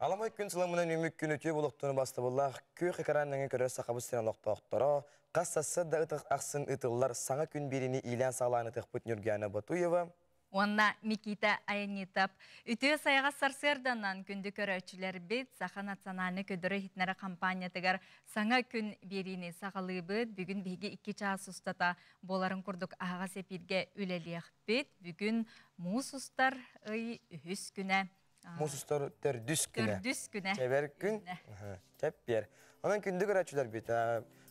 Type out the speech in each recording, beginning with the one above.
Аламай күн сыламынан үмік күн өте болуқтыны басты болақ, көй қекаранныңы көрі сақабыстырын лоқтақтыра, қассасы да ұтық ақсын ұтылар саңа күн беріні илән саланы тұқпыт Нюргияна Батуева. Онна Микита Айнитап, үтіе сайға сарсерданан күнді көрәчілер бет, Саха национальны көдірі хитнері компания тігер саңа күн беріні сағалы бет, бүгін бейге 2 час ұстата боларын күрдік аға сепирге үлелеяқ бет, бүгін мұс ұстар үхіс күні. Мұсыстар төрдүс күні. Төрдүс күні. Чәбер күн. Чәппер. Онан күнді көрәчілер бет.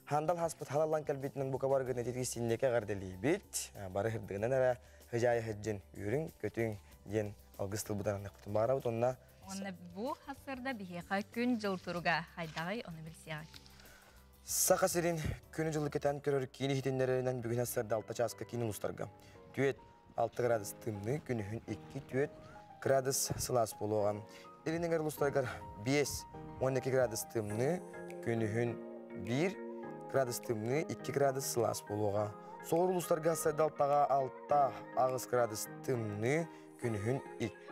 Хандал хаспыт халалан кәлбетінің бұқа барғыны тетгесінлеке ғардели бет. Бары хырдығынан әрі хыжайы хыджын үйрін, көтің ен алғыстыл бұдан құтын бағара бұд. Онна бұл хасырда бейеқа күн жыл тұруға хайдағай оны білсияғай. Сақа серін күні жылы кетен көрір кейіні хитенлерінен бүгін хасырда 6 часқа кейіні ұлыстарға. Түйет 6 градус тымны, күні хүн 2 түйет градус сылас болуға. Елінен ұлыстарға 5-12 градус тымны, күні хүн 1 градус тымны, 2 градус сылас болуға. Соғыр ұлыстарға сәдалтаға 6 ағыз градус тымны, күні хүн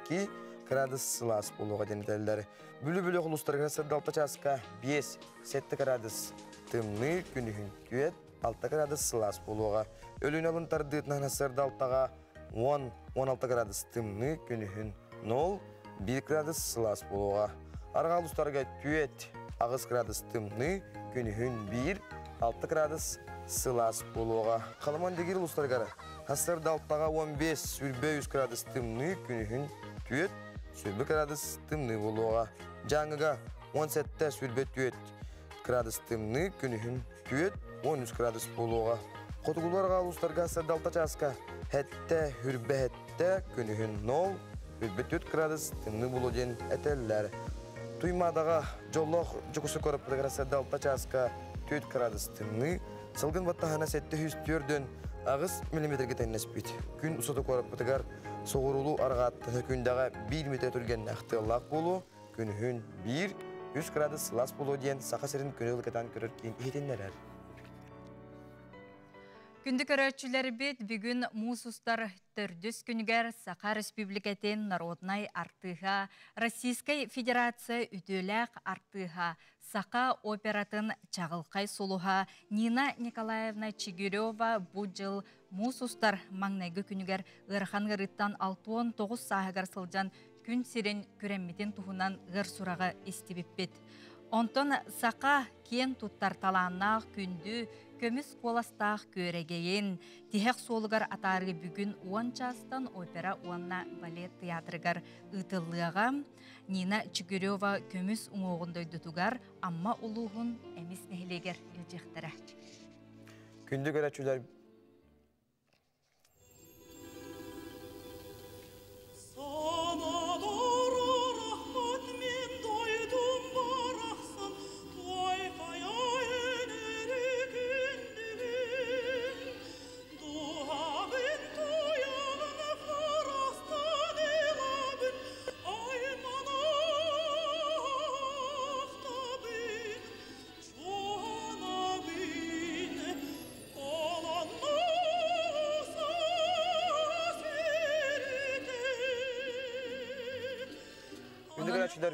2 градус сылас болуға денетелдер. Бүлі-бүлі ұлыстарға сәдалта часқа 5-7 градус тымны, күні хүн 2-6 градус сылас болуға. Өлін алынтардығытынан сәдалтаға 10-16 градус тымны, күні хүн 0-1 градус сылас болуға. Арға ұлыстарға 2 ағыз градус тымны, күні хүн 1-6 градус сылас болуға. Қаламан дегер ұлыстарға хасырда алттаға 15-100 градус тымны, күні хүн 4-1 градус тымны болуға. Жаңыға 17-1 градус тымны, күні хүн 4-13 градус болуға. Қотығыларға ұлыстарға хасырда алта часқа хәтті, күні хүн 0-4 градус тымны болу ден әтелілер. Туймадаға жоллық жүкісі көріптігір хасырда алта часқа 4 градус тымны, сылғын баттағана 704-ден ағыз миллиметрге тәннес бейт. Күн ұсыты көріптігір соғырулу арғатты күндағы 1 метр түрген әқтілақ болу, күн хүн 1-3 градус сылас болу ден сақа серін күнел кәтан көрір кейін етенлерер. Күнді көрәтшілер бет бүгін мұсустар түрдіс күнігер Сақа Республикатын народнай артыға, Российской Федерация үтіләк артыға, Сақа оператын чағылқай солуға, Нина Николаевна Чигирева бұл жыл мұсустар маңнайғы күнігер ғырхан ғырыттан 6-9 сағығар сылжан күн сирен күрәмметін тұхынан ғыр сұраға істебіппет. Онтон Сақа кен тұттар таланнақ күнді көміс қоластақ көрегейін. Тихек солығар атарғы бүгін 10 частан опера 10 балет театрығар ұтылыға. Нина Чигирева көміс ұңоғындойды тұғар, амма ұлығын әміс нәхілегер елжектірі. Күнді көрәтшілер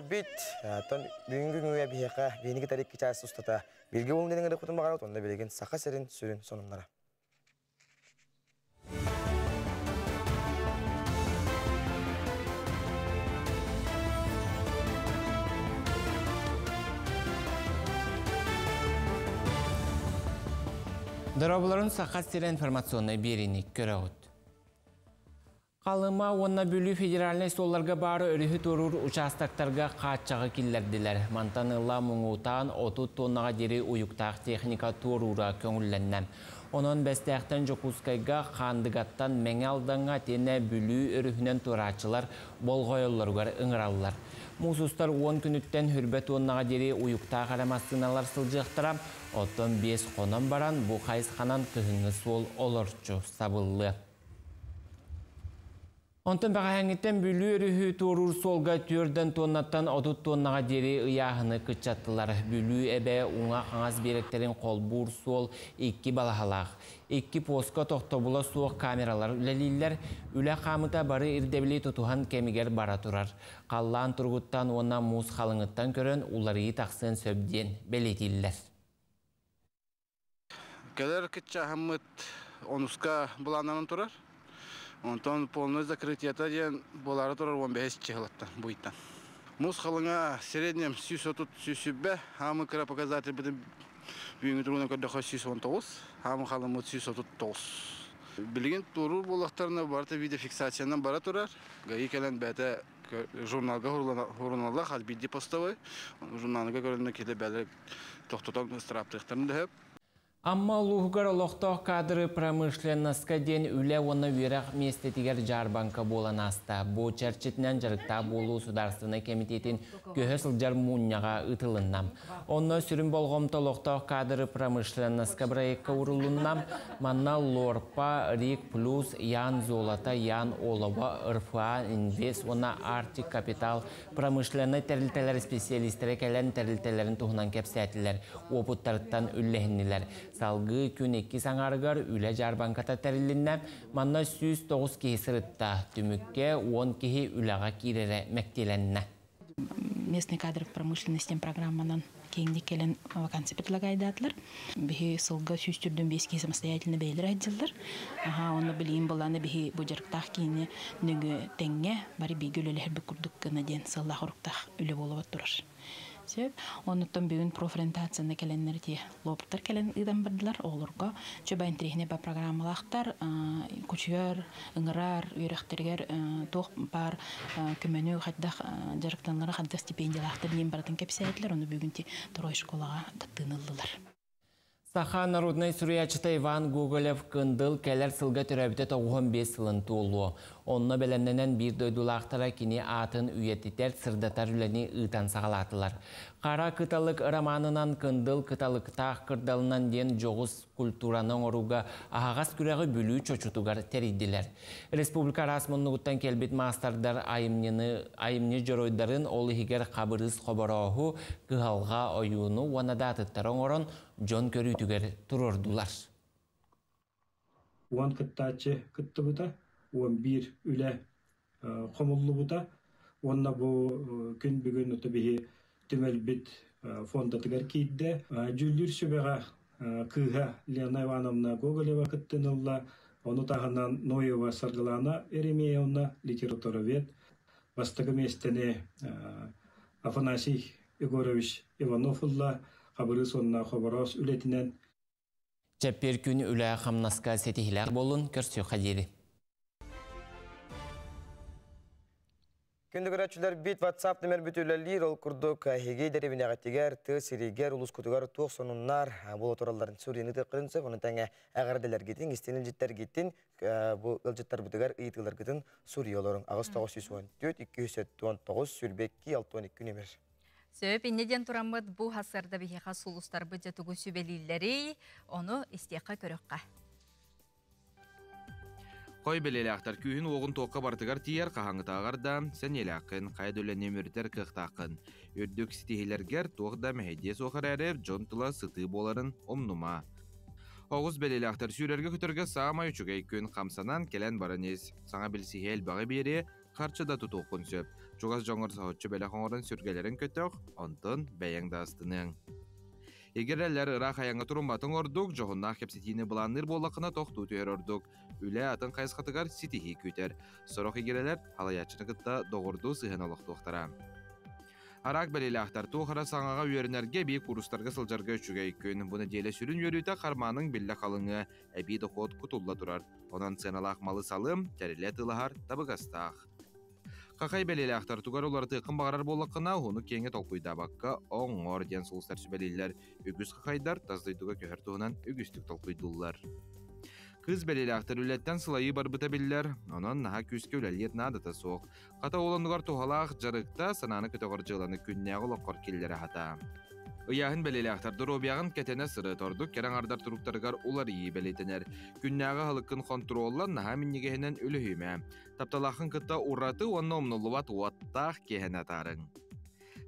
бит, тон бүгінгі күнге бейеқа бейінгі тарихи часы ұстата. Белге болын деніңгі құтын бағарат, онда белеген сақа серін сүрін сонымлара. Дұрабыларын сақа серін информационный берінік көрі ғыд. Қалыма онна бүлі федеральный солларға бары өріхі тұрыр участактарға қатшағы келдерділер. Мантанылла мұңғутан 30 тоннаға дері ұйықтақ техника тұрура көңілленнен. Onun bəstəxtən Jokuskayga қандығаттан мәңі алдыңға тені бүлі өріхінен тұрачылар болғойылырғар ыңыралылар. Мұсыстар 10 күніттен хүрбет оннаға дері ұйықтақ арамастыналар сылжықтыра, оттан 5 қонан баран бұл қайыз қанан күхіңі сол олырчу сабылы. Онтон бағайыңыттен бүлі өріхі тұрur солға түрден тоннаттан 30 тоннаға дері ұяғыны күтчаттылар. Бүлі әбә уңа қаңаз беректерін қолбур сол 2 балахалақ. 2 поска тоқтобула суық камералар үләлейлер, үлә қамыта бары ирдебілі тұтуған кемігер бара тұрар. Қаллан тұрғыттан ona мұз қалыңыттан көрін улары тақсын сөбден белетелілер. Кәлер күтчі хамыт онуска бұлананын тұрар. Онтон полное закрытие-то ден болары тұрар 15 чехлаттан бұйттан. Мұз қалыңа среднем 630-600, хамы кіра показатель бітін бүйіңі тұруына көрдіға 619, хамы қалымы 639. Білген тұру болақтарына барты видеофиксациядан бара тұрар. Ғайы кәлін бәті журналға хұрыналға қаз бидді постовай. Журналға көрінді келі бәлі тоқтотан страптықтарын дөп. Амма луғығар олықтық кадры промышленностқа ден үлі оны верақ местетігер жарбанка болан аста. Бұ чәрчетінен жарықта болу Сударственный комитетін көхі сылжар мұнняға ұтылыннам. Оны сүрін болғымты олықтық кадры промышленностқа проектқа ұрылыннам. Манна Лорпа, Рик Плюс, Ян Золота, Ян Олова, РФА, Инвест, оны Артик Капитал, промышленный тәрілтелер специалистері кәлін тәрілтелерін тұғынан кәпсәтілер, опыттарыттан үлләхінілер. Салғы күн 2 саңарғар үлі жарбанката тәріліннәм, манна 109 кейі сырытта, түмікке 10 кейі үліға кейрері мәктеленні. Местный кадр промышленностен программанан кейінді келен вакансия предлагайдатылар. Бихи сылға сүйстірдің 5 кейі самостоятельно бейлер айдылар. Оны білейін боланы бихи бұжарықтақ кейіні нүгі тәңге бары бейгі өлелер бүкірдік кіна ден сыллақ ұрықтақ үлі болуат тұрар. Онуттан бүгін профориентацияны кәленлер де лоптар кәлен ыдан бардылар. Оларға чөбайын тірехіне ба программалақтар, күчігер, ұңырар, үйректергер, тоқ бар көмені қаддақ жарықтанлары қаддақ стипендиялақтар нем баратын кәпсәйділер. Оны бүгін те тұрой школаға тыттынылдылар. Саха народный сурьячыта Иван Гоголев кындыл кәлер сылға түрәбіті 95 сылын туылу. Онны бәләнненен бір дойдулақтара кені атын үйеттетер сырдатар үләне ұйтан сағалатылар. Қара кыталық романынан кындыл кыталықтақ кырдалынан ден жоғыз культураның оруға ағағас күрәғі бүлі чочутугар тәрейділер. Республика расмыннығыттан келбет мастардар айымны жоройдарын олы хигер қабырыз қобарауы кығалға ойуыны уанада атыттарын орын жон көрүйтүгер турордулар. Уан кыттачы кытты бұта, уан бір үлі қомылы бұта, онна бұл күн бүгін ұты бігі түмел біт фондатығар кейді. Жүлдір сөбеға кыға Лена Ивановна Гоголева кыттынылла, оны тағынан Ноева Саргалана Еремеевна литературовед, бастығы местіне Афанасий Егорович Ивановулла, Қабырыз онына қобарауыз үлетінен. Чәппер күн үлі қамнасқа сетихілер болын көрсі қадері. Күнді көрәтшілер бит WhatsApp нөмір бүтілелер ол күрдік хегей дәребіне ғаттегер, тұ сирегер, ұлыс күтігер, тоқ сонуннар бұл отораларын сүрені тұқырынсы, оның тәңе әғарделер кетін, істенін жеттер кетін, бұл ұлжеттер бүтігер ұйытылар кетін сүрі оларын ағыз 914-279 сүрбекки 612 нөмір. Сөп, иннеден тұрамыд бұл хасырда бейхеға сұлыстар бұджа тұғы сөбелейлері, оны істеққа көріққа. Қой белелі ақтар күйін оғын тоққа бартығар тиер қағаңытағарда, сән елі ақын, қайдөлі немірдер қықтақын. Өрдік сетихелергер тоқда мәхедес оқыр әріп, жонтыла сыты боларын омнума. Оғыз белелі ақтар сүйрерге күтірге сағамай үшігей күн қамсанан келен барынез. Саңа білсихел бағы бере, қарчыда тұтуқын сөп. Жоғаз жоңыр сағытшы бәлі қоңырын сүргелерін көттіқ, онтын бәйіңді астының. Егер әлер ұрақ аяңы тұрымбатын ордық, жоғыннақ кепсетіні бұланыр болақына тоқту түйер ордық. Үлі атын қайсқатығар сетихи көтер. Сұрық егерелер халаячыны күтті доғырду сыхын олық тоқтара. Арақ бәлелі ақтар тоқыра саңаға үйерінерге бейік ұрыстарға сылжарға үшіге күн. Бұны делі сүрін үйеріті қарманың білі қалыңы әбейді қот күтулла тұрар. Онан сыналақ малы салым, тәрілі тылығар табығастақ. Қақай бәлелі ақтар туғар олар тұқын бағарар болақына, оны кеңе толқойда баққа оңғыр ден сұлыстар сүбәлейлер. Үгіз қақайдар таздайдуға көхір туғынан үгістік толқойдулар. Кыз бәлелі ақтар үлеттен сылайы бар бұта білілер, онын наға күске үләлет надыта соқ. Қата оландығар туғалақ жарықта сананы күтіғыр жыланы күнне ғылық қор келлері хата. Ыяһын белелектарды робиягын кетене сыры тордук керен ардар туруктарыгар улар iyi белетенер. Күннәгы халыкын контроллан наха миннигеһенен үлүһүмә. Тапталахын кытта ураты онна омнулубат уаттах кеһенә тарың.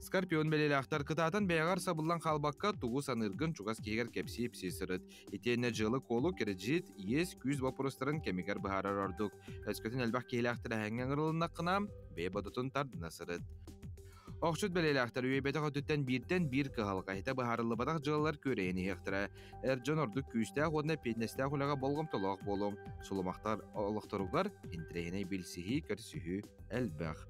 Скорпион белелектар кытатын бәягар сабыллан халбакка тугу саныргын чугас кегер кепсип сесырыт. Итене жылы колу кережит ес күз вопростарын кемигер бахарар ордук. Өскөтүн элбах кейлектер әңген ырылыннаққына бей бодутун тардына сырыт. Оқшут белелектар үйебетіқ өтіттен бірден бір кығалға еті бахарылы батақ жылылар көрейіні ектірі. Әрджон ордук күстәқ одына петнестәқ олаға болғым толақ болуң. Сұлымақтар олықтыруғар интрейіне білсіхи көрсіхі әлбәқ.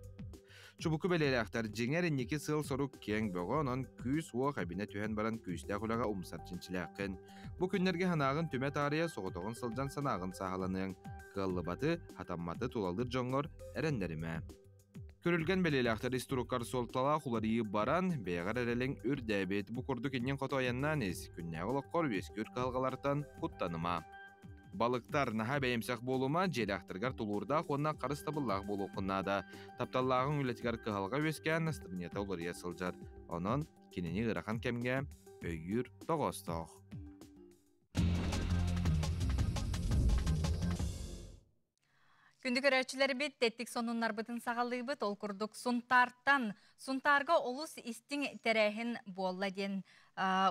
Чубуку белелектар жеңер иннеки сыл сорук кең бөғонон күз уа кабинет түйен баран күстәқ олаға умсарчынчылақын. Бу күннерге ханағын түмет ария соғытоғын сылжан санағын сағаланың. Кыллыбаты, хатамматы тулалдыр жоңғыр әрендеріме. Көрілген белелектар истуруккар солтала хуларии баран, бейгар әрелің үрдәбет бу көрді кеннен қотойаннан ез, күннәғылы қор вескүр қалғалартан құттаныма. Балықтар наха бәйімсәқ болума, желяқтыргар тулурда қонна қарыс табыллақ болу қыннада. Тапталлағын үлетігар қығалға вескен астырнета олария сылжар. Онын кенені ғырақан кәмге өйір тоғыстық. Күндік өрәтшілері бет тәттік сонунлар бұтын сағалығы бұт ол күрдік сұнтарттан. Сұнтарға олыс істің тәрәхін болла ден.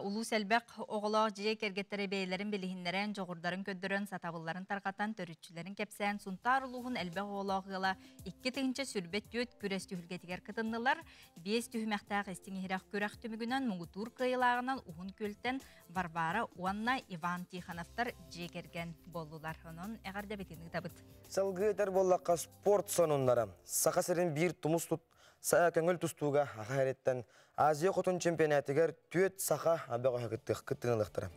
Улус әлбәқ оғылақ жие кергеттері бейлерін білігінлерін, жоғырдарын көддірін, сатабыларын тарқатан, төрітшілерін кепсән, сұнтар ұлығын әлбәқ оғылағыла 2 тыгынча сүрбет дөт күрес түйілгетігер қытынлылар, 5 түйімәқтағы істің ехірақ көрәқ түмігінен мұғытур қиылағынан ұғын көлттен Барбара Уанна Иван Тихановтар жие керген болулар. Оның әғарда бетінгі табыт. Салгытар боллаққа спорт сонунлары. Сақасырын бір тұмыс тұт, сая көңіл тұстуға ақайреттен Азия қотын чемпионатығар түйет сақа абеға қыттыңылықтары.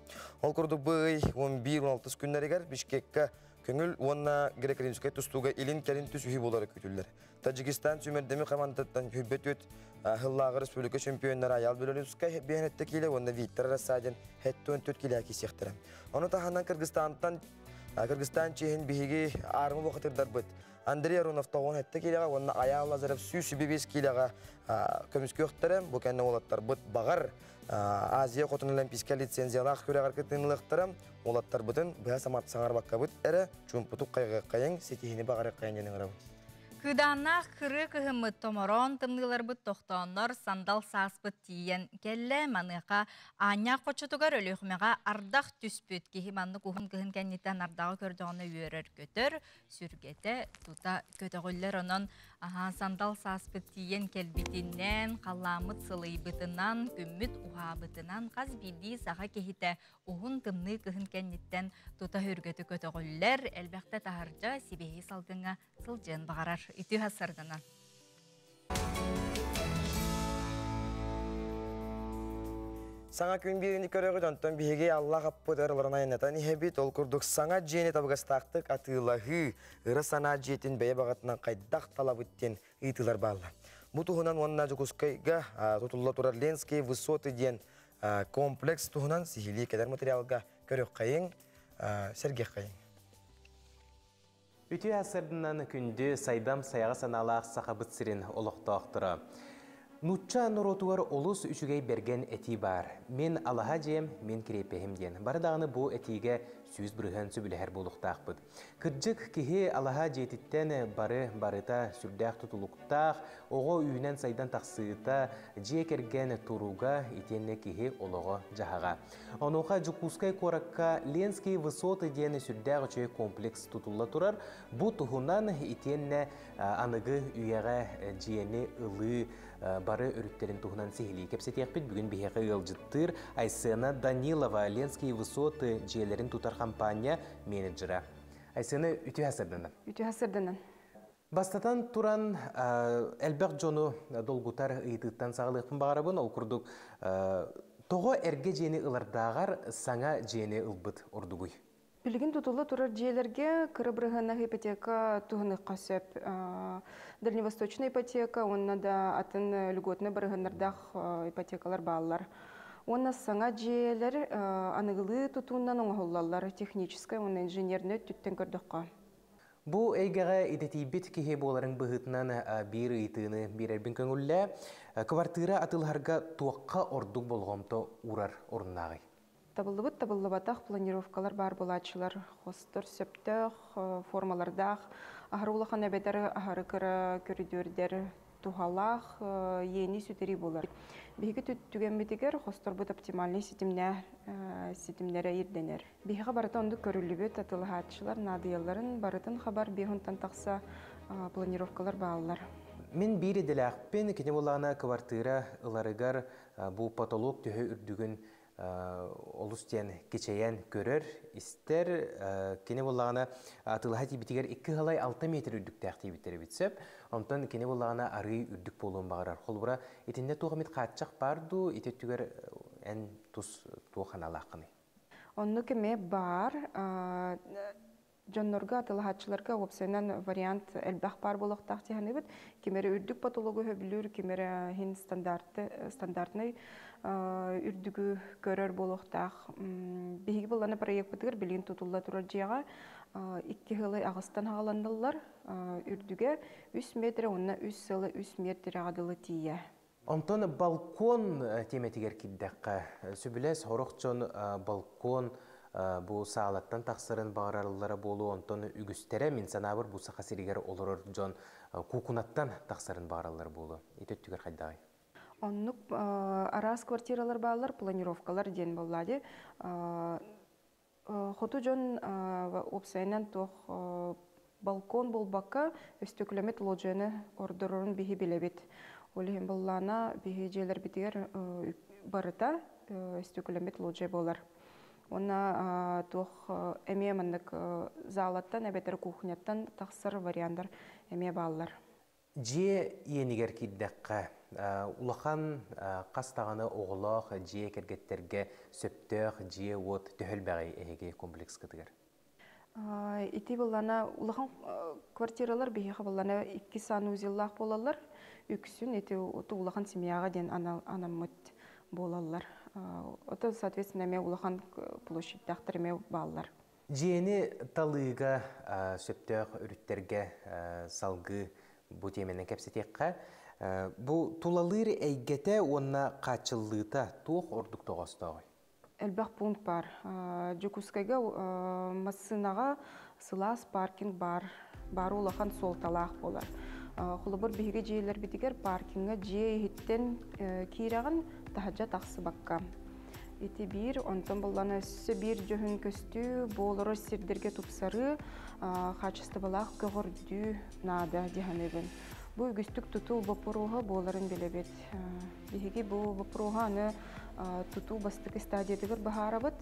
Ол күрді бұй 11-16 күнлерігер Бишкекке көңіл онна грек-римскай тұстуға илін кәрін түс үйі болары көтілдер. Таджикистан сүймердемі қамандаттан хүббет өт Хыллағы республика чемпионнары аял бөліліскай бейінетті келе, онда виттар арасаден хәтті 14 келе әкесектірі. Оны таханнан Кыргызстан чейін бейге армы боқытырдар бұд. Андрей Арунов тоғын әтті келеға, онына аял лазарып сүйсі бебес келеға көміскі өқтірі, бұл кәнне олаттар бұд бағар Азия қотын олимпийска лицензиялақ көрегар кітініліктірі, олаттар бұдын бұя самат саңар баққа бұд әрі чүмпұтық қайғы қайың, сетихіне бағары қайын енің ұрау. Кыданах кыры кыһымыт томорон тымныларбыт тохтооннор сандал сааспыт тиен келле маныка аня кочотугар өлөхмега ардах түспүт кихи манны кухун кыһын кеннитен ардагы көрдөгөнө үйөрөр көтөр сүргете тута көтөгөллөр онон сандал сааспыт тиен келбитинен калламыт сылыйбытынан күммүт ухабытынан каз биди сага кехите ухун тымны кыһын кеннитен тута хүргөтү көтөгөллөр элбекте тахаржа сибеhi салтыңа сылжын багарар ити хасарданан. Саңа күн бірінді көрігі жонтон бейге Алла қаппыд ұрыларына енетан ехебет ол күрдік саңа жиене табығастақтық атылағы ұры сана жиетін бәе бағатынан қайдақ талап өттен ұйтылар балы. Бұл тұғынан онына жүкіскайға тұтылы тұрар Ленскей высоты ден комплекс тұғынан сихили кәдер материалға көрек қайын, сәргек қайын. Үті әсірдінен күнді сайдам саяға саналақ сақабыт сірін олықтақтыры. Нучча нұротуар олыс үшігей берген әти бар. Мен Аллаха жем, мен керепехім ден. Бардағыны бұл әтиге сүйіз бірген сөбілер болуқтақ бұд. Кірджік кеге Аллаха жетіттен барыта сүрдәқ тұтылуқтақ, оғы үйінен сайдан тақсыйыта, же керген тұруға етенне кеге олығы жағаға. Онуға жүкускай қораққа Ленскей высоты ден сүрдәқ үші комплекс тұтылы тұрар. Бұл тұхынан етенне анығы үйеға жиені ылы бары өріктерін тұғынан сехілі. Кепсетеқпет бүгін бейеқі ғылжыттыр Айсена Данилова Ленские высоты жиелерін тұтар компания менеджері. Айсена үті әсірдінен? Үті әсірдінен. Бастатан тұран әлбәқ жону долгутар ұйтыттан сағылықпын бағарабын ол күрдік. Тоғы әрге жиені ұлардағар саңа жиені ұлбыт ордығый. Білген тұтылы тұрар жиелерге кірібірғана ипотека тұғыны қасып. Дальневосточная ипотека, онна да атын льготны барыгыннардах ипотекалар баллар. Онна саңа жиелер анығылы тұтуынан оңғылалар техническая, онна инженерны түттен көрдіққа. Бу эйгеге идетибит кихе боларын быһытынан бир ыйтыны бирербин көңүлле квартира атыларга туакка ордук болгомто урар орнагы. Табыллыбатах планировкалар бар булачылар. Хостор сөптөх формалардах ахарулахан әбетер ахарыкыра көрүдөрдер тухалах ени сүтери болар. Биһиги түгенбитигер хостор бут оптимальный ситимнере ирденер. Биһига барыта онду көрүлүбүт атылахатчылар надыяларын барытын хабар бихунтан такса планировкалар баалар. Мен бири делакпен кене болана квартира ыларыгар бу потолок төһө үрдүгүн олустен кечейен көрөр истер кене болана атылахати битигер 2 халай 6 метр үрдүктө активиттери битсеп, онтон кене болана ары үрдүк болуун багарар. Холбура этинде тугамет катчак барду, итеттүгер эн тус тууханалакыны. Онну кеме бар Жоннорга атылахатчыларга опсайнан вариант элбах бар болохтах тиһаныбыт. Кемере үрдүк патологу хөбүлүр, кемере хин стандартный үрдүгү көрөр болохтах. Биһиги булланы проект битигер билин тутулла турар жыяга 2 хылы агыстан хагаландылар. Үрдүгө 3 метр, онна 3 сылы 3 метр агадылы тие. Онтон балкон теметигер киддакка сүбүлес хорокчон балкон бу саалаттан тақсырын бағарарлары болу, онтон үгістере мен санабыр бу сақасиригер олырыр жон кукунаттан тақсырын бағарарлары болу. Итөттігер қайдағай? Оннук арас квартиралар бағалар, планировкалар ден болады. Хоту жон опсайнан тоқ балкон болбаққа өстөкілемет лоджені ордырырын бігі білебет. Олығын боллана бігі желер бітігер барыта өстөкілемет лоджи болар. Она тух эмеманнык залаттан, эбетер кухняттан тақсыр вариандар эме баллар. Же енигер киддаққа улахан қастағаны оғылақ же кергеттерге сөптөк же от төхіл бәғай әйге комплекс кітігер? Ити болана улахан квартиралар бейхі болана 2 санузиллах болалар. Үксін ити улахан семьяға ден анамыт болалар. Это, соответственно, ме улахан площадь дахтарме баллар. Жиени талыга сөптөк үрүттерге салгы бу теменен кепсетекка. Бу тулалыр эйгете онна качыллыта туох ордук тогостогой. Элбах пункт бар. Жукускайга массынага сылас паркинг бар. Бары улахан сол талақ болар. Хулубур биһиге жейлер битигер паркинга же хиттен кирагын тахажа тақсы бакка. Ити бир, онтон болланы өссі бир жөһүн көстү, болору сирдерге тупсары, хачысты балақ көгөрдү нада диханебен. Бу үгүстүк тутул бапуруға боларын билебет. Биһиги бу бапуруға аны тутул бастыкы стадиядыгыр бахарабыт.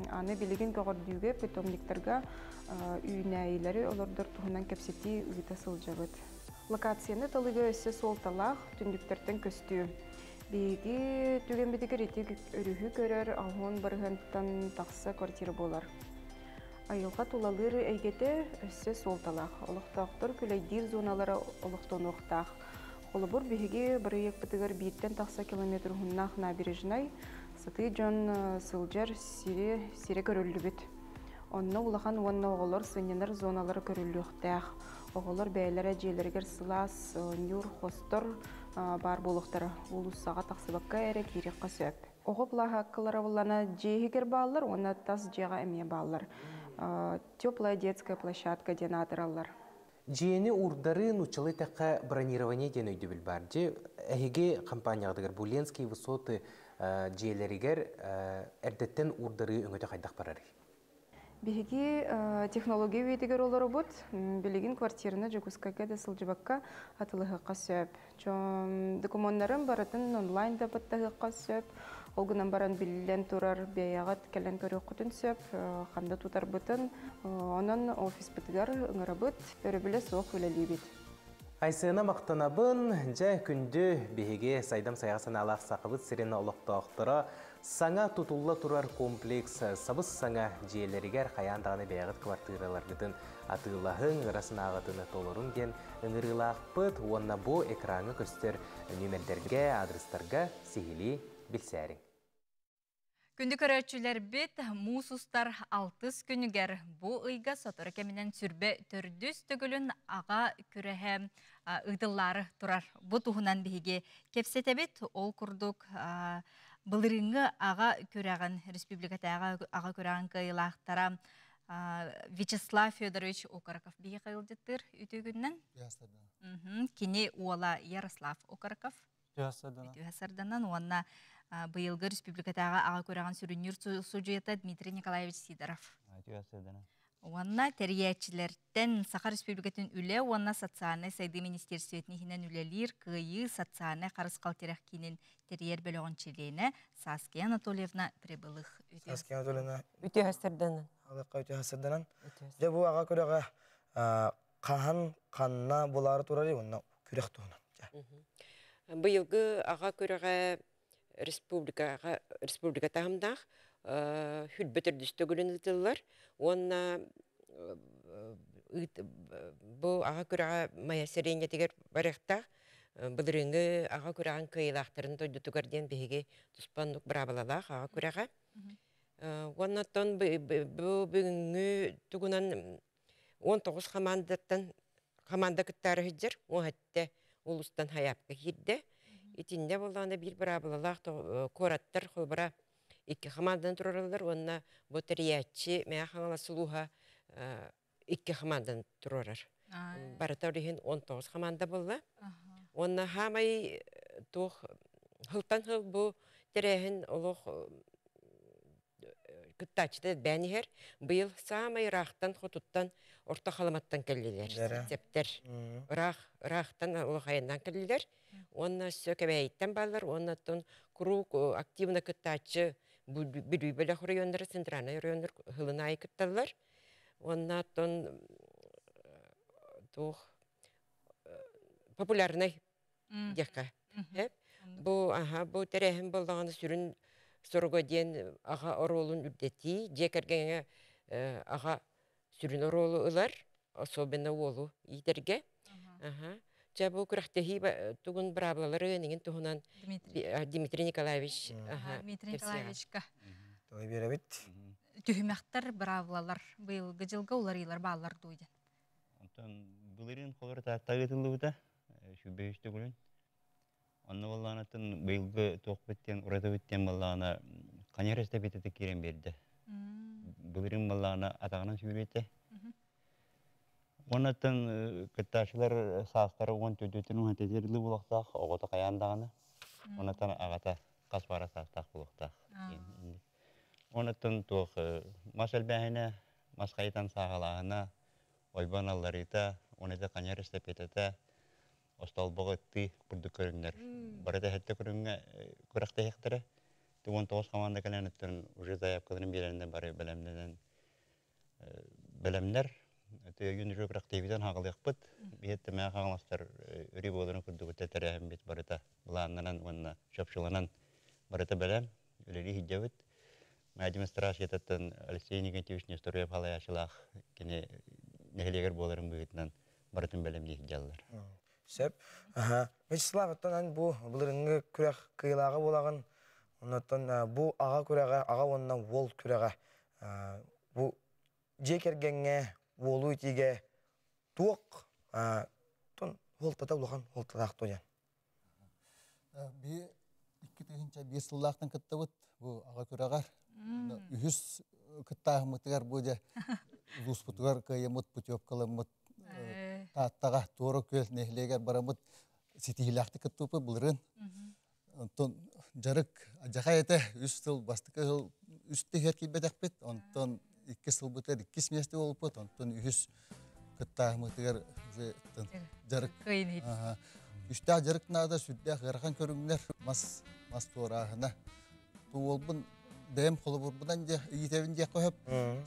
Аны билеген көгөрдүгө питомниктарга үйнәйләре олордор туһунан кепсети үгіта сылжабыт. Локацияны талыга өссі сол талақ түндүктерден көстү. Биги түген битигер итик өрүхү көрөр алгон баргантан такса квартира болар. Айылга тулалыр эйгете өссө сол талак. Олуктактар күлөйдир зоналары олуктонуктак. Олубур биги бирек битигер биттен такса километр хуннах набережной саты жон сылжар сире көрүлүбүт. Онна улахан онна оголор сыннар зоналары көрүлүктак. Оголор бәйләре жерлергер сылас, нюр, хостор бар болуқтары. Улуссаға тақсыбаққа әрі керекқа сөп. Оғы бұлаға қылары болана жейгер балылар, оны тас жеға әме балылар. Теплая детская площадка ден адыралар. Жейені урдары нучылы таққа бронирование ден өйді біл бар. Әйге компаниядығыр Буленский высоты жейлерігер әрдеттен урдары өңөті қайдақ барары. Биһиги технология үйетігер олары бұд, білеген квартираны Жукускайга да сылжыбаққа атылығыққа сөп. Документарын баратын онлайнда баттағыққа сөп, олғынан баран білілен тұрар бейағат кәлен көрі құтын сөп, қамда тұтар бұтын, онын офис бұтығар ұңыры бұд, өрі білі соқ өлелі бет. Айсыына мақтанабын, жа күнді биһиге сайдам саяғасын алақ сақыбыт сирені олықтақтыра, саңа тұтулла тұрар комплекс сабыз саңа жиелерігер қаяндағаны бәйғыт квартираларғытын атылағын ғырасын ағытыны толырын ген ұңырылақ бұд, онна бұ экраны көстер нөмердерге, адрестарға сихили білсәрің. Күнді көрәтшілер бет мусустар 6 күнігер бұ ұйға сотыры кемінен сүрбе түрдіс түгілін аға күрәхі ұйдылары тұрар. Бұ тұғынан бігі кепсетебет ол күрдік бұлырыңғы аға көрәғін, республиката аға көрәғін қайылақтара Вячеслав Федорович Окараков бігі қайылдеттір үтігіннен? Кені уала Ярослав Окараков? Үтігасарданан уанна быйылғы республикатаға аға көрәған сүрінер судьята Дмитрий Николаевич Сидоров. Уанна тәриятчілерден Саха республикатын үлі, уанна социальный сайды министерстветінен үлелер күйі социальный қарысқал терәккенін тәрияр бөліғын челейіне Саския Анатольевна прибылық. Саския Анатольевна үте хастарданан. Алыққа үте хастарданан. Же бұл аға көрәға қахан қанна болары тұрары, онна көрек туғынан. Быйылғы аға көрәға республика тағымдақ хүлбетір дүстігілін ұтылылар. Онна бұл аға көраға мая сәрейне тегер барықтақ бұлырыңы аға көраған кайылақтарын тойдутугарден бейге тұспандық бірабалалақ аға көраға. Оннаттан бұл бүгінгі түгінен 19 команда күттары хүддер, он әтті ұлыстан хаяпқа хирді. Итинде болғанда бір бірабалалақ кораттар қолбыра 2 командан тұрарылар, онна бұтыриятчы мәя қаңала сұлуға 2 командан тұрарар. Барыта өрейін 19 команда болды. Онна хамай тұқ хылтан хыл бұл тәрәйін олық күттачыды бәнігер, бұйыл самай рақтан, құтыттан, орта қаламаттан кәлілер. Септер рақтан олық айындан кәлілер. Онна сөкәбәйттен балар, оннаттан круг активна күттачы бүлі райондары, центральный райондар хылына айкытталар. Оннаттан популярный декка. Бұл тәрәйін болдағаны сүрін соруға ден аға оролын үрдеті, жекергенге аға сүрін оролы ұлар, особенно олу итерге. Бұл күрақтахи тұғын бірабылары өңін тұғынан Дмитрий Николаевич. Дмитрий Николаевичка. Той беребет. Түйімәқтар бірабылалар, бұйылғы жылғы олар елар бағалар дойды. Бұлырын қолыр тағытылы бұда, шүбе үшті күлін. Онны болғанатын бұйылғы тоқ біттен, ұрады біттен болғана қанер әстәбететі керен берді. Бұлырын болғана атағынан сөйлеті. Оннатын күтташылар сағыстары оң төдетінің өтетерлі болықтақ, оғыты қаяндағаны. Оннатын ағата қасбара сағыстақ болықтақ. Оннатын тоқ мас әлбәхіне, мас қайтан сағалағына, ойбан алларыта, оныда қанер әстәбететі, Остал бұғытты күрді көріңдер. Барыда әтті көріңге көріқті ектірі. 19 команда кәләнеттен уже заяп кылырын берерінде бары бәлемдер. Үйін жүк рақтайбетен хағылық бұд. Бейетті мәға қағыластар үрі болырын күрді күтті тәрәхім бет барыда. Бұланынан, онына шапшылынан барыда бәлем, өлері хиджабыд. Администрация еттен Алексей Никентьевич Нестория палай ашылақ кене нәхелегер болырын бұғытынан барытын бәлемде хиджалылар. Сәп. Вячеслав, оттан бұлырыңғы күрәқ қиылағы болағын, оннаттан бұл аға күрәға, аға онынан ол күрәға, бұл жекергенге, олу етеге туық, ол тата ұлған, ол татақ тоян. Бір 2-1 сыллақтың күтті бұд, бұл аға күрәғар. Үхіс күттағымытығар бұд, ұлыс бұтығар қайымыт, путевкалымыт, Таттаға туыры көл нәхілегер барамыд сетихилақты күттупы бұлырын. Онтон жарық жақа еті үш сыл бастықы жыл үсті хер келбедек бет. Онтон 2 сыл бұтыр 2 месті олып бұд. Онтон үш күттағымытығар жарық. Үштіға жарық нағда сүрдіға ғырған көріңдер мас туырағына. Туолбын Дәм қолы бұрбыдан етевін де қойып,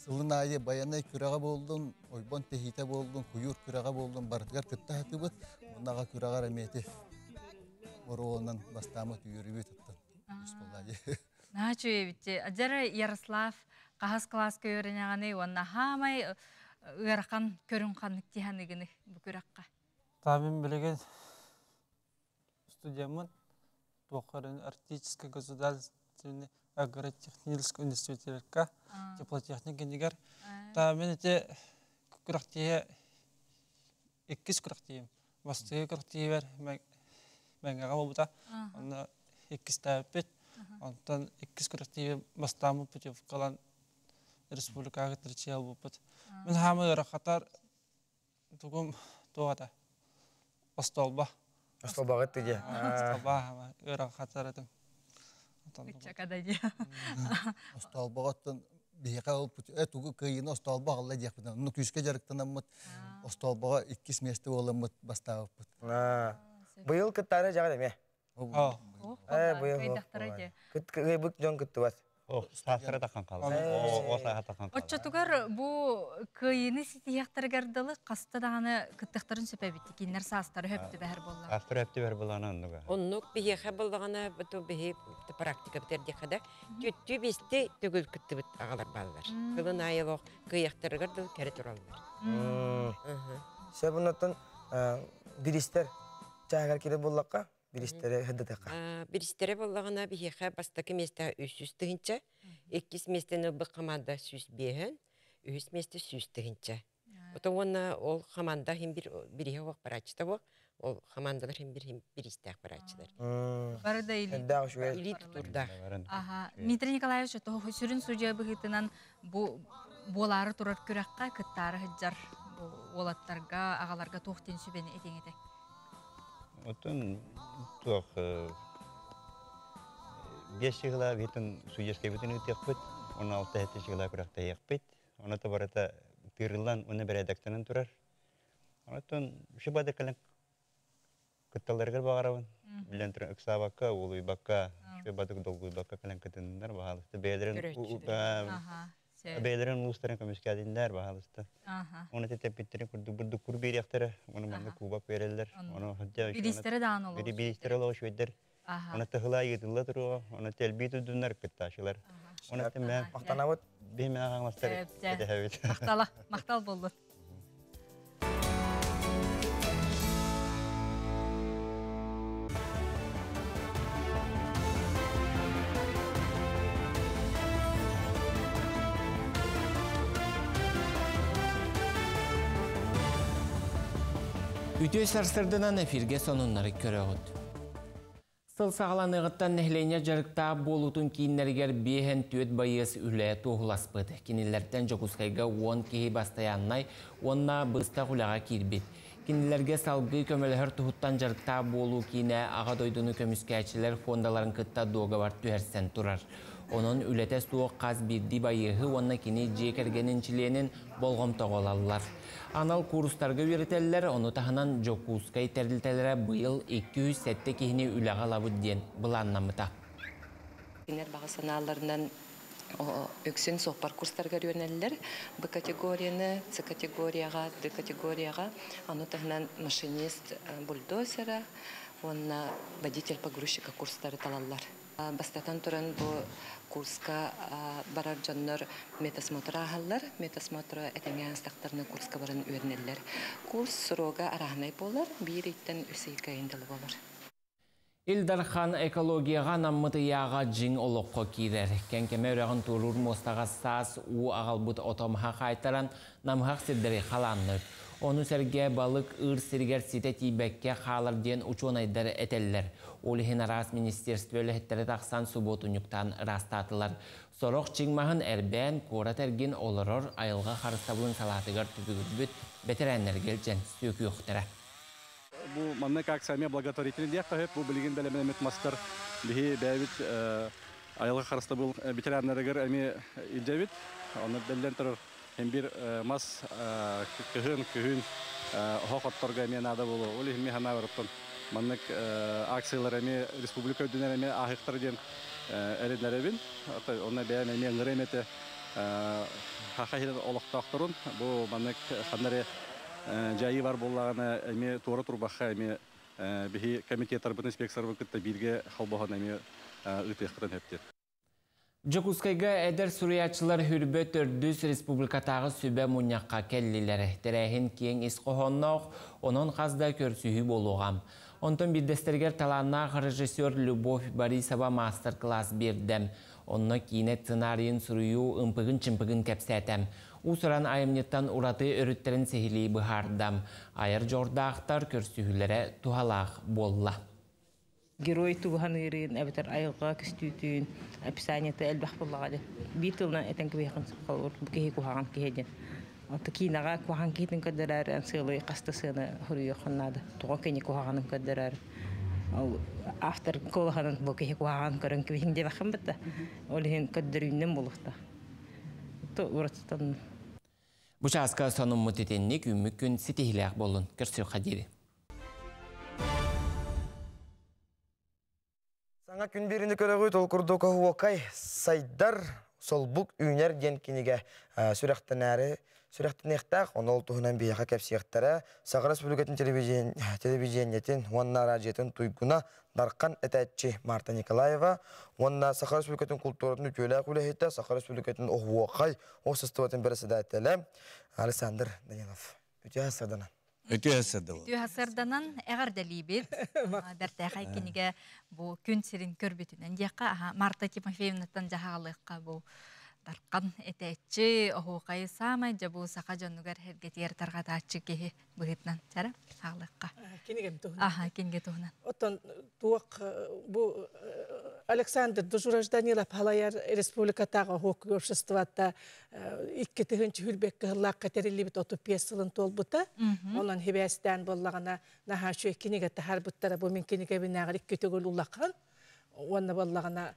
сылын айы баянай күраға болдың, ойбон техите болдың, құйыр күраға болдың, бардығар күтті әті бұд, онаға күрағар әметі оролынан бастамы түйірі бет ұттын. Нағачу ебітте, әдері Ярослав қағас класс көрінеғаны, онна хамай ұйарқан көрін қанық тиханығыны бұл күраққа. Табин білеген студиямын, тоқырын артический государственный агротехнический университетка, теплотехника дигер. Та мен эте күрәктие иккис күрәктием. Бастыгы күрәктиер мәңгәгә булда. Аны иккис тәпет. Онтан иккис күрәктием бастамы путев калан республикага тирчел булып. Мен хамы рахатар тугум тугата. Остолба. Остолбага тиге. Остолба рахатар этем. Чакадайди. Остолбагаттан бияка тугу кыйын остолбагалла дияпты. Ну күскө жарыктанаммыт. Остолбага 2 месте боламыт бастабыт. Быйыл кыттары жагат эме. Быйыл. Кыт жон кыттыбат. Сасыра такан калды. О саха такан калды. Отчотугар бу кыйыны ситияктаргардылы каста даганы кыттыктарын сөпөбүт. Кинер састары хөптү бәһәр болла. Састыр өптү бер буланы анныга. Оннук бияха боллагана буту бихи практика битердихада түттү бисти түгүл кыттыбыт агалар балдар. Кылын айылок кыяктаргардыл кере тураллар. Себунаттан биристер чагар кире боллакка биристере хеддетека. Биристере боллагана бихиха бастакы месте үсүстүгүнчө, 2 местени бу команда сүз бehen, 3 месте сүстүгүнчө. Отоонна ол команда хим бирие ок барачта бу. Ол командалар хим биристек барачтар. Барда или. Да, уж Или турда. Ага. Дмитрий Николаевич, то сүрүн судья быгытынан бу болары турар күрәккә кыттары хыджар олаттарга, агаларга токтен сүбени этеңете. Отын туак 5 жылга битен суйескә битен үтәкбит, 16 жылга күрәктә якбит. Аны табарата тирилан уны берәдәктәнен турар. Отын шибада калан кытталарга багарабын. Билен туран иксабакка, улуйбакка, шибада долгуйбакка калан кытыннар багалысты бейлерен. Бейлерен улустарын комиссиядиннәр багалысты. Оны тетеп биттерин күрдү күрбер яктары, оны мында кубак берелдер. Оны хәҗҗә Билистере дан олу. Билистере лош ведер. Оны тыгыла егетилла туру, оны телбит үдүннәр кытташылар. Оны тәмә мактанабыт беме аңластыр. Мактал болду. Үтөй сарсырдынан эфирге сонуннары көрөғыт. Сыл сағаланығыттан нәхлене жарықта болутун кейінлергер бейхен түйет байыз үлі тоғыласпыд. Кенелерден жоғызқайға 10 кейі бастаяннай, онна бұста құлаға кербет. Кенелерге салғы көмелігір тұхыттан жарықта болу кейіне аға дойдыны көміскәчілер фондаларын кытта доға бар түйерсен тұрар. Onun ülete soğuk qaz birdi bayığı onunla kini jekергенінчіленін болғым тоғылалар. Anal kurslarga öğreteller, onu tahınan Jokuskay terlitelere bıyıl 200 sette kihini ülağa labı diyen bulanlamıta. Кинер бағасаналарынан өксін соқпар курстарға өйренелер. Б категорияны, С категорияға, Д категорияға, оны tahınan машинист бульдозера, онна водитель погрузчика курстары талалар. Бастатан туран бу курска барар жаннар метасмотра аһаллар, метасмотра этеңән стактарны курска баран өйренелләр. Курс срога арахнай болар, 1-2 айында болар. Илдархан экологияға наммыты яға жин олыққа кейдер. Кәнкеме өрәғын тұрыр мостаға сас у ағалбыт отомға қайтаран намғақ сірдері қаланыр. Onu serge balık ır sirger site tibekке қалар ден учон айдар этеллер. Олихин арас министерствөлі хеттері тақсан суботунюктан растатылар. Сорок чыңмағын әрбән кора терген олырыр айылға қарыстабылын салатығар түгігірбіт бетерәнлергел жән сөкі өқтірі. Бұл маннек аксияме благотворительный дияқтағып, бұл білген бәлемен мастер бігі бәйбіт айылға қарыстабыл бетерәнлергер әме илжәбіт. Оны бәлден тұрыр. Hem bir mas kühün hoqottorga men ada bolu. Oli hem hana varıptın. Manlık aksiyalar emi Respublika ödüner emi ahıqtar diyen eredlerebin. Ona beyan emi ngıremete haqaydan oluqtaqtırın. Bu manlık xanları jayı var bollağına emi tuğra turbaqa emi bihi komitetar bu inspeksör vakıtta bilge halboğan emi ıtıyaqtırın heptir. Jokuskayga eder Suriyaçılar hürbet ördüz Respublikatağı sübe munyaqqa kelliler. Terehin kiyen isqohonnoq, onun qazda körsühü boluğam. Ondan bir desterger talanna rejissör Любовь Борисова masterclass berdim. Onunla kine scenariyin suruyu ımpıgın çımpıgın kepsetem. Usuran ayımnetten uratı örütlerin sehili bıhardam. Ayır jordağıttar körsühülere tuhalaq bolla. Герой туғанырын, әбітер айылға күстүйтін, описаниеті әлбәқ болағады. Bir тылынан әтен кебейхін қалыр, бүкеге кухаған кехеден. Аты кейнаға кухаған кейтін көддірәр, әнсылы қасты сыны хүрүйі қыннады. Туға кені кухағанын көддірәр. Автор колағанын бүкеге кухаған көрін кебейхін де бақын бітті. Олығын көддірүйінен болықты. Bu çaska sonun mutetenlik ümmükün sitihilak bolun. Körsü kadiri. Sana gün birini körüğü tolkurdu kahuakay saydar solbuk üner gen kinige sürekten eri sürekten ehtaq onu oltuğunan bir yaka kepsiyektara Sağras Bölgetin televizyenyetin Vanna Raciyetin tuyguna darkan etetçi Marta Nikolayeva Vanna Sağras Bölgetin kulturunu köyle kulehita Sağras Bölgetin ohuakay o sıstavatın birisi etele Alexander Danilov. Ötü hasırdanan. Ütü hasırdanan eğer delibit. Dertağay kinige bu gün sirin körbütünen diyaka Marta Timofeyevna'dan jahalıqqa bu darqan etetçi ohuqay samay jabu saqa jonugar hergetiyer tarqataçı kehi bıhıtnan çara halıqqa. Kinige tuhnan. Aha kinige tuhnan. Otan tuaq bu Alexander Dujuraj Danilov Halayar Respublikatağı hukuk обществота ikki tığınçı hülbek kıhıllaqqa terillibit otu piyasılın tolbuta. Onun hibesden bollağına naha şu kinige tahar buttara bu min kinige binağır ikki tığıl ullaqan. Onu bollağına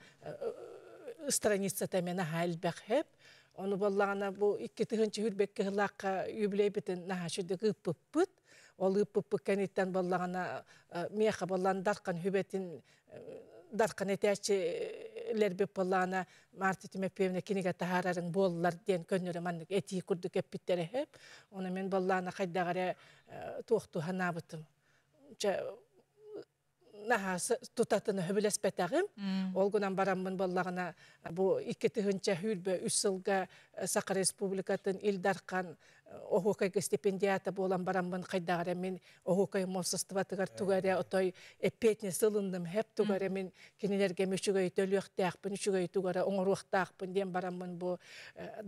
страница тамена хайлбек хеп. Onu bollağına bu ikki tığınçı hülbek kıhıllaqqa yübley bitin naha şu gıppıppıt. Ol gıppıppıt kenitten bollağına miyaqa bollan darqan hübetin darqan etäçiler bep bollağına Marta Timofeyevna kinige tahararın bollar diyen könüre manlık etiyi kurduk epitleri hep. Onu men bollağına qaydağara tuğtu hanabıtım. Naha tutatını hübüles betağım. Olgunan baramın bollağına bu iki tığınca hülbe 3 yılga Saqa Respublikatın il darqan Ohukayga stipendiyata bolan baramın qaydağara men Ohukay molsıstavatıgar tugara otoy epetne sılındım hep tugara men kenilerge müşügöy tölüyaqtağpın, müşügöy tugara oңоруақтağpın diyen baramın bu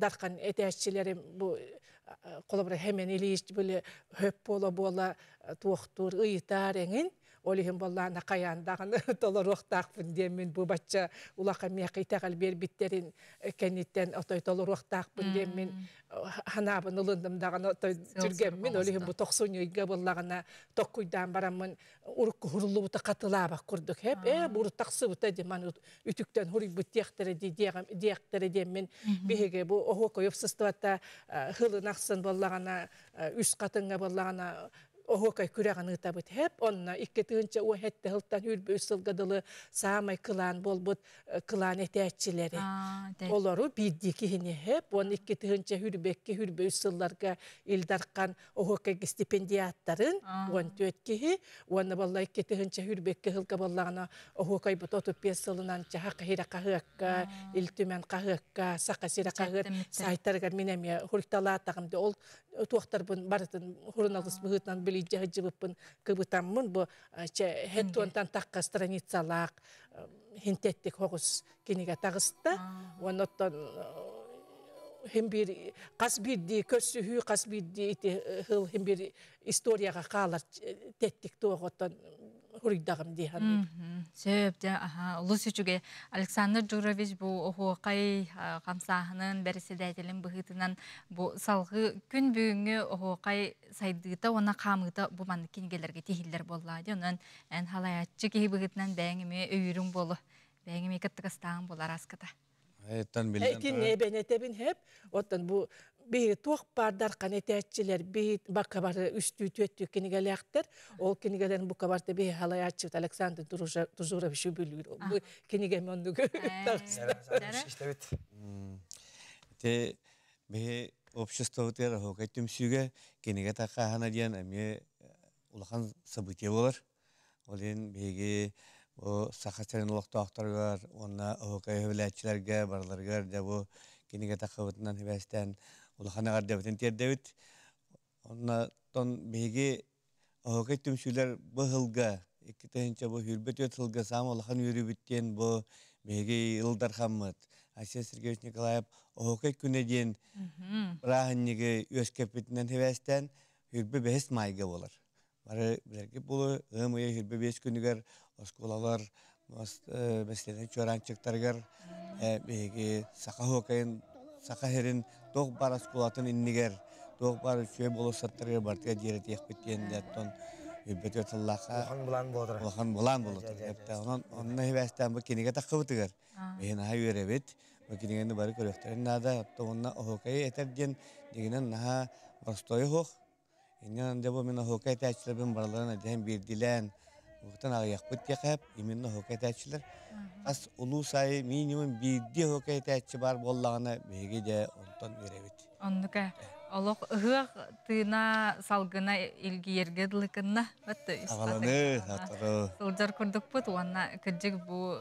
darqan etäçilerim bu kolabra hemen eliyiş böyle höp bola tuğtur ıyıtar engin. Olihim bollağına qayandağını tolorluqtağpın diyen men bu batça ulaqa miyaqitağal berbitlerin kenitten otoy tolorluqtağpın diyen men hanabın ılındım dağını otoy türgemmin. Olihim bu 90 yılga bollağına tokkuydan baramın urukku hurullu buta katılabaq kurduk hep. Bu urutaqsı buta diyen ütükten huri bu diyaqtara diyen men bihege bu ohuqa yopsıstavatta hılı naqsın bollağına üst katınga bollağına Ohukay küreğini tabut hep onna iki tığınca o hette hıltan hülbü ısılgadılı sağmay kılan bolbut kılan etäçileri. Olaru bildi hini hep on iki tığınca hülbü ısıllarga ildarkan ohukay stipendiyatların on tötkihi onna vallahi iki tığınca hülbekki hılga ballağına ohukay bu totu piyasılınan çahaq hira kahıqqa iltümen kahıqqa saqasira kahır saytargar minemiya hurtalatağımda ol tuaqtar bun baratın hurunalыс bıhıtnan bili jahıcıbıpın kıbıtamın bu hettuantan taqqa stranicalaq hintettik hoğuz kiniga tağısta onottan hem bir qas birdi kössühü qas birdi iti hıl hem bir istoriyaga qalar tettik toğotan hurigdağım diyen. Söyle, Lusüçüge Alexander Jurovich bu ohuqay qamsahının berisidaytilin bıhıtından bu salgı gün büyüngü ohuqay saydıqta ona qamıqta bu mandı kingelerge tehiller bolladı. Onun en halayatçı ki bıhıtından beğenimi öyürün bolu. Beğenimi kıttıqastağın bolar askıda. Etten bilden. Etin ne ben etebin hep. Otan bu bir tuğ bardar kanetçiler bir bakabarı üstü tüttü kinigelerdir. O kinigelerin bu kabarda bir halayatçı Alexander Dujurovich biliyor. Bu kinigem onu İşte evet. Te be обществода рахокай түмсүгө кениге такахана диен эми улахан событие болар. Олен беги o sakatların olaqtaqtarlar, ona hokay hövlətçilərə, barlarga da bu kiniga taqavıtından hivəstən ulaqana qardavatın terdevit. Ona ton begi hokay tümsülər bu hılga, iki təhінçə bu hülbet öt hılga sam ulaqan yürübütten bu begi yıldar xammıt. Асия Сергеевич Николаев охокай күнеден рахыннеге өскепітінен хевестен хүрбі бәс майга болар. Бары білерге болу ғымыя хүрбі бәс күнігер осколалар мәселені чоранчықтаргар бәйге сақа хокайын сақа херін тоқ бар осколатын иннігер тоқ бар үше болу саттаргар бартыға дері тек біттен дәттон хүрбі тыллақа олхан болан болу. Онына хевестен бұл кенеге таққы бұтығар. Бәйін аға үйеребет. Бәкенегенді бары көректерін нада, оттауынна охокай әтерден дегенен наға простой хоқ. Енен анда бұл мен охокай тәтшілербен бараларын әден берділән. Оқтан ағаяқ бұт текіп, емен охокай тәтшілер. Ас ұлу сайы минимум бірде охокай тәтші бар боллағына бәйге де онтан үйеребет. Оннука, олық ұғық тыына салғына илгі ерге дылықынна. Ағаланы, атыры. Сылжар күрдік бұд, уанна күджік бұл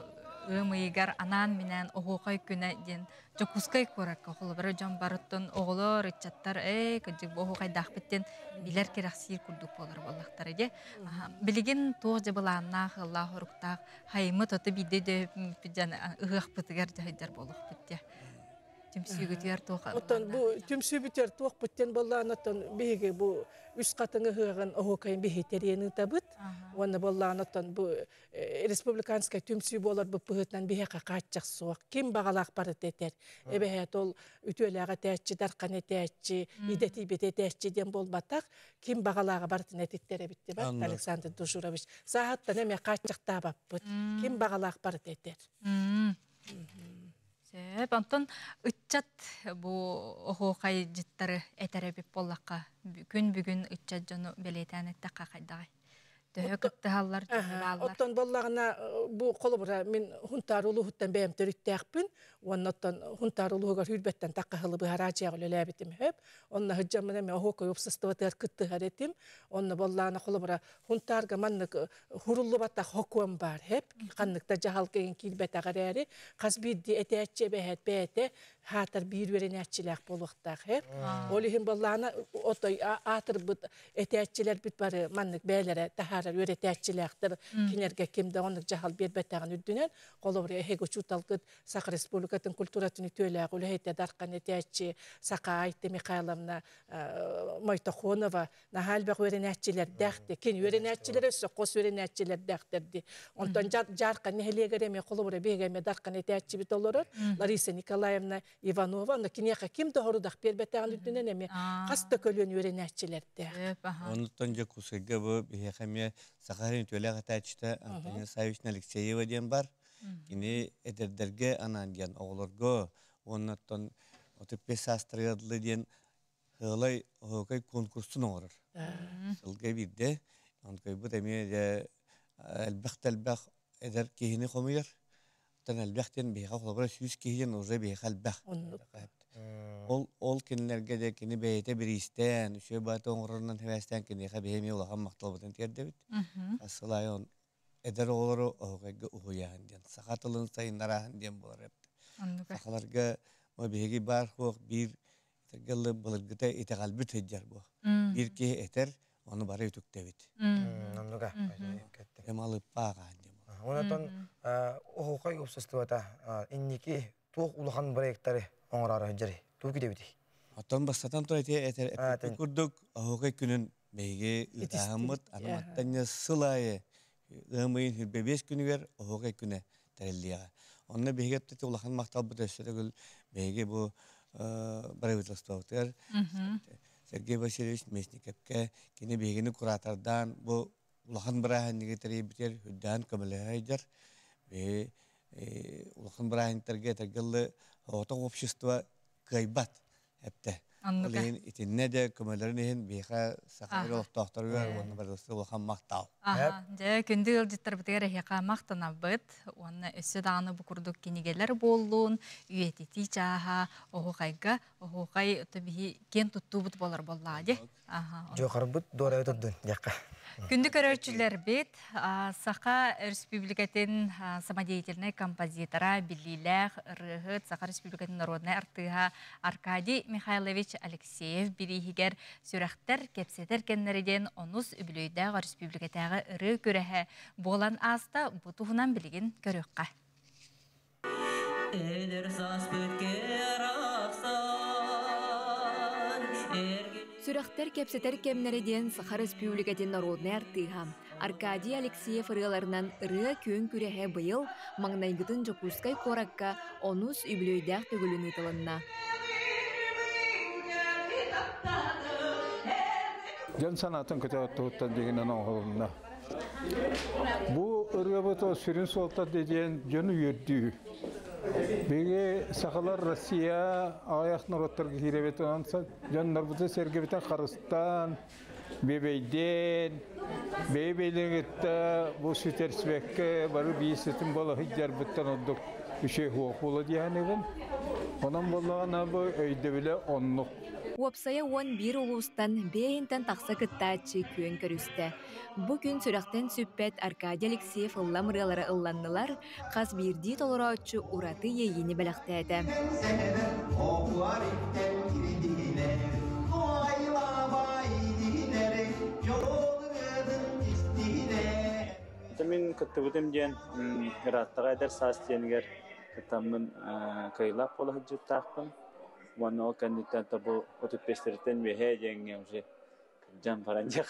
ымыйгар анан менен оғуқай күнә ден жокускай көрәк оғылы бір жан барыттын оғылы рычаттар күджік оғуқай дақпеттен билер керақ сир күрдік болар болақтар еде. Білеген тоғы жабыланна ғылла ғырықтақ хайымы тоты биде де ұғық бұтығар жайдар болық бітте. Түмсүйгітер тоға. Оттан бұл түмсүйгітер тоқ біттен болған оттан бейге бұл үш қатыңы ғығын оғуқайын бейхетерені табыт. Оны болған оттан бұл республиканскай түмсүй болар бұл бұғытнан бейхеқа қатчақ соқ. Кем бағалақ барыт етер? Әбәйет ол үтөліға тәтчі, дарқаны тәтчі, идеті беті тәтчіден болбатақ. Кем бағалаға барытын әтеттері бітті бәт, Александр Душурович. Сағаттан әме қатчақ табап бұд. Кем бағалақ барыт етер? Онтон үтчат бұл оғуқай жыттары әтәрәбіп болаққа күн бүгін үтчат жону белетән әтті қақайдағай. Төхі күтті халлар, баллар. Оттан болағына бұл қолы бұра мен хунтар ұлығыттан бәйім түріттәқпін. Оның оттан хунтар ұлығығар хүрбәттен таққа хылы бұғар ачияғы лөләбетім хөп. Онына хүджамын әме оғуқай өпсістіватығар күтті ғаретім. Онына болағына қолы бұра хунтарға маннық хұрулы баттақ хокуам бар хөп. Қаннықта жағал кеген келбәт ағар әрі. Қаз бірді әті әтче бәйет бәйеті хатар бір верен әтчіләқ болуқтақ хөп. Олығын болағына отой атыр бұд әті әтчілер бүт бары маннық бәйлері тахарар өреті әтчіләқтір. Кенерге кемді онық жағал бір бәттағын үддінен. Қолы бұра әхегі чуталғыд Сақы Республикатын культуратын ütөләқ үләйті дарқан әті әтчі Сақа Айтты Михайловна Мойтахонова нахалбақ өрен әтчілер дәқті. Кен өрен әтчілер өсі қос өрен әтчілер дәқтірді. Онтан жарқан нәхелегереме қолы бұра бейгеме дарқан әті әтчі біт олырыр. Лариса Николаевна Иванова, оны кенеға кем доғырудақ бербәттәғын үддінен әме қасты көлен өрен әтчілер дәқ. Онытан жа күсігі бұл бейхеме Сақарын ütөләқ әтәчті Антония Савична Алексеева ден бар. Кені әдердерге анан ден оғылырға, онытан отыппес астырғадылы ден ғылай оғылай конкурсын оғырыр. Сылға бірде, онқай бұд әме әлбәқ әдер кейіні қомыйыр. Тан әлбәқтен бейға қолабыра сүйіз кейден ұзай бейға әлбәқ. Ол кенілерге де кені бәйеті бір істен, үші баты оңғырынан тәвәстен кенеға бейме олаған мақтал бұтын терді біт. Асылай он әдер олары оғайға ұғыяғын ден. Сақатылын сайындарағын ден болар әпті. Сақаларға бейге бар қоқ бір етергілі бұлырғыта етеғал бүт әдер бұл. Bir ке әтер, оны бары өтікті біт. Әм алып бағаған ден. Онатон оғуқай өпсістівата иннеки туық ұлыған бір ектары оңырары жәрі. Туғы дебіді. Оттан бастатан тұр әтер әпті күрдік оғуқай күнін бейге ұтағымыт, аныматтан сылайы ғымайын хүрбебес күнігер оғуқай күні тәрелдіяға. Онына бейге әпті ұлыған мақтал бұт өсірігіл бейге бұл бір өтілістауытығар. Сергей Васильевич Местниковке кені бейгені құратардан бұл улахан брахан негетери битер хүддан көмөлөйдер. Улахан брахан тергеллы оток общество кайбат эпте. Олен итинне де көмөлөрүнен бейха сахарылык тохторугар оны бардысы улахан мактау. Же күндү ылжыттар битер хека мактана бит. Оны өсө даны бу курдук кенигелер боллун, үйетити чаха, огайга, огай таби кен туттубут болар боллади. Жокарбыт дора өтөдүн жакка. Күндү көрөрчүлөр бит Саха Республикатын самодеятельный композитора Билилях Рыгыт Саха Республикатын народный артыга Аркадий Михайлович Алексеев бирихигер сүрәхтер кепсетер кеннериден онус үбүлөйдәг республикатагы ыры көрәһе болан аста бутуһунан билигин көрөккә. Сүрәхтер кепсетер кемнериден Саха Республикатын народный артыга. Аркадий Алексеев ырыларынан ырыа көн күрәһе быйыл маңнайгытын жокускай коракка онус үблөйдәк төгүлүн ытылынна. Жан санатын көтөттүттөн дегенен оңголунна. Бу ырыабыто сүрүн солта деген жөн үйөрдүү. Беге сахалар Россия аяқ народтарга киребет онса жоннор буза сергебетен Карыстан, Бебейден, Бебейлегетте бу сүтерсбекке бары бийсетин бола хиджар буттан оддук үше хуок бола диянеген. Онан боллагана бу өйдө биле оннук. Уапсая 11 улустан бейинтен тақса кыттаачы күйен көрүсті. Бүгін сүрақтен сүппет Аркадий Алексеев ыллам ырылары ылланнылар, қаз бирди толыраучы ураты ейіні бәліқтәді. Мен күттігідім ден ғыраттыға әдер саас денігер күттамын кайлап болы хүджеттақпын. Оны ол кәндеттен табу 35-терден бейе жеңге уже жан баран жақ.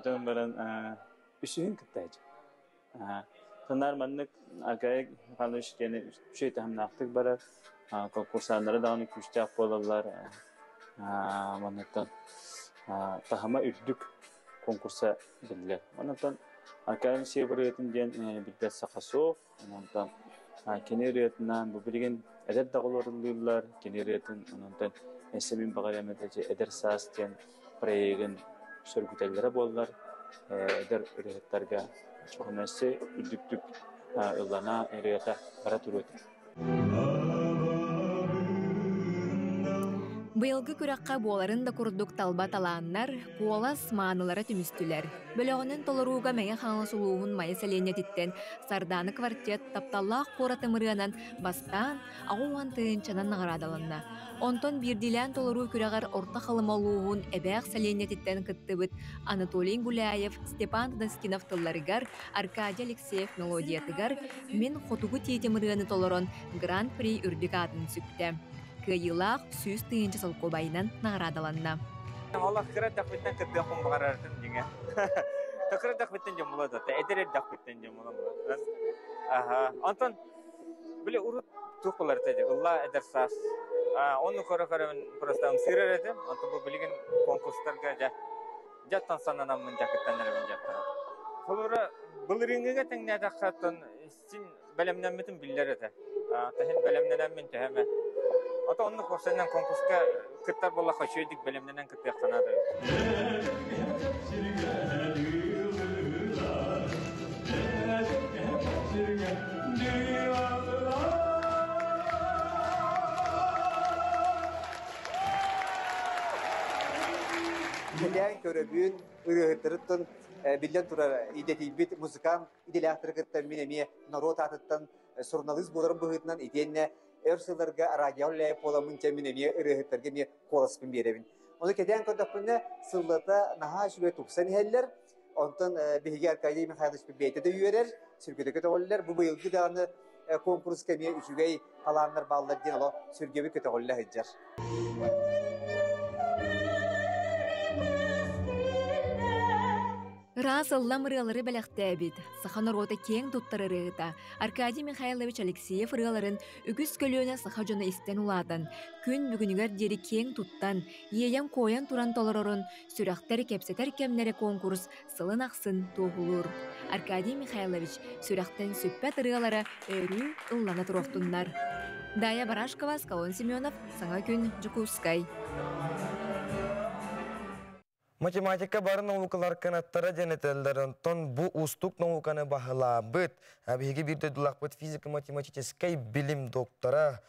Жан баран үшігін күттәйді. Тынар маннык акай қалыш кені үшейті хамнақтық барар. Конкурсанлары дауны күштәк болалар. Манныктан тахама үрдік конкурса білділер. Манныктан акайын себір етінден білдер Сақасов. Манныктан кені үретінен бұл білген әдер дағыларылылар, кені үретін онынтан әсемін бағарамедәжі әдер састен проегін сөргітелері болылар. Әдер үреттарға çoğunası üldüktük yıllana eriyata barat üretir. Быйылгы күрәккә буаларын да курдук талба талааннар, куолас маанылары түмүстүләр. Бөлөгөнүн толоруга мәңе хаңлысулуун майы сәленетиттен сарданы квартет тапталлаах коратымырыанан бастан агуан тыынчанан наградаланна. Онтон бирдилән толору күрәгәр орта халымалуун эбәк сәленетиттен кыттыбыт Анатолий Гуляев, Степан Доскинов тылларыгар, Аркадий Алексеев мелодиятыгар мен хотугу тиетимырыаны толорон Гран-при үрдүк атын сүкте. Кыйылақ сүз тыйынчы сылқобайынан нағрадаланна. Allah kıra dakbitten kıddığı kum bağırardım dinge. Takıra dakbitten jamuladı. Edere dakbitten jamuladı. Aha. Anton böyle urut tuğkular dedi. Allah eder sas. Onu kara prostam sirer edim. Anton bu bilgin konkurslarga jattan sananamın jakıttanlarımın jaktı. Sonra bılırıngıga tengne dakhattan sin belemden bütün biller ede. Tahin belemden min teheme. Ata onun korsandan konkurska kıttar bolla kaşıydık belemden kıttar kanadı. Bilyen köröbün ırıhtırıttın bilyen turar idetibit muzikan idelahtırıkıttın minemiye narot atıttın sorunalız boların bıhıtından idenne Erselerge radyolle polamınca minemiye ırıhtırge mi kolaspın berevin. Onu keden kodapını sırlata naha şüve tuksan heller. Ondan Bihiger Arkadiy Mikhailович bir beyte de üyeler. Sürgüde kötüler. Bu yılgı dağını konkurs kemiye üçügey alanlar bağlar diyen alo sürgübi kötüler heccar. Раз ыллам ырылары бәләхтәбит, саха народа кең туттар ырыгыта. Аркадий Михайлович Алексеев ырыларын үгіз көлөне саха жона истен уладан. Күн бүгінігер дері кең туттан, еям коян туран толорорын, сүрәхтер кепсетер кемнері конкурс сылын ақсын тоғылыр. Аркадий Михайлович сүрәхтен сүппәт ырылары өрі ыллана тұроқтынлар. Дая Барашкова, Скалон Семенов, Саңа күн Жукускай. Математика барын наукалар канаттара денетелдерін тон бу устук науканы бағылабыт. Беге бірді дұлақпыт физика-математическай білім доктора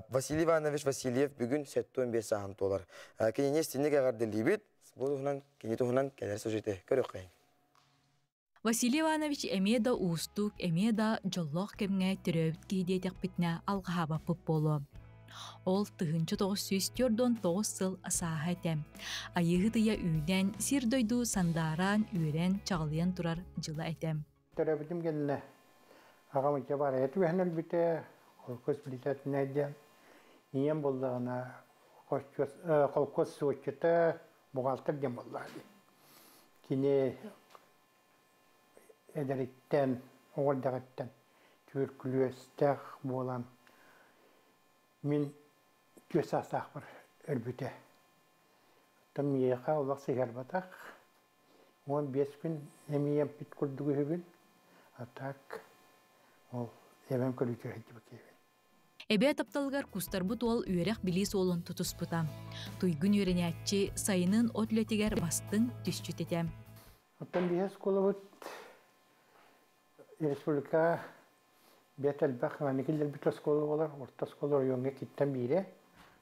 Василий Иванович Васильев бүгін 7-15 сағын толар. Кенене стенеге ғарделейбіт, бұл ұғынан, кенеті ұғынан кәлер сөжеті көрек қайын. Василий Иванович эмеда устук, эмеда жоллоқ кемге түрөбіт кейдетек бітіне алғаба пұп болу. Ол тыгынчы 904-9 сыл асаға әтем. Айығы дыя үйден сирдойду сандаран үйрен чағылыян тұрар жылы әтем. Төрәбітім келіне ағамынча бар әті өхін әлбіте колхоз председателинен иен боллагына колхоз суучута бухгалтер дем боллады. Кини эдериттен, оғылдағыттен туберкулезтәқ болан. Мен көз асақ бір өрбіте. Там миеқа олақ сығар батақ. 15 күн әмейен пит күрдігі хүбін. Атақ ол әмем көрітер әйті бөкейбін. Эбе тапталгар кустарбут ол үйерек билис олын тутуспута. Туйгун үйренятчы сайынын отлетигер бастың түсчүтетем. Оттан бейес колы республика бет әлбәқ мәнекелдер бит осколы олар, орта осколы ойонға киттен бейре.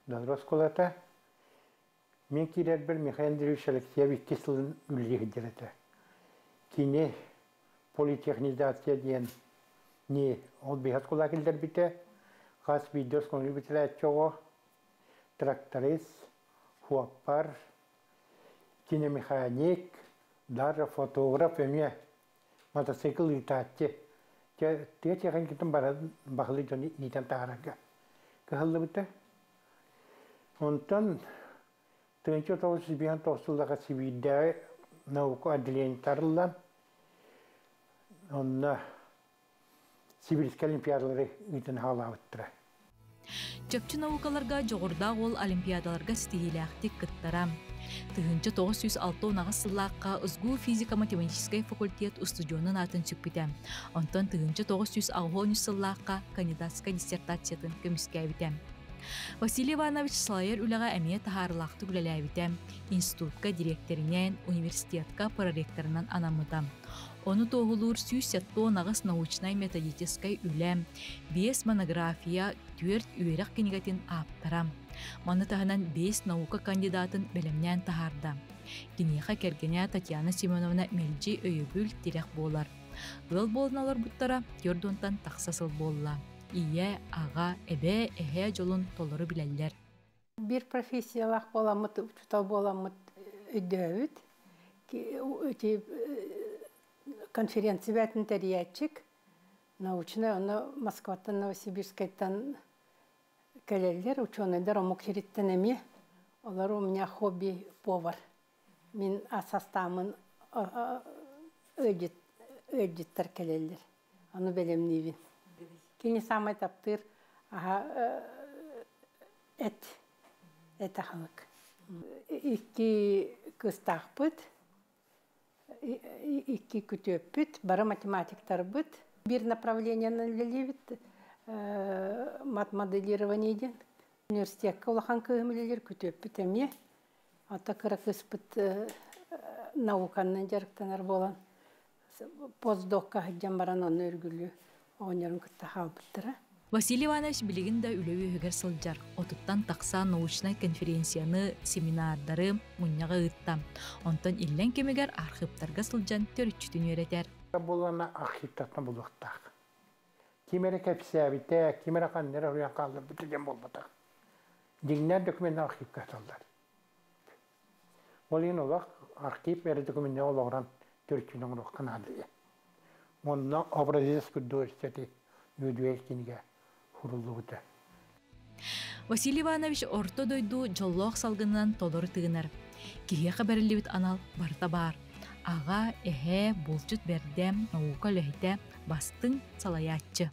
Дадыр осколата мен кейлер бір Михаил Андреевич Алексеев 2 сылын үлі хедереті. Кейіне политехнизация дейін не ол бейес кола келдер біте. Қас видеос көңіл бітілі әтчоғы, тракторист, хуаппар, киномеханик, даже фотограф өме мотоцикл итатчы. Тегін кетін бағылы жоны нетен тағараға. Кығылы біті. Онтан 1990 Сибирьде наука отделение тарылан. Онна Сибирьский олимпиадалары үйтін хала өттірі. Чөпчі наукаларға жоғырда ол олимпиадаларға стихилияқтик кыттарам. Тыгынчы 906 сыллаққа ызгу физика-математический факультет устудионын атын сүкпітем. Онтан тыгынчы 910 сыллаққа кандидатская диссертациятын көміскәбітем. Василий Иванович Салайер үліға әмие тахарылақты үлеләбітем. Институтка директоринен, университетка проректорынан анамытам. Оны тоғылыр 170 нағыз научной методической үлем, 5 монография, 4 үйерек кенегетін аптарам. Маны тағынан 5 наука кандидатын бәлемнен тахарда. Кенеға кергене Татьяна Семеновна Мелжи өйігіл терек болар. Өл болыналар бұттара көрдонтан тақсасыл болла. Ие, аға, әбе, әхе жолын толыры біләлер. Bir profesiялақ боламыт, ұчытал боламыт өйдөйіт. Конференция бәтін тәриятчик. Научный, оны Москваттан, Новосибирскайттан кәлелер, ученыйдар, омық жереттен әме. Олар у меня хобби повар. Мен асастамын өйдеттер кәлелер. Оны бәлемнейбін. Кені самай таптыр әт ақылық. Икки кыстақ бұд, икки күтөп бұд, бары математиктар бұд. Bir направлениені лелевит матмоделированиеден. Университетке олақан көмілелер күтөп бұд әме. Ата қырықыз бұд науканнан жарықтанар болан. Постдокқа ғыджан баран оны өргілі. Василий Иванович билигин да үлөү өгер сылжар. Отуттан тақса научный конференцияны, семинардары мұнняға ұттам. Онтан иллен кемегер архивтарға сылжан төрүчүтүн өретер. Болана архивтатна болуқтақ. Кемері кәпсәбіте, кемері қандері ұян қалды бүтілген болбатақ. Дегінер документ архивқа салдар. Ол ең олақ архив әрі документне олағыран төрүчүнің ұққан адыйы. Онна образец күрдөөстети үйдүэскинге хурулугута. Василий Иванович орто дойду жоллоқ салгынан толору тыгынар. Кие хабарлыбыт анал барта бар. Ага эхе болчут бердем наука лөхите бастың салаятчы.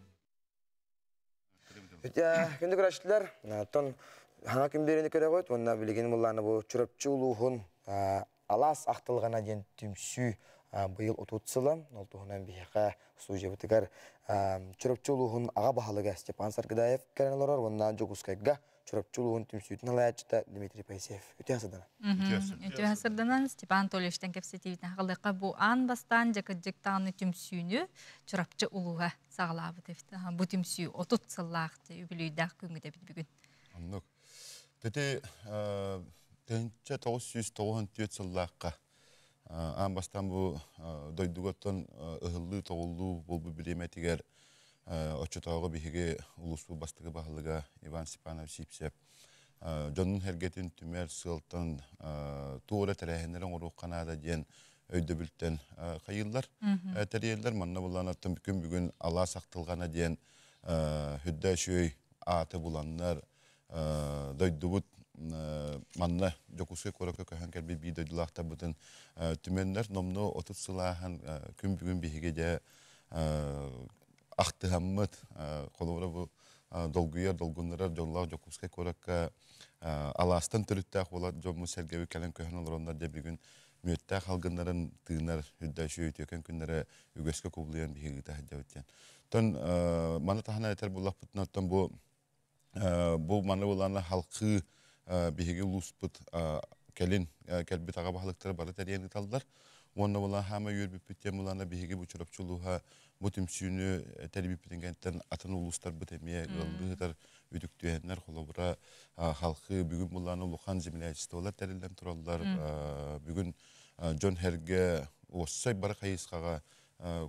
Күнді күрәшілер, хана күмдеріне көрі қойд, онна білеген мұлланы бұл чүрөпчі ұлуғын алас ақтылғана ден түмсүй бұйыл ұтутсылы, ол тұғынан бейіға ұстуы бұтығар чүрөпчі ұлуғын аға бағалыға Степан Саргыдаев кәрінелерар, онна жоғызқайға чүрөпчі ұлуғын түмсүйдің алаячыта Дмитрий Паисеев. Өте асырдана. Өте асырданан Степан Толештен кепсетивітін қағылыққа бұл ан бастан жақыджықтағыны түмсүйіні чүрөпчі ұлуға сағалабы тефті. Бұл түмсүй ұтутсылақты үбілүйдақ күнгіде біт бүгін. Анық. Тәте 1994 сыллаққа ан бастан бұл дойдуғаттан ұғылы тоғылы бұл білеметігер очытауға бейге ұлысу бастығы бағылыға Иван Степанов Сипсеп. Жонын хәргетін түмер сылтан туғыра тәрәхенлерін ұрыққанада ден өйді бүлттен қайылдар. Тәрелер манна бұлан аттан бүгін ала сақтылғана ден Hüdde şöy atı bulanlar doydubut manna jokuske koraka kahan kelbi bir doydulakta butun tümenler nomno 30 sılahan gün bugün bihige de ahtıhammet kolora bu dolguyer dolgunlara jollar jokuske koraka alastan türüttah ola jomu sergevi kalen kahan olurlar de bir gün müette halgınların tığınar hüdde şöy töken günlere ügeske kublayan bihige tahjavtyan ton mana tahana yeter bullah putnattan bu mana bulanlar halkı bihige ulusput kelin kelbit ağa bahlıkları barı teriyeni tallar. Onda bulan hama yürüp bütyen bulana bihige bu çorapçuluğa bu tümsüyünü terbiyip bitengentten atın uluslar bu temiye gıldığı üdüktüyenler kolabura halkı bugün bulana ulukan zemiliyacısı olar terilen turallar. Bugün John Herge ossay barı kayıskağa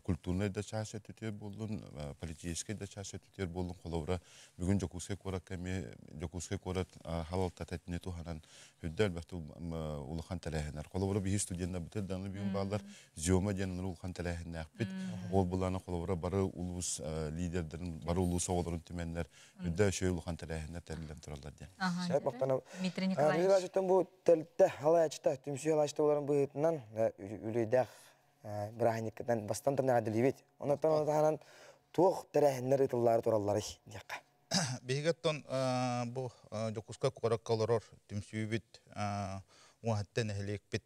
kulturne da çaşet tütüyor bulun, politiske de çaşet tütüyor bulun kolabura. Bugün jokuske korak kemi, jokuske korat halal tatetine tuhanan hüddel bahtu ulukan telehener. Kolabura bir studiyanda bitir danlı bugün bağlar ziyoma diyenler ulukan telehener akbit. Ol bulana kolabura barı ulus liderlerin, barı ulus oğulların tümenler hüddel şöyle ulukan telehener terilen turallar diyen. Şahit baktana, Dmitri Nikolaevich. Gerçekten bu telte halayçta, tümsü halayçta olan bu hitinden ülüydek Brahnik'ten bastan tırnağı dilivit. Ondan onu tahanan tuğ terehenler ıtılları turalları diyek. Bihigatton bu jokuska korak olurur tümsübüt uhatten ehlik bit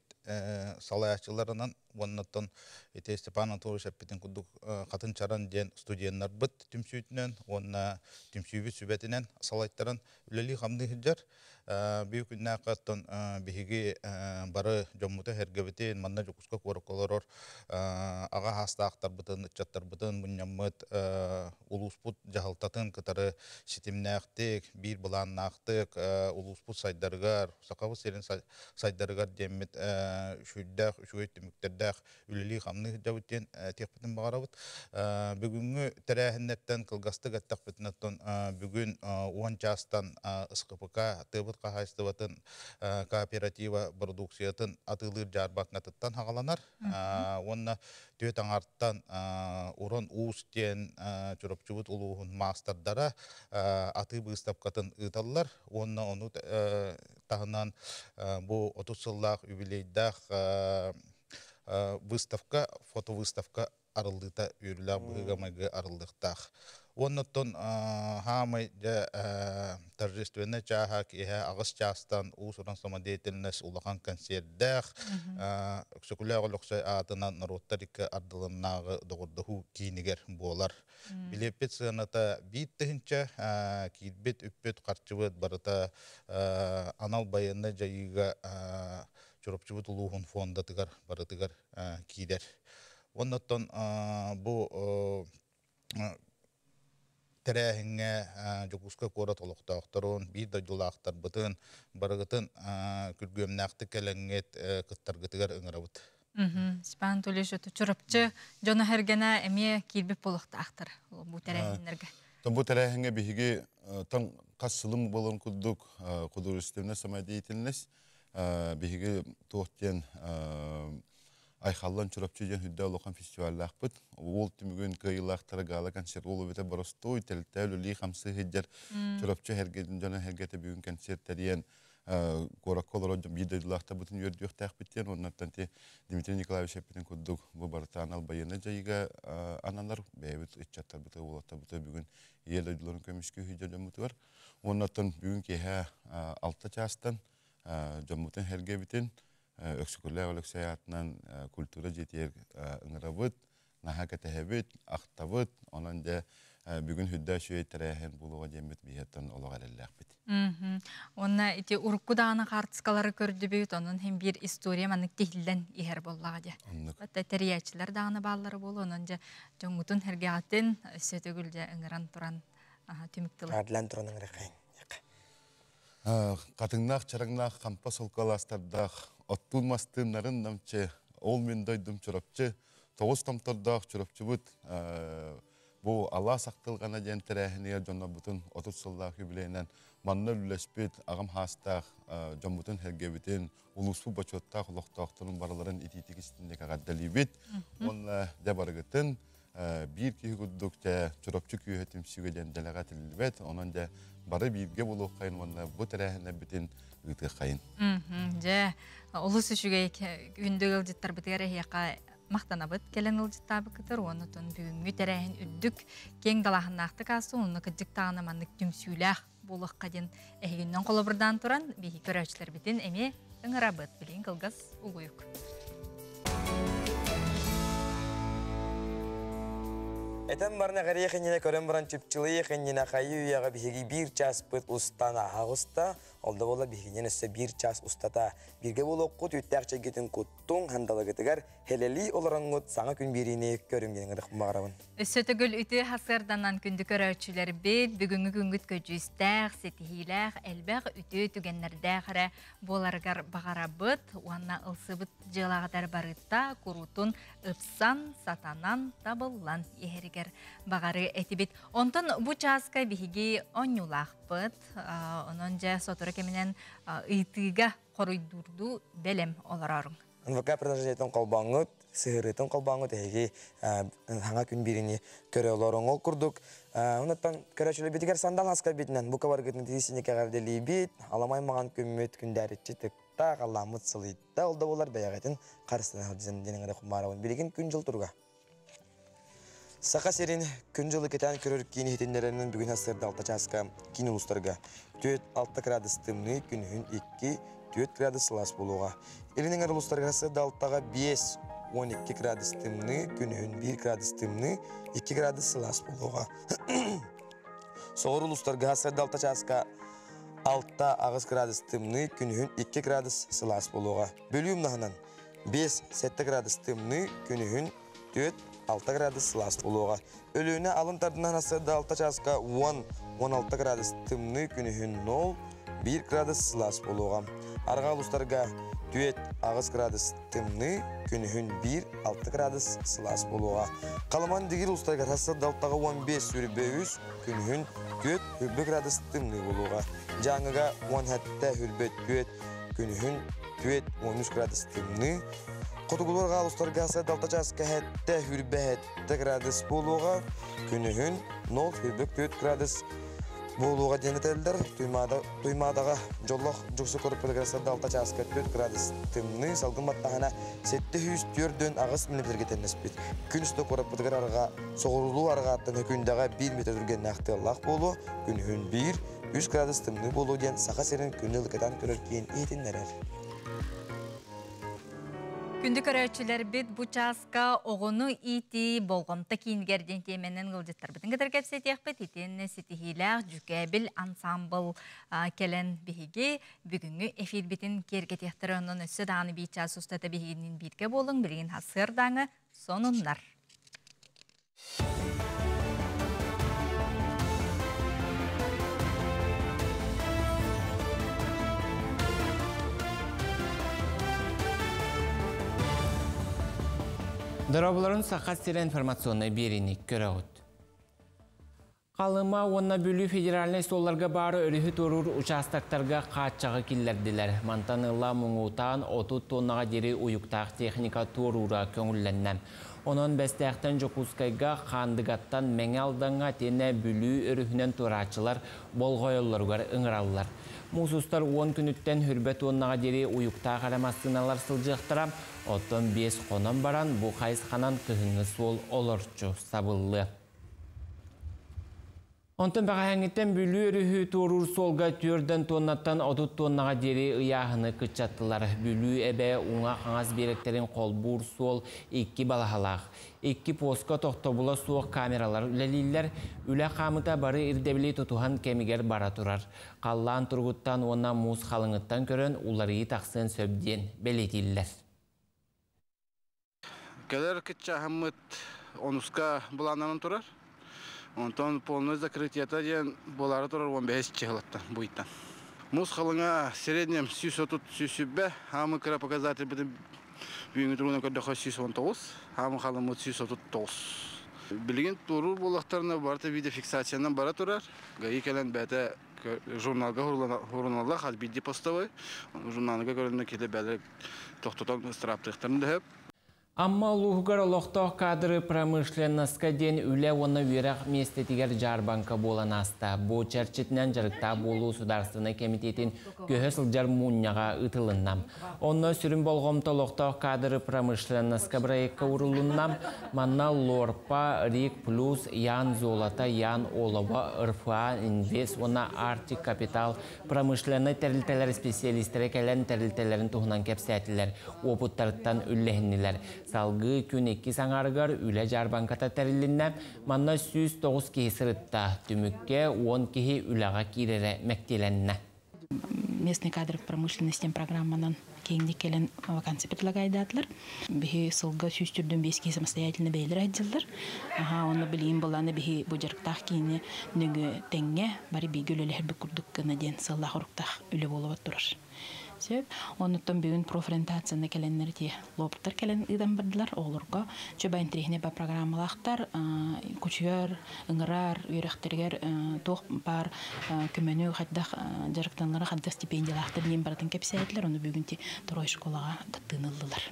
salayaçılarından ondan ite Stepan Anatolievich Şepitin kuduk katın çaran diyen studiyanlar bit tümsübütünden onna tümsübüt sübetinden salaytların üleli hamdı hiccar büyük ünlüğünden bihigi barı jomuta hergebetin manna jokuska korak olurur ağa hasta aktar bıtın ıçattar bıtın bunyamıt ulusput jahaltatın kıtarı sitimnäktik bir bulannaaktık ulusput saydargar sakavı serin saydargar demmet şüydäk şüytümükterdäk üleli hamны hıcabıtyen tekbitin bağırabıt bugünkü terähinnetten kılgastık ettakbitnatton bugün uhan çastan ıskıpıka tıbıt kahayıstıbatın kooperativa produksiyatın atılır jarbatnatıttan hağalanar onna tüet аңарттан урон уус тен чурапчубут улуухун мастардара аты выставкатын ыталлар онна ону тахынан бу 30 сыллах юбилейдах выставка фотовыставка арылдыта үрүлә быга майга арылдыктах оннотон хамай торжественный чаха киһа агыс частан уусуран самодеятельность улахан концертдах сөкүләгә локсай атынан народтарика ардылыннагы догордоху кинигер болар билепет сыната биттехинче китбет үппет карчыбыт барыта анал байынны жайыга чоропчубут улуухун фондатыгар барытыгар кидер оннотон бу Terähinge jokuska kora toloqtaqtarun bir dajulaqtar butun baragıtın külgömnaqtı kelenget kıttargıtıgar ıngırabıt. Stepan Anatolievich çorapçı jona hergene emiye kilbi poloqtaqtar bu terähinlerge. Bu terähinge bihigi tan qasılım bolon kudduk kudur üstüne samadiyetiniz bihigi tohtyen Ayxallan çorapçı jen hüdde oluqan festivallaqpıt. Ol tümügün kıyılaqtara gala konser olu bete barostoy teltel uli xamsı hijjar çorapçı hergedin jana hergete bugün konserteriyen korakoloro bidedilaqta bütün yördüyük taqbitten onnattan te Dmitri Nikolaevich Şepitin kudduk bu barıtan albayana jayga analar bebit içattar bite olata bite bugün yerdedilerin kömüşkü hijjar jamutu var. Onnattan bugün keha alta çastan jamutin hergebitin öksükürler olarak seyahatından kültüre jetiyer ıngırabıt, naha ketehebit, aktabıt, onun da bugün hüdda şöyle terehen buluğa cemmet bihetten olağa lellekbit. Onna iti urukku dağına kartıskaları kördübüt, onun hem bir istoriya manık tehilden iher bollağa de. Hatta teriyaçılar dağına bağları bolu, onunca jomutun hergeatin sötөгülce ıngıran turan tümüktüler. Adlan turan ıngıraqayın. Katыңнақ, чараңнақ, қампа солқаластардақ, оттулмастынларын намчы, ол мен дойдым чұрапчы, тоғыз тамтардақ чұрапчы бұд, бұл Алла сақтылғана ден тірәхіне жонна бұтын 30 сыллақ юбилейнен манна үләспет, ағам хастақ, жон бұтын хәргебітен, ұлыспу бачоттақ, ұлықтақтырын бараларын ититік істіндегі ғаддали бет, онна дәбарғытын, bir kişi kurdukça çorapçı köyhetim sügeden delegat ilbet, onun da bari birge buluq kayın, onunla bu terehine bütün ıtı kayın. Олус үшүгей үндүг ылжыттар бытыгар эхияка мактанабыт келен ылжыттабы кытыр онутун бүгүнгү терехин үддүк кең далахыннаакты каасы уну кыджыктаана маннык түмсүүлах булыкка ден эхигинден колобурдан туран бихи көрөчүлөр битин эми ыңырабыт билин кылгас угуюк. Этем барна гария хенне көрөн баран чүпчүлүй хенне кайы уяга биги бир час пыт устана агыста олда бола бигинен эсе бир час устата бирге болокку түттәкче гетин куттун хандалагытыгар хелели олораңгыт саңа күн бирине көрүнгөн гырыкмагарабын. Өссөтөгөл үтү хасырданан күндү көрөчүлөр бит бүгүнгү күнгүт көжүстәк сетихилах элбәг үтү түгеннәрдә боларгар багарабыт уанна ылсыбыт жылагатар барытта курутун ыпсан сатанан табыллан ехеригер багары этибит онтон бу часка биги онюлахпыт онон же сотора кеминен ыйтыга коруйдурду белем оларарың. Анвака продолжениятон колбаңыт, сыгырытон колбаңыт эги хаңа күн бирине көрө олорыңо курдук. Онуттан көрөчүлөр битигер сандал хаска битинен бука баргытын тисинеке гардели бит, аламай маган күммөт күндәритчи тыкта каламыт сылыйтта олда болар баягатын карсына денеңе кумарабын билген күн жыл турга. Сақа серин күн жылы кетен көрөр кийини хитинлеринин бүгүн асырда 6 часка кийин улустарга 4-6 градус тымны күнүн 2-4 градус сылас болууга. Элинин улустарга асырда 6-га 5-12 градус тымны күнүн 1 градус тымны 2 градус сылас болууга. Соғыр улустарга асырда 6 часка 6-9 градус тымны күнүн 2 градус сылас болууга. Бөлүүм наханан 5-7 градус тымны күнүн 4-6 градус сылас болуға. Өлүүне алын тардынан асырда 6 часка 10-16 градус тымны күнүхін 0-1 градус сылас болуға. Арға улустарга 4-9 градус тымны күнүхін 1-6 градус сылас болуға. Қаламан дегер улустарга асырда 6-ға 15 үрбеуіз күнүхін 4 градус тымны болуға. Жаңыға 10-хәтті үрбет күнүхін 4-13 градус тымны. Котугуларга алустарга асырда 6 часка хәтті хүрбәхәтті градус болуға, күнүхін 0-4 градус болуға денетелдер. Туймадаға жоллық жүксі көріп білгір асырда 6 часка 4 градус тымны, салғын баттағана 704 ағыс минутерге тәнеспет. Күн үсті көріп білгір арға, соғырылу арға аттын хүндағы 1 метр үрген нақты лақ болу, күнүхін 1-3 градус тымны болу ден сақа серін күнілі кәтан көрір кейін етіндерер. Күнді көрөчүлөр бит бу часка оғыну ити болгонта кийингерден теменен кылжыттар. Битин кедер кепсетиякпет итин ситихилах жүкәбил ансамбл келен биһиги бүгүнгү эфир битин кергетияктар онун өссө даганы бий час устата бихигинин битке болуң билген хасыр даңы сонуннар. Дорабыларын сақат сирен информационный бериник көрәғыт. Қалыма онна бүлі федеральный столларға бары өріхі тұрыр участактарға қатчағы келдерділер. Мантанылла мұңутан 30 тоннаға дері ұйықтақ техника тұрура көңілленнәм. Onun bəstəxtən Jokuskayga қандығаттан мәңалдаңа тене бүлі өріхінен тұрачылар болғойылырғар ыңыралылар. Мусустар 10 күніттен хүрбет оннаға дері ұйықта қарамастыналар сылжықтыра, оттон 5 қонан баран бұ қайысқанан күхіңі сол олырчу сабылы. Онтын бағайыңыттен бүлі өріхі тұрыр солға 4 тоннаттан 30 тоннаға дері ұяғыны күтчаттылар. Бүлі әбә уңа қаңаз беректерін қолбур сол 2 балахалақ. 2 поска тоқтобула суық камералар үләлейлер, үлә қамыта бары ирдебілі тұтуған кемігер бара тұрар. Қаллан тұрғыттан ona мұз қалыңыттан көрін улары тақсын сөбден бәлетелілер. Кәлер күтчі ғамыт онуска бұлананын тұрар. Онтон полное закрытие-то ден болары тұрар 15 чығылаттан бұйттан. Мұз қалыңа среднем 600-600, хамы кіра показатель бітін бүйіңі тұрғына көрдіға 619, хамы қалымы 609. Білген тұру болақтарына барты видеофиксациянан бара тұрар. Ғайы кәлін бәті журналға ғұрыналар, қаз биді постовай. Журналға көрінді келі бәлі тоқтотан страптықтарын дөп. Амма лугар олохтоқ кадры промышленностка ден үле оны верақ местетігер жарбанка болан аста. Бу чәрчетінен жарықта болу сударственный комитетин көһі сылжар мунняға ұтылыннам. Оны сүрін болғымты олохтоқ кадры промышленностка проектка урулуннам. Манна Лорпа, Рик Плюс, Ян Золота, Ян Олова, РФА, Инвест, оны Артик Капитал, промышленный тәрілтелер специалистері кәлін тәрілтелерін тұғынан кәпсәтілер, опыттарыттан үлләхінілер. Салгы күн 2 саңарғар үлі жарбанката тәріліннәм, манна 109 кейі сырытта, түмікке 10 кейі үліға кейрері мәктеленіне. Местный кадр промышленности программанан кейінді келен вакансия предлагайдатлар. Бихи сылғы сүйстірдің 5 кейі самостоятельно бейлер айдылдар. Оны білейін боланы бихи бұжырықтақ кейіні нүгі тәңге бары бейгі үлілер бір күрдік кіні ден сыллақ ұрықтақ үлі болып тұрыр. Онуттан бүгін профориентацияны кәленлер те лоптар кәлен ыдан бардылар оларға. Чөбайын тірехіне ба программалақтар, күчігер, ұңырар, үйректергер, тоқ бар, көмені қаддақ жарықтанлары қаддақ стипендиялақтар дейін бардын кәпсәйділер. Оны бүгін те тұрой школаға таттынылдылар.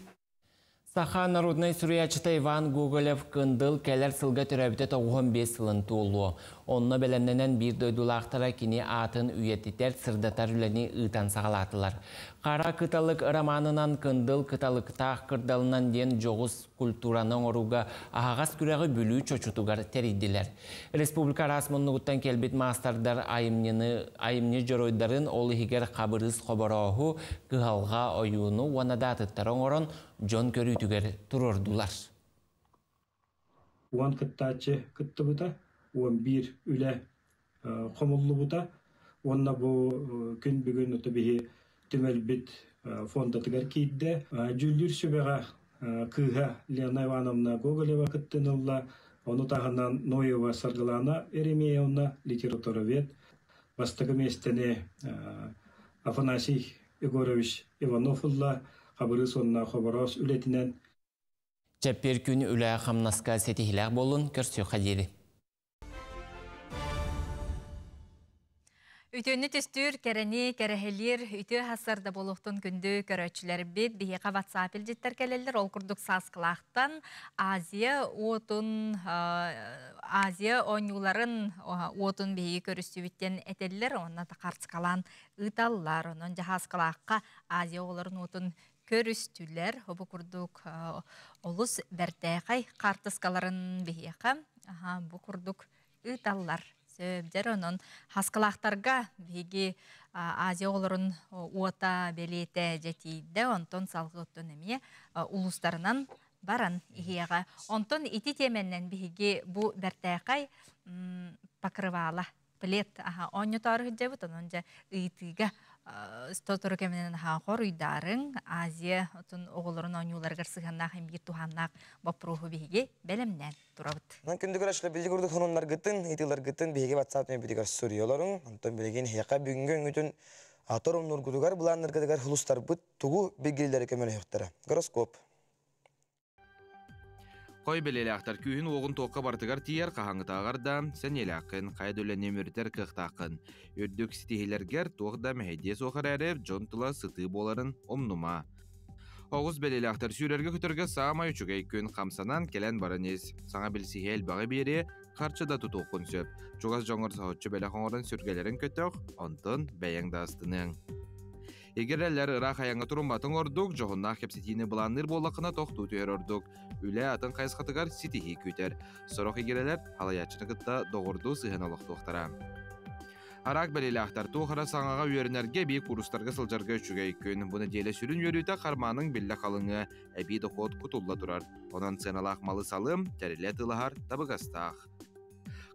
Саха народный сурьячыта Иван Гоголев кындыл кәлер сылға түрәбіті 95 сылын туылу. Онны бәлемненен бір дойдулақтара кені атын үйеттетер сырдатар үләні ұйтан сағалатылар. Қара кыталық романынан кындыл кыталықтақ кырдалынан ден жоғыз культураның оруға ағағас күрәғі бүлі чочутугар тәрейділер. Республика расмоннығыттан келбет мастардар айымны жоройдарын олығығер қабырыз қобарауы кығалға ойуыны ванадатыттарың орын жон көрүйтүгер турордулар. Уан кыттачы кытты бұта, уан бір үлі қомылы бұта, онна бұл күн бүгін ұты бігі түмәлбет фондатыгар кейді. Жүлдір сөбеға кыға Лена Ивановна Гоголева кыттынылла, оны тағынан Ноева Саргалана Еремеевна литературовед, бастығы местіне Афанасий Егорович Ивановулла, қабырыз онына қобарос үлетінен. Чәппер күн үлі қамнасқа сетихілер болын көрсі қадері. Үтөні түстүр кәрәне кәрәхелер үтө хасарда болуқтын күнді көрөчілер бет бейеқа WhatsApp елдеттер кәлелер. Ол күрдік сасқылақтан Азия ойнуларын отын бейі көрісті біттен әтелілер. Онна да қарцқалан ұталылар. Онын жахасқылаққа Азия оларын отын көрістілер. Обы күрдік олыс бәрдәқай қартысқаларын бейеқа. Бұ күрдік ұталылар. Сөбдер онын хаскалақтарға беге Азия оларын ота белеті жетейді, онтон салғы өттін әме ұлыстарынан баран ехеға. Онтон ити теменнен беге бұ бәртәқай пакрывала плет. Оны тарығы жабыт, онынша ұйтыға стотыры кәменен қор үйдарың Азия оғыларын оңыларғар сығаннақ, әмбір туғаннақ бапырығы беге бәлемнен тұрабыт. Күндігір ашылы білді көрдік онынлар гыттын, етілер гыттын беге WhatsApp мен білігер сұрыяларын, онтан білеген хеқа бүгінгі өңітін атор онлар күдігер, бұланлар күдігер хұлыстар бұт тұғу білгелері көмелі хектара. Гороскоп. Қой белелі ақтар күйін оғын тоққа бартығар тиер қағаңытағарда, сән елі ақын, қайдөлі неміртер қықтақын. Өрдік стихилергер тоқда мәйдес оқыр әріп, жонтыла сыты боларын омнума. Оғыз белелі ақтар сүйрерге күтірге сағамай үшігей күн қамсанан келен барынез. Саңа білсі ел бағы бері, қарчыда тұтуқын сөп. Жоғаз жоңыр сағытшы бәлі қоңырын сүргелерін көтіқ, онтын бәйіңді астының. Егер әлер ұрақ аяңы тұрымбатын ордық, жоғыннақ кепсетіні бұланыр болақына тоқту түйер ордық. Үлі атын қайысқатығар ситихи күтер. Сұрық егерелер халаячынықытта доғырду сыған олық тоқтара. Арақ бәлелі ақтар тоқыра саңаға үйерінерге бей курустарға сылжарға үшіге күн. Бұны делі сүрін үйеріті қарманың білі қалыңы әбей доқот құтулла тұрар. Онан сеналақ малы салым, тәрілі тылығар табығастақ.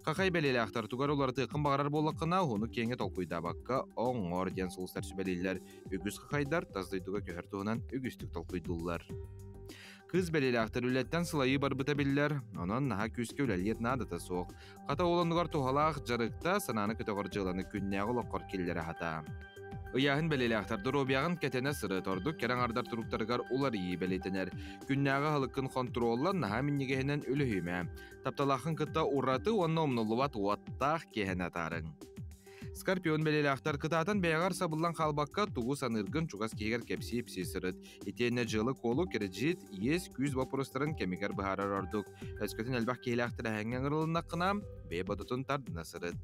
Қақай бәлелі ақтар туғар оларды қым бағарар болықына, оны кеңі толқойда баққа оңғыр ден сұлыстар сүбәлейлер. Үгіз қақайдар таздайдуға көхір туғынан үгістік толқойдулар. Кыз бәлелі ақтар үлеттен сылайы бар бұта білілер, онын наға көске үләлет надыта соқ. Қата оландығар туғалақ жарықта сананы көтіғыр жыланы күнне ағылы қор келлері хата. Ыяғын бәлелі ақтарды робияғын кәтені сыры тордық, керен ардар тұруқтарығар олар ие бәлетінер. Күннәғы халықын контролла наға миннегеһінен үліхіме. Тапталақын кытта ұраты, онны омнылуат уаттақ кехен атарың. Скорпион белелақтар кытатын бәйғар сабылан қалбаққа туғы саныргын чугас кейгер кепсиіп сесіріт. Итенне жылы колу кережит ес күз вопростарын кемигер бұхарар ордук. Өскөтін әлбақ кейлақтыр әңген ғырылынаққына бей бадутын тардына сырыт.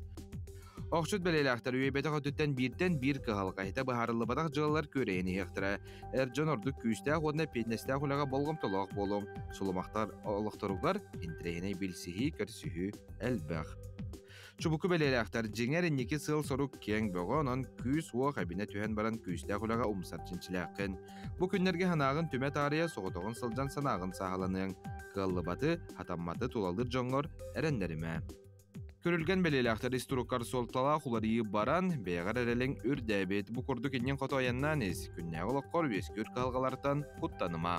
Оқшыт белелақтар үйебеті қөтіттен бірден бір қығалға еті бұхарылы бадақ жылылар көрейіні еқтірі. Әрджон ордук күстәқ одына петнестәқ ұлаға болғым толақ болым. Сұлымақтар олықтыруғар интрейіне білсіхи көрсіхі әлбәқ. Чубуку белелақтар жеңер иннеки сыл сорук кең бөғонон күз уақ әбіне түйен баран күстәқ ұлаға умсарчынчылақын. Бұ күннерге ханағын түмет ария соғытоғын сылжан санағын сағалының. Қыллыбаты, хатамматы тулалыр жоңғыр әрендеріме. Көрілген белелақтар истуруккар солтала құларıyı баран, бейғар әрелің үрдәбет бұ құрды кенен қото аяннан ез, күннәғылық қорбес көр қалғалартан құттаныма.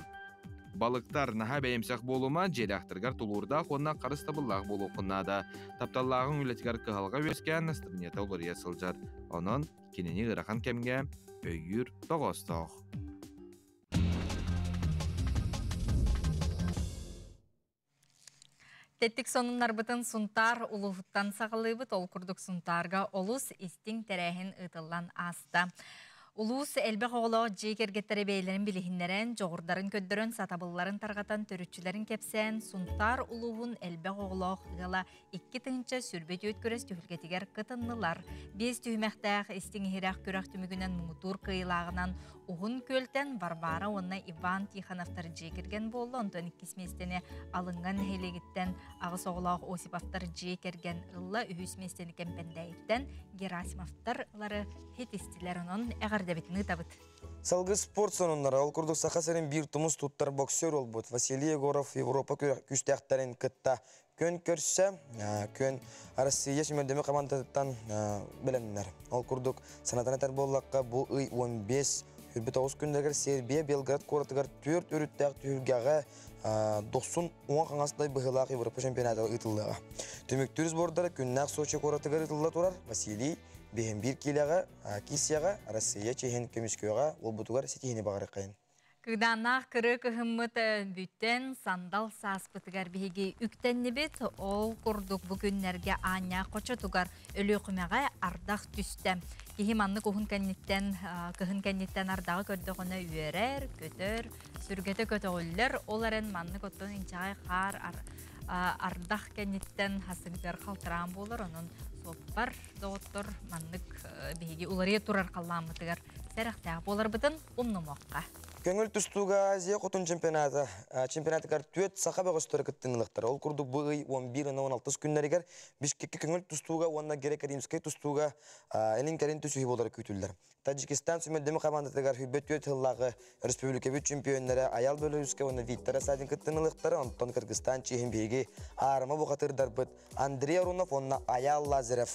Балықтар наға бәйімсәқ болума, желақтыргар тулурда қонна қарыстабыллақ болу қыннада. Тапталлағын үлетігар қығалға өскен астырнета олария сылжар. Онын кенені ғырақан кәмге өйір тоғыстық. Теттік сонынлар бұтын сұнтар ұлығыттан сағылыбыт ол күрдік сұнтарға олус істің тәрәхін ұтылан аста. Улус әлбәқ оғылау жекергеттері бейлерін білігінлерін, жоғырдарын көддірін, сатабылларын тарғатан төрүтчілерін кепсен, сұнтар ұлығын әлбәқ оғылау ғыла 2 тыңча сүрбет өткөрес түйілгетігер қытыннылар. 5 түймәқтәқ істің хирақ көрәқ түмігінен мұңытур қиылағынан ұғын көлтен барбара онына Иван Тихановтар жекерген болды. Онтан кесместені алынған хелегіттен ағыс оғылау Осиповтар жекерген ұлла үйісместені кемпендәйттен Герасимовтарлары хетестілер оның әғардабетіні табыт. Салғы спорт сонунлары ол күрдік сақасырын бір тұмыз тұттар боксер ол бұд. Василий Егоров Европа күштәқтарын кітта көн көрсе, көн Россия шемердеме командаттан білімдер. Ол күрдік санатан әтер боллаққа бұл 15 19 күндергер Сербия, Белград қоратығар 4 үріттәқ түйіргеға 90-10 қаңасындай бұғылақ Европа чемпионатығы ұтылыға. Түміктүріз бордары күннәқ Сочи қоратығар ұтылыға тұрар Василий бейін 1 келеға, Кисияға, Россия чейін көміскеуға ол бұтығар сетейіне бағары қайын. Кыданақ кыры кыхыммыт бүттен сандал саспытыгар бейге үктенні бет, ол күрдік бүгінлерге аня қоча тугар өлі құмеға ардақ түсті. Кехи манны көхін кәнеттен ардағы көрдіғыны үйерер, көтір, сүргеті көтіғілер, оларын манны көттің инчағай қар ардақ кәнеттен хасыгар қалтыран болыр, оның соппар доғыттыр маннык бейге улария турар қалламытыгар сәріқтәғ болар бұтын ұмнымоққа. Көңіл тұстуға Азия қотын чемпионатығар түйет сақа бағыстыры күттініліктір. Ол күрдік бұғы 11-16 күнлерігер Бишкекке көңіл тұстуға, онына грек-римскай тұстуға әлін кәрін түсуі болары күйтілдер. Таджикистан сүмелдемі қамандатығар хүбет түйет ғыллағы республикабет чемпионлары аял бөліріске оны виттара садын күттініліктері, онтан Кыргызстан чейін бейге арыма бұқатырдар бұд. Андрей Арунов, онына аял Лазарев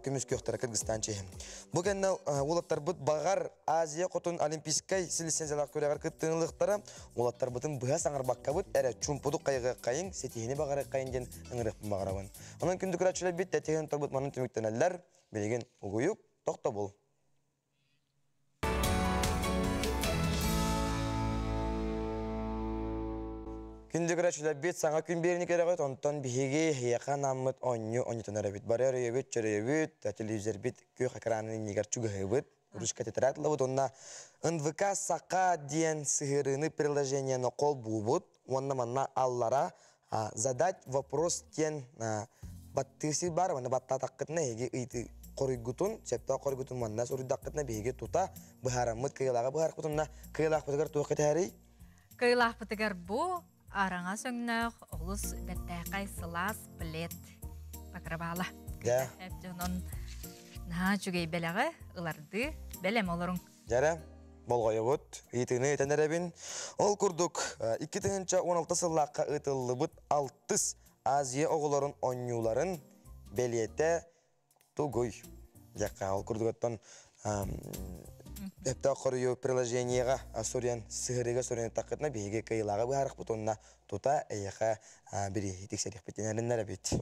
көміске өқтірі Кыргызстан чейін. Бұғанна олаттар бұд бағар Азия қотын олимпийскай силисензиялар көрегар күттініліктері, олаттар бұдың бұға саңыр баққа бұд, әрі чумпудық қайғы қайын, сетейіне бағары қайын ден ұңырықпын бағарабын. Оның күнді күрәтшілі бет, тәтеген тұрбыт манын түміктен әлілер, белеген ұғыйық, тоқта бол. Күнді күрәтшілі бет, саңа күн беріне кереғыт, онтан бейге яқан амыт оңютын әрі бет. Барар өйебет, чөрі өйебет, телевизор бет, көк экранын негер чүгі өйебет. Рушка тетрадла вот он на НВК сака ден сыгырыны приложение кол бубут, он на аллара задать вопрос тен баттыси бар, он батта таккатна еге ити коригутун, септа коригутун манна сори таккатна беге тута бахарамыт кыйлага бахар кутунна кыйлак бутагар туакатари. Кыйлак бутагар бу араңа сөңнөк олус беттакай сылас билет бакрабала. Да. Эпжонон на чугей белеге ыларды белем олорун. Жара болгойы бут, итини тенеребин. Ол курдук 2016 сыллакка ытыллыбыт 6 Азия оголорун оңюларын белете тугуй. Жакка ол курдугаттан эпта корую приложениега асурян сыгырыга сорен такытна беге кыйлага баарык бутунна тута эяка бири тексерих бетенериннер бит.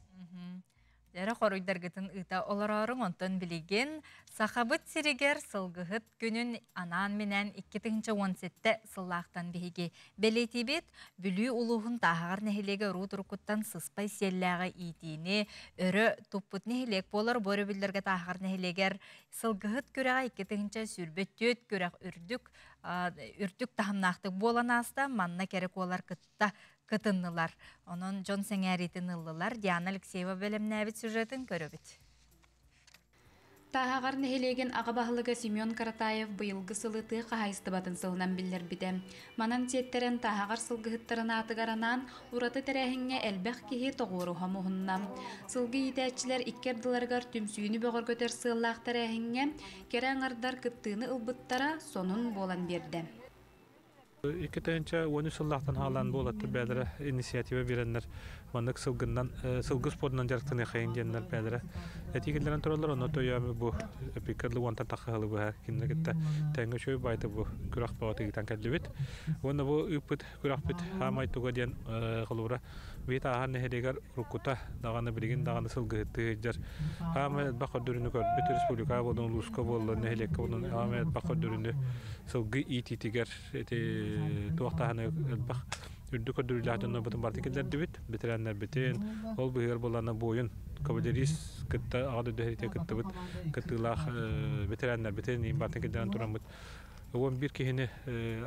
Дәрі қоройдарғытын ұта оларарың онтын білеген, сақабыт сирегер сылғығыт күнін анан менен 2-17 сыллақтан бейге. Белетебет бүлі ұлығын тағығар нәхелеге ру тұрқыттан сыспай селләғы итіне, өрі тұппыт нәхелек болар бөрі білдерге тағығар нәхелегер сылғығыт көреға 2 сүрбет төт көреғ үрдік тахымнақтық болан аста манна керек олар кытыннылар. Onun John Сәңәретін ыллылар Диана Алексеева бөлімнәбіт сюжетін көрөбіт. Тағағар нәхелеген ағабағылығы Семен Каратаев бұйылғы сылыты қағайысты батын сылынан білдер біді. Манан теттерін тағағар сылғыттарын атығаранан ұраты тәрәхіңе әлбәқ кеге тоғыруға мұғыннам. Сылғы етәтчілер иккерділарғар түмсүйіні бөғір көтер сыллақ тәрәхіңе керәң ардар кыттыны ұлбыттара сонун болан берді. Iki tane onu sıllıqtan halan bolatı bədərə inisiativa verənlər. Manıq sılgı sporundan jarıqtını xeyin genlər bədərə. Etikillərin turallar onu toyamı bu pikarlı ondan taxılı bu hər kinlə gitti. Təngə şöy baydı bu küraq bağıtı gitan kəlləbit. Onda bu üpüt küraq bit hamay tuğa diyen qılura. Bit ağan nəhədəgər rukuta dağanı bilgin dağanı sılgı jar. Hamay baxır dürünü gör. Bütün respublika bolun Luska bolun nəhələk bolun hamay baxır dürünü sılgı itigar tuaqtahana elbaq ürdük ödürülahdığında bütün partikiller dibit bitirenler bitin ol bu yer bolana boyun kavaleris kıtta ağda döherite kıtta bit kıttılar bitirenler bitin partikillerin turamut on bir kihini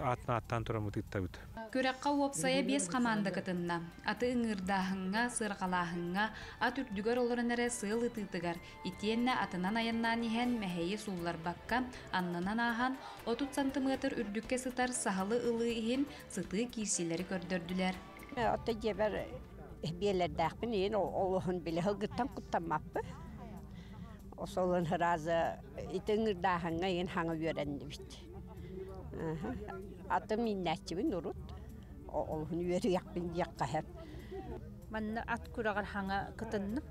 attan turamut kıtta bit Көрәққа опсая 5 команда кытынна. Аты ыңырдахыңа, сырғалахыңа, ат үрдүгөр оларын әрі сыл ытытыгар. Итиенне атынан аяннан ихен мәхейі сулар бакка, аннынан ахан 30 сантиметр үрдүкке сытар сахалы ылы ихен сыты кирсилері көрдөрдүлер. Ата жебер белердәқпін ең олығын білі ғыттан құттамаппы. Осолын ғыразы ити ыңырдахыңа ең хаңы өрәнді бит. Аты миннәтчібін ұрыт. Олғын үйері яқпен яққа әп. Манна ат күрағар хаңа кытынным.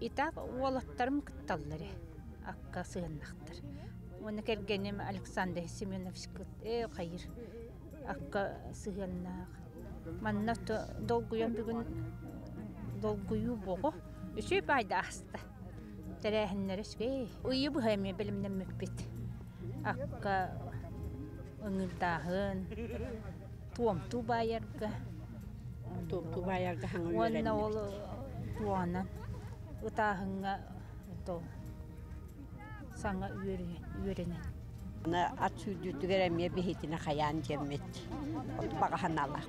Итақ олаттарым кытталлары. Аққа сығыннақтыр. Оны кергенім Александр Семенович қайыр. Аққа сығыннақ. Манна долгуян бүгін долгую боғы. Үші байды асты. Тәрәхінлері шкей. Үйі бұғайме білімнен мүкбет. Аққа ыңырдағын. Туамту байарга. Туамту байарга хаңы өрәнді. Онна ол туанан. Утағыңа саңа өренен. Ат сүйдүтігер әме бейетіне қаян жемет. Бағахан алақ.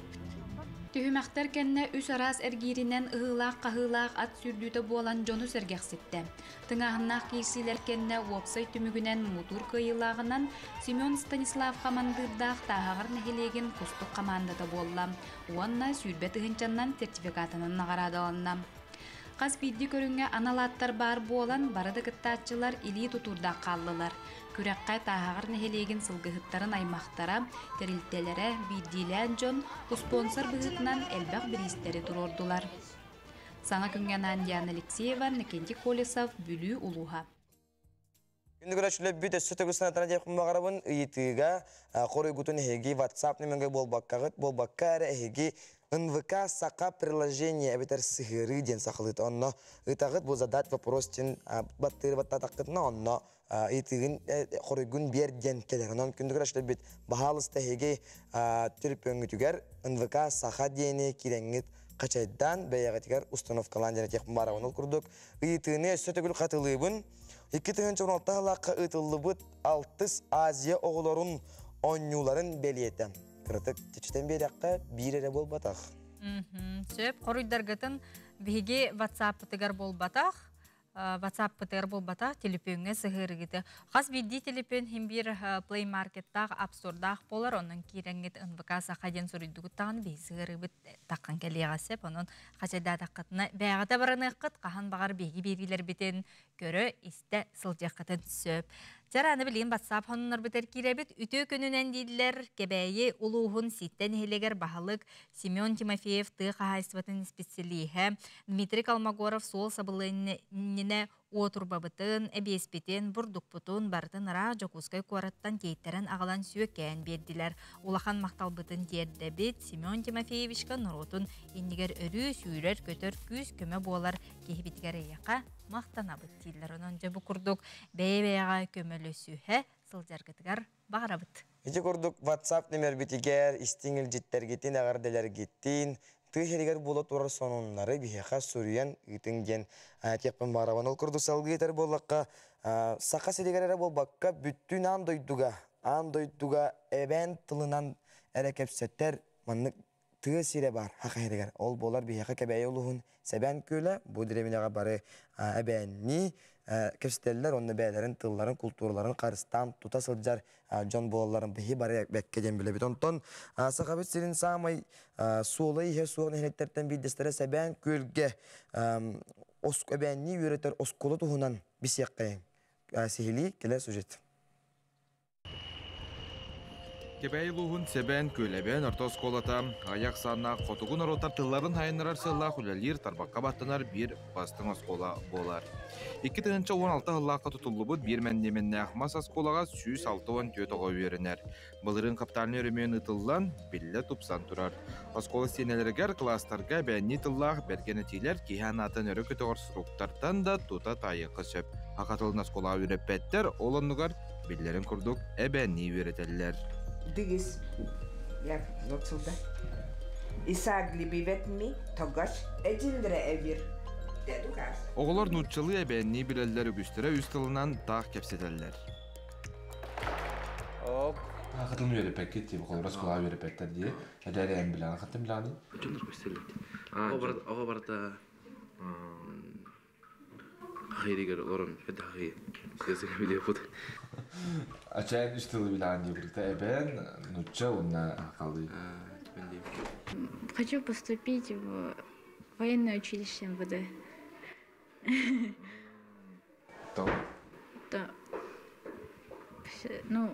Түйімәқтер кәнне үс арас әргерінен ұғылақ-қағылақ ат сүрдүйті болан жону сәргәқсетті. Тыңағынақ кейсілер кәнне уопсай түмігінен мутур қойылағынан Семен Станислав қамандырдақ тағағыр нәхелеген құстық қамандата болла. Уанна сүрбет ұғынчаннан сертификатының нағарадаланна. Қас бидді көріңе аналаттар бар болан барады кыттатчылар или тутурда қаллылар. Күрәққай тағағыр нәхелеген сылғығыттарын аймақтара, терілтелері биддилән жон спонсор бұғытынан әлбәқ білістері тұрордылар. Саңа күнгенан Диана Алексеева, Никенти Колесов, Бүлі Улуға. Күнді көрәшілі бүті сөті күсіна тәнәдей құмағарабын ұйытыға қоры күтін әйгі WhatsApp немеңге болбаққа әрі әйгі НВК сақа приложение әбетер сығыры ден сақылыды. Онна ұйтағыт бұл задат вопрос тен баттыры баттатаққытына онна ұйтығын қорыгын бер ден келер. Онан күнді көрәшілі бүт бағалысты әйгі түріп өңгітігер НВК сақа дейіне кереңгіт қачайдан бәйәғатігер установкалан және тек барауын құрдық. Ұйтығыны сөтігіл қатылыбын 2016 лаққа ұйтылы бұд 6 Азия оғыларын оңюларын бәлеті. Кырытык течтен бераққа бирері бол батақ. Сөп, қорыйдарғытын бігі WhatsApp бұтығар бол батақ. WhatsApp бұтығар бол батақ телепеуіңе сығырығыды. Қас бидді телепеуін хем бір Play Market-тақ, App Store-дақ болар. Оның кереңгет НВК сақаден сұрыдығыттағын бей сығырығыт таққан кәлеға сеп. Оның қачайда таққытына бәғата бараны қыт, қахан бағар бейгі берілер бетен көрі істі сылжаққытын сөп. Жараны білейін WhatsApp хонынар бітер керебет, үті күнінен дейділер кебәйі ұлуғын сеттен хелегер бағылық Семен Тимофеев тұғы қағайсыбатын специалиға, Дмитрий Калмагоров сол сабылыніне Уотурбабытын, эбеспетен, бурдукпутун, бартын ра жокускай куараттан кейтерен ағалан сүйеккен бердилер. Улахан мақталбытын тердебет Семен Тимофеевичка нұротун иннигер өрі сүйрер көтөр күз көмө болар кейбітігер еяқа мақтанабыт дейлер. Онын жабы күрдік бәйбәяға көмөлі сүйе сылжаргытыгар бағарабыт. Ити күрдік WhatsApp номер бітігер, истиңіл життер геттин, ағарделер геттин. Тыхеригер боло турар сонуннары бихеха суриян итинген теппен барабан ол курду салгытер боллакка сака селигерere болбакка бүттүн андойдуга эбен тылынан эрекепсеттер маннык тыгы сире бар хакайригер ол болар бихеха кебей улуһун себен көлө бу деревинага бары эбенни кепстеллер онны бәйләрен тылларын культураларын карыстан тута сылжар жон болларын бихи бары беккеден биле битонтон сахабет сирин самай суолай хе суон хенеттерден бидестере себен көлге оск эбенни үретер осколу тухунан бисяккай сихили келе сюжет. Кебәй луһун себен көлебен орта сколата аяк санна котугун оротар тылларын хайнырар сылла хүлелир тарбакка баттанар бир бастың оскола болар. 2016 ыллакка тутуллубут бир мәннеменне ахмас осколага 106 төтөгө беренер. Былырын каптарын өрөмөн ытыллан билле тупсан турар. Оскола сенелергер класстарга бәнни тыллах бергене тилер киһанатын өрө көтөгөр структартан да тута тайыкы сөп. Акатылын оскола үрөппеттер олоннугар биллерин курдук эбенни үретеллер. Digis, ja, notsulta. Isagli bivetmi, togaş, ecindire evir. Dedukas. Oğullar nutçalı ebenni bileller ügüstere üst tılından dağ kepseteller. Hop. Akıtılmı öğrepeket diye, bu kadar kulağı öğrepetler diye. Ederi en bilen, akıtım bilani. Ucundur gösterildi. Oğa barda... Hayriger oran, hadi hayır. Sesini biliyor bu da. Açayın üst tılı bilen diye burada eben, nutça onunla kaldı. Хочу поступить в военное училище МВД. Да? Да. Ну,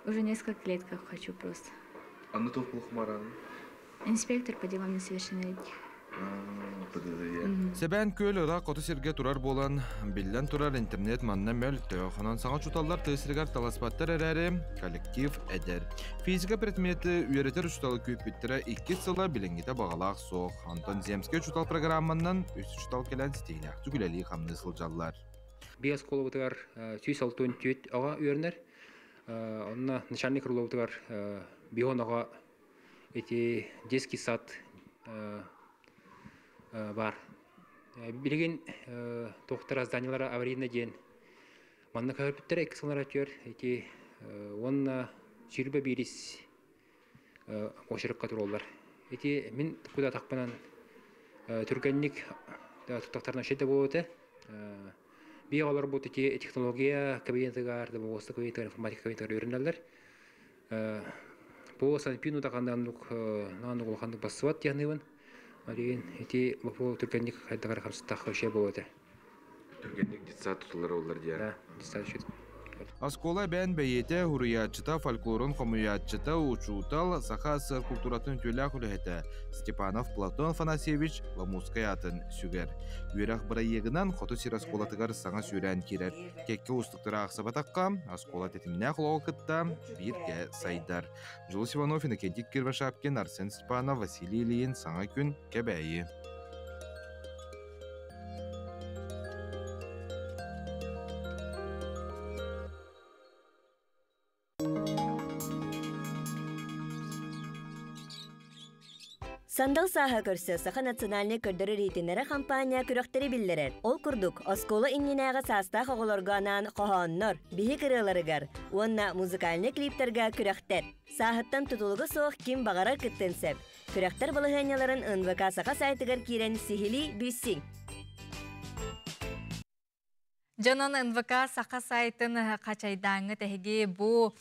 уже несколько лет как хочу просто. А ну то плохмаран. Инспектор по делам несовершеннолетних. Себен көл ыра коты сирге турар болан, билен турар интернет манна мөл төөханан саңа чуталлар тысыргар таласпаттар әрәрі коллектив әдер. Физика предметі үйретер ұшталы күйіп біттірі 2 сыла білінгеті бағалақ соқ. Антон Земске чутал программаннан үсі чутал келен стейләқ түгіләлі қамны сылжаллар. Бес колы бұтығар сүйс алтуын түйет аға үйерінер. Онына начальник рулы бұтығар бион аға эти детский сад бар. Билеген тоқтар азданиялары аварийна ден. Манна кәрпіттер әкі сылнар әтер. Онна жүрбі беріс қошырып қатыр олар. Мен күда тақпанан түргенлік тұқтақтарына шетті болды. Бей олар бұд технология кабинетігар, осы кабинетігар, информатика кабинетігар өріндалар. Бұл санпину тақандандық олқандық басыват яғнығын. Арин, бұл түргенлік қайдағар қамсыздақы ше болады. Түргенлік детсат тұтылар олар дияр. Да, детсат үшет. Аскола бән бәйеті хуриятчыта, фольклорын комуятчыта, учутал, саха сыр культуратын төлі құлығыты. Степанов Платон Фанасевич Ламускай атын сүгер. Үйрақ бұра егінан қоты сир асколатығар саңа сүйрән керер. Кекке ұстықтыра ақсабатаққа, аскола тетіміне құлығы күтті, бірге сайдар. Жұлыс Иванов, Иннокентик Кирвашапкен, Арсен Степанов, Василий Ильин саңа күн кәбәйі. Сандал саха көрсө саха национальный көрдөрү рейтинері компания күрөктери биллерер. Ол курдук оскола иннинага састах оголорганан кохоннор, бихи кырыларыгар, уонна музыкальный клиптерга күрөктер. Сахаттан тутулугу соох ким багарар кыттенсеп. Күрөктер балыханяларын НВК саха сайтыгар кирен сихили бүссиң. Жанан НВК сақа сайтын қачайдаңы тәхеге бұ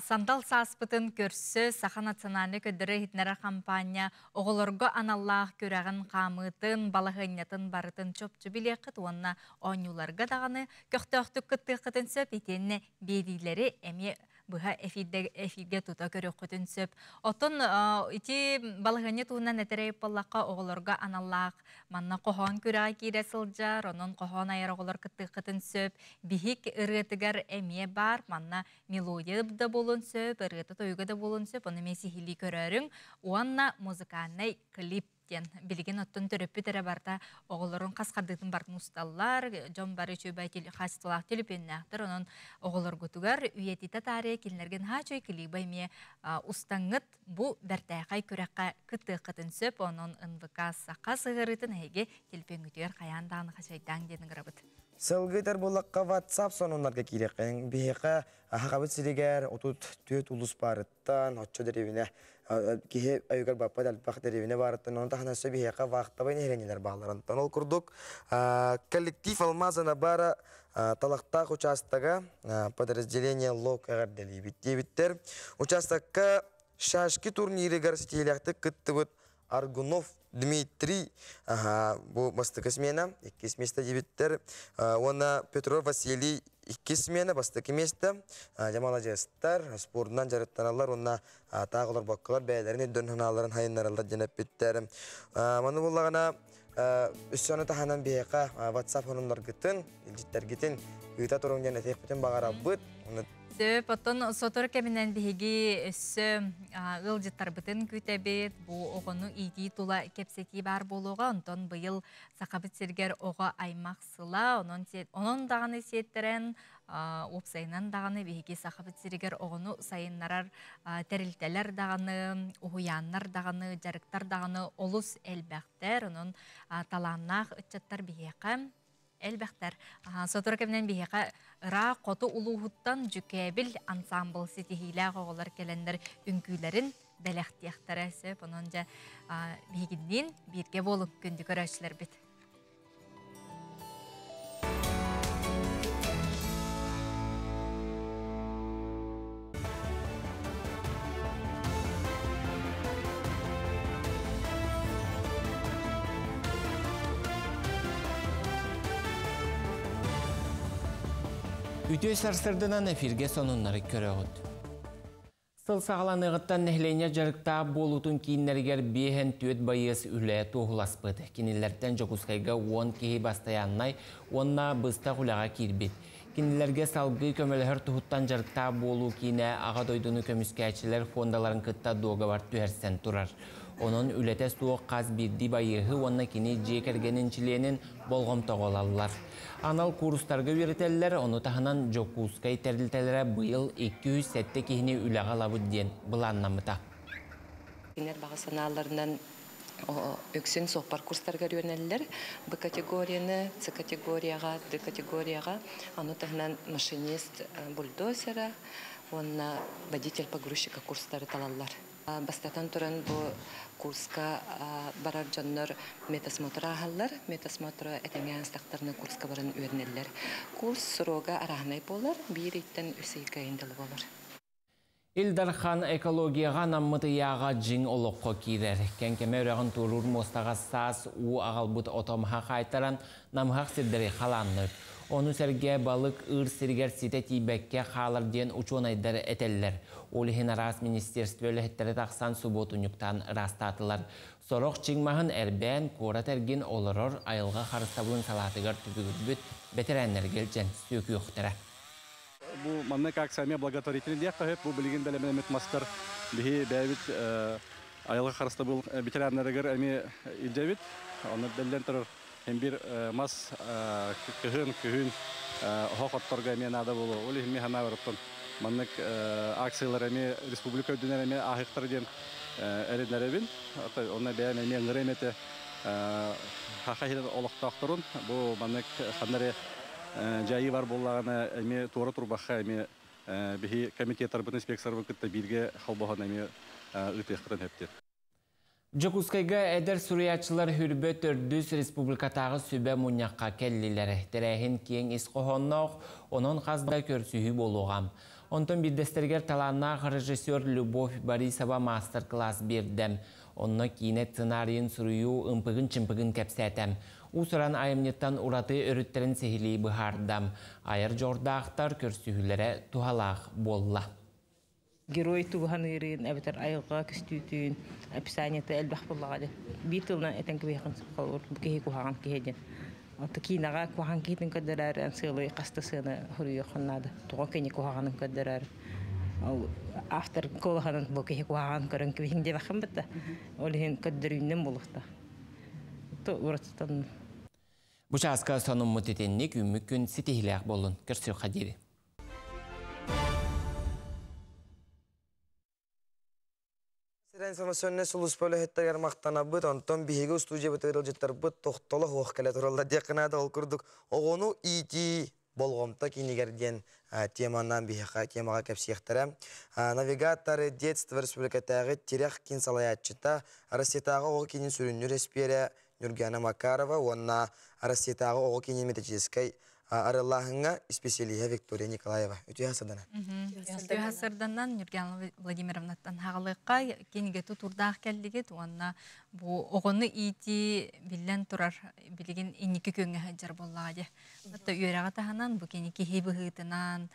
сандал саспытын көрсі сақа национальный көдірі хитнера компания оғылырғы аналлақ көрәғін қамытын, балығынятын барытын чөпчі білеқіт, онына оңюларға дағаны көқтіқтік күтті қытын сөп етеніне бедейлері әме бұға эфирге тута көрі құтын сөп. Отын ити балығыне туынан әтерейіп болаққа оғылырға аналлақ манна қоған күрі кейде сылжар, onun қоған айыр оғылыр құтын сөп, бихик ұрғытығар әме бар, манна мелодия да болын сөп, ұрғыты тойғы да болын сөп, оны месі хили көрерің, оанна музыканай клип билген оттон төрөппү тере барта оголорун каскардыктын бартын усталлар, жон бары чөбай хастылақ телепеннақтыр, онын оголор гутугар үйетита тария келінерген хачой клибай ме устаңыт бу бәртәқай көрәққа кыты-қытын сөп, онын НВК саққа сығырытын әйге телепен күтігер қаяндағын қашайдан дедін ғырабыт. Сылгытар болаққа WhatsApp сонунларга киреккен бихека хакабыт сиригер отут төт улус барыттан отчо деревине кихе айгар бапа далбак деревине барыттан онда ханасы бихека вактабай неренелер багларынтан ол курдук коллектив алмазана бара талактак участага подразделение лок агардели биттебиттер участакка шашки турнири гарситиляхты кыттыбыт Аргунов Дмитрий, bu bastık smena, 2 места дебиттер. Ona Петров Василий 2 smena bastık места. Jamala Jestar, sporundan jarıttanalar, ona tağılar bakkalar, beylerini dönhanaların hayınlarında cenep bitter. Manu bullağına üstüne tahanan biyeka WhatsApp onunlar gittin, ilcitler gittin, gıta turuncan etek bütün bağara bıt. Потом сотор кеминен биһиги өссө ылжыттар бытын күтебет, бу оғыну иди тула кепсети бар болуға, онтон быйыл сақабыт сергер оға аймақ сыла, онон дағаны сеттерен, опсайынан дағаны биһиги сақабыт сергер оғыну сайыннарар тәрілтелер дағаны, уhuyanlar дағаны, жарықтар дағаны олус әлбәқтер, онон таланнақ үтчаттар биһиқам. Әлбәқтер, сотыр кемнен бейеға ыра қоты улуғыттан жүкәбіл ансамбл сетихилә ғоғылар келендер үңкүлерін бәләқтияқтары сөп, онынжа бейгінден бірге болып күнді көрәшілер бет. Үтө сарсырдынан эфирге сонунлары көрөғыт. Сыл сағаланығыттан нәхлене жарықта болутун кейінлергер бейхен төт байыз үлі тоғыласпыды. Кенелерден жокускайға 10 кейі бастаяннай, онна бұста құлаға кирбет. Кенелерге салғы көмелер тұхыттан жарықта болу кейіне аға дойдуны көміскәчілер фондаларын кытта доға бар түйерсен тұрар. Onun ülete soğuk qaz birdi bayığı, onunla kini jekергenen çilenin bolğom toğalallar. Anal kurslarga üreteller, onu tahanan jokuskay teriltelere bıyıl 207 kihini ülağa labı den bulanlamıta. Kiner bağı sanallarından öksün sohbar kurslarga yöneller. Bu kategoriyani C kategoriyaga, D kategoriyaga, onu tahanan maşinist, buldozera, onunla водитель погрузчика kursları talallar. Бастатан туран bu kurska barar canlar metasmotra hallar, metasmotra etengen staqtarını kurska baran öğrenirler. Kurs soroga arahnay bolar, bir itten üseyga indil bolar. Ildarxan ekologiyaga nammıtı yağa jing oloqqa kirer. Kenkeme örağın turur mostağa sas u ağalbut otomaha qaytaran namhaq sirderi xalanır. Onu serge balık ır sirger site tibekke xalar den uçonaydar eteller. Olihin aras ministerstv ölehetleri taqsan subotunyuktan rastatılar. Soroq çingmahın erben kora tergin olurur ayılga xarıstabılın salatıgar tübügürbüt beterenlergel jen sökü yoxtara. Bu manna kaksamya благотворительный дияққа хеп, bu bilgin belememet maskar bihi bäbit ayılga xarıstabıl beterenlerger emi iljabit. Onu belden turur hem bir mas kühün hoqottorga men ada bolu. Oli himi hana varıptın. Mannak aksiyalar emi Respublika ödüner emi ahıqtar den eredler ebin. Ona beyan emi ngıremete haqahilen oloqtaqturun. Bu mannak xandare jayı var bollağına emi tuğra turbaqa emi bihi komitetar bu inspeksor vakıtta birge halbahan emi ıtıyaqtırın heptir. Jokuskayga eder suriyatçılar hürbet ördüz Respublikatağı sübe munyaqqa kelliler. Terehin kiyen isqohonnoq, onun qazda körsühü boluğam. Ondan bir desterger talanna rejissör Любовь Борисова masterclass berdim. Onunla kiyine scenariyin suruyu ımpıgın çımpıgın kepsetem. Usuran ayımnettan uratı örütlerin sehili bıhardam. Ayır jorda aktar körsühülere tuhalaq bolla. герой туганырын абитар айга күстүтүн описаниеты элбах буллагы. Битылна этен кебехин калыр букеги кухаган кееден. Ата кинага кухаган китин кадерар сылы кастасына хурую ханнады. Туга кени кухаганын кадерар. Автор колханын букеги кухаган көрөн кебехин де бахым битта. Олин кадерүннен булукта. То ураттан Бучаска сонун мутетенник үмүкүн ситихилек болун. Көрсө хадири. Информационный сулус поле хеттер мактана бут, онтон биһиге студия бутырыл жеттер бут тохтоло хох келе туралла декнада ол курдук. Огону ити болгомта кинигерден теманан биһига темага кепсиехтере. Навигатор детства республикатагы Терех кинсалаятчыта Россиятагы ого кинин сүрүнү респире Нургана Макарова, онна Россиятагы ого кинин методической Араллахынга специалия Виктория Николаева. Үтү хасадана. Үтү хасарданнан Нургана Владимировнаттан хагылыкка кениге тутурдаак келдиге туанна бу огону ити билен турар билеген инники көнгө хаджар боллагы. Атта үйрага таханан бу кеники хебыгытынан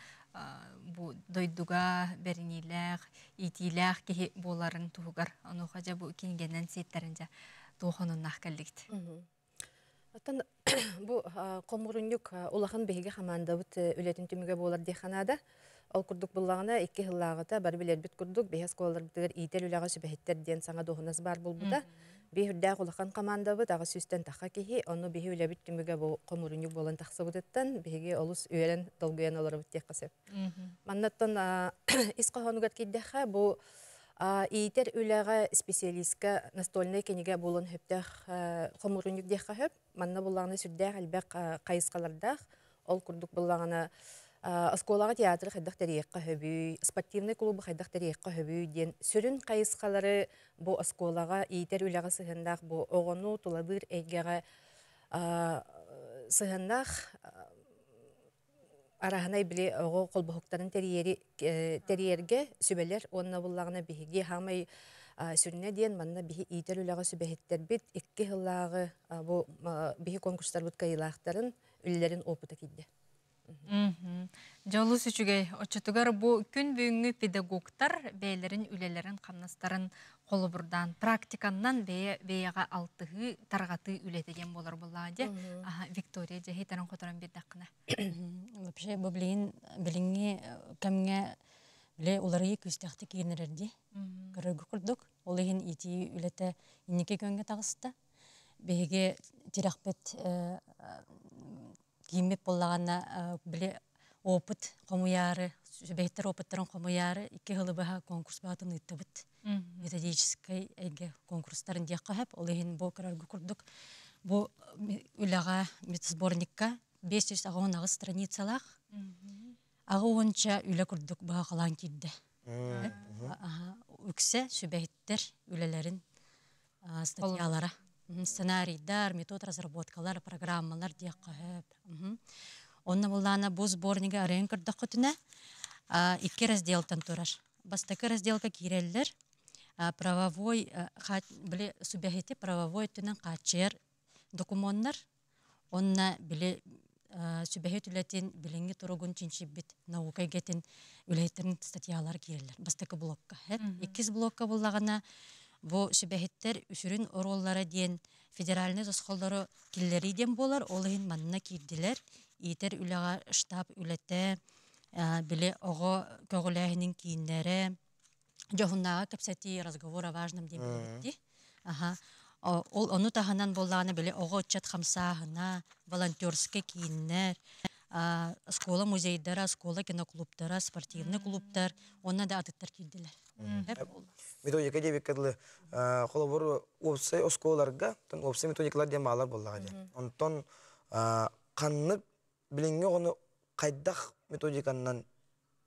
бу дойдуга беринилер, итилер ки боларын тугар. Аны хажа бу кенгенен сеттеринже тухонуннак келдигит. Атын бу комурунюк улахан беге хаманда бут үлетин түмүгө болар деханада. Ол курдук буллагына 2 жыллагыта бар билер бит курдук бехес коллар битер ител үлага сүбехеттер ден саңа дохунас бар булбуда. Бехүрдә улахан команда бут ага сүстен таха кихи, оны бехи үле бит түмүгө бу комурунюк болан таксы буттан беге олус үйрен долгуян олар бит теккасеп. Маннаттан исқахонугат киддеха бу Итер үләгә специалистка настольный кенеге булын хөптәх хомурунюк дәхә хөп, манна булганы сүрдә әлбәк кайыскаларда, ол курдук булганы осколага театры хәддәх тәриккә хөбү, спортивный клубы хәддәх тәриккә хөбү дигән сүрүн кайыскалары бу осколага Итер үләгә сыгындак бу огону туладыр әйгәгә сыгындак Араханай биле ого колбохуктарын терьерге сүбелер онна буллагына биһиги хамай сүрүнө диен манна биһи итер үлага сүбехеттер бит 2 жыллагы бу биһи конкурстар бут кайылактарын үллерин опыта кидде. Жолу сүчүгей очотугар бу күн бүгүнгү педагогтар бээлерин үлелерин камнастарын колубурдан практикандан беяга алтыгы таргаты үлетеген болор буллади. Виктория жехи таран которан бирдакына. Вообще бу билинги камга биле улары күстәхти кийинерди. Көрөгү курдук. Ол еген ити үлете иннеке көнгө тагыста. Беге тирахпет кийимеп боллагана биле опыт комуяры, бейтер опыттарын комуяры 2 жылы баха конкурс баатын ыттыбыт. Методический эге конкурстарын дияққа хеп, ол еген бу көрөргү курдук. Бу үлага сборникка 500 страницалах. Ағы онча үле курдук баха калан кидде. Үксе сүбейттер үлелерин статьялара. Сценарийдар, метод разработкалар, программалар дияққа хеп. Онна буллана бу сборнига арен кырдык күтүнө 2 разделтан турар. Бастакы разделка киреллер правовой биле субъекти правовой түнөн качер документтар. Онна биле субъект үлетин билинги тургун чинчибит наука кетин үлеттерин статьялар киреллер. Бастакы блокка. 2 блокка буллагана бу субъекттер үшүрүн ороллары ден федеральный сосколдору киллери ден болар, олын манна кирдилер. Итер үлага штаб үлете биле ого көгөләһинин кийиннәре жохуннага кепсети разговор о важном ден билди. Ол ону таханан боллаганы биле ого чат хамсагына волонтерский кийиннер, школа музейдара, школа киноклубтара, спортивный клубтар, онна да атыттар кирдилер. Методика дебеккадлы холобор опсай осколарга, тон опсай методикалар демалар боллагы. Онтон канны билинге оны кайдах методиканнан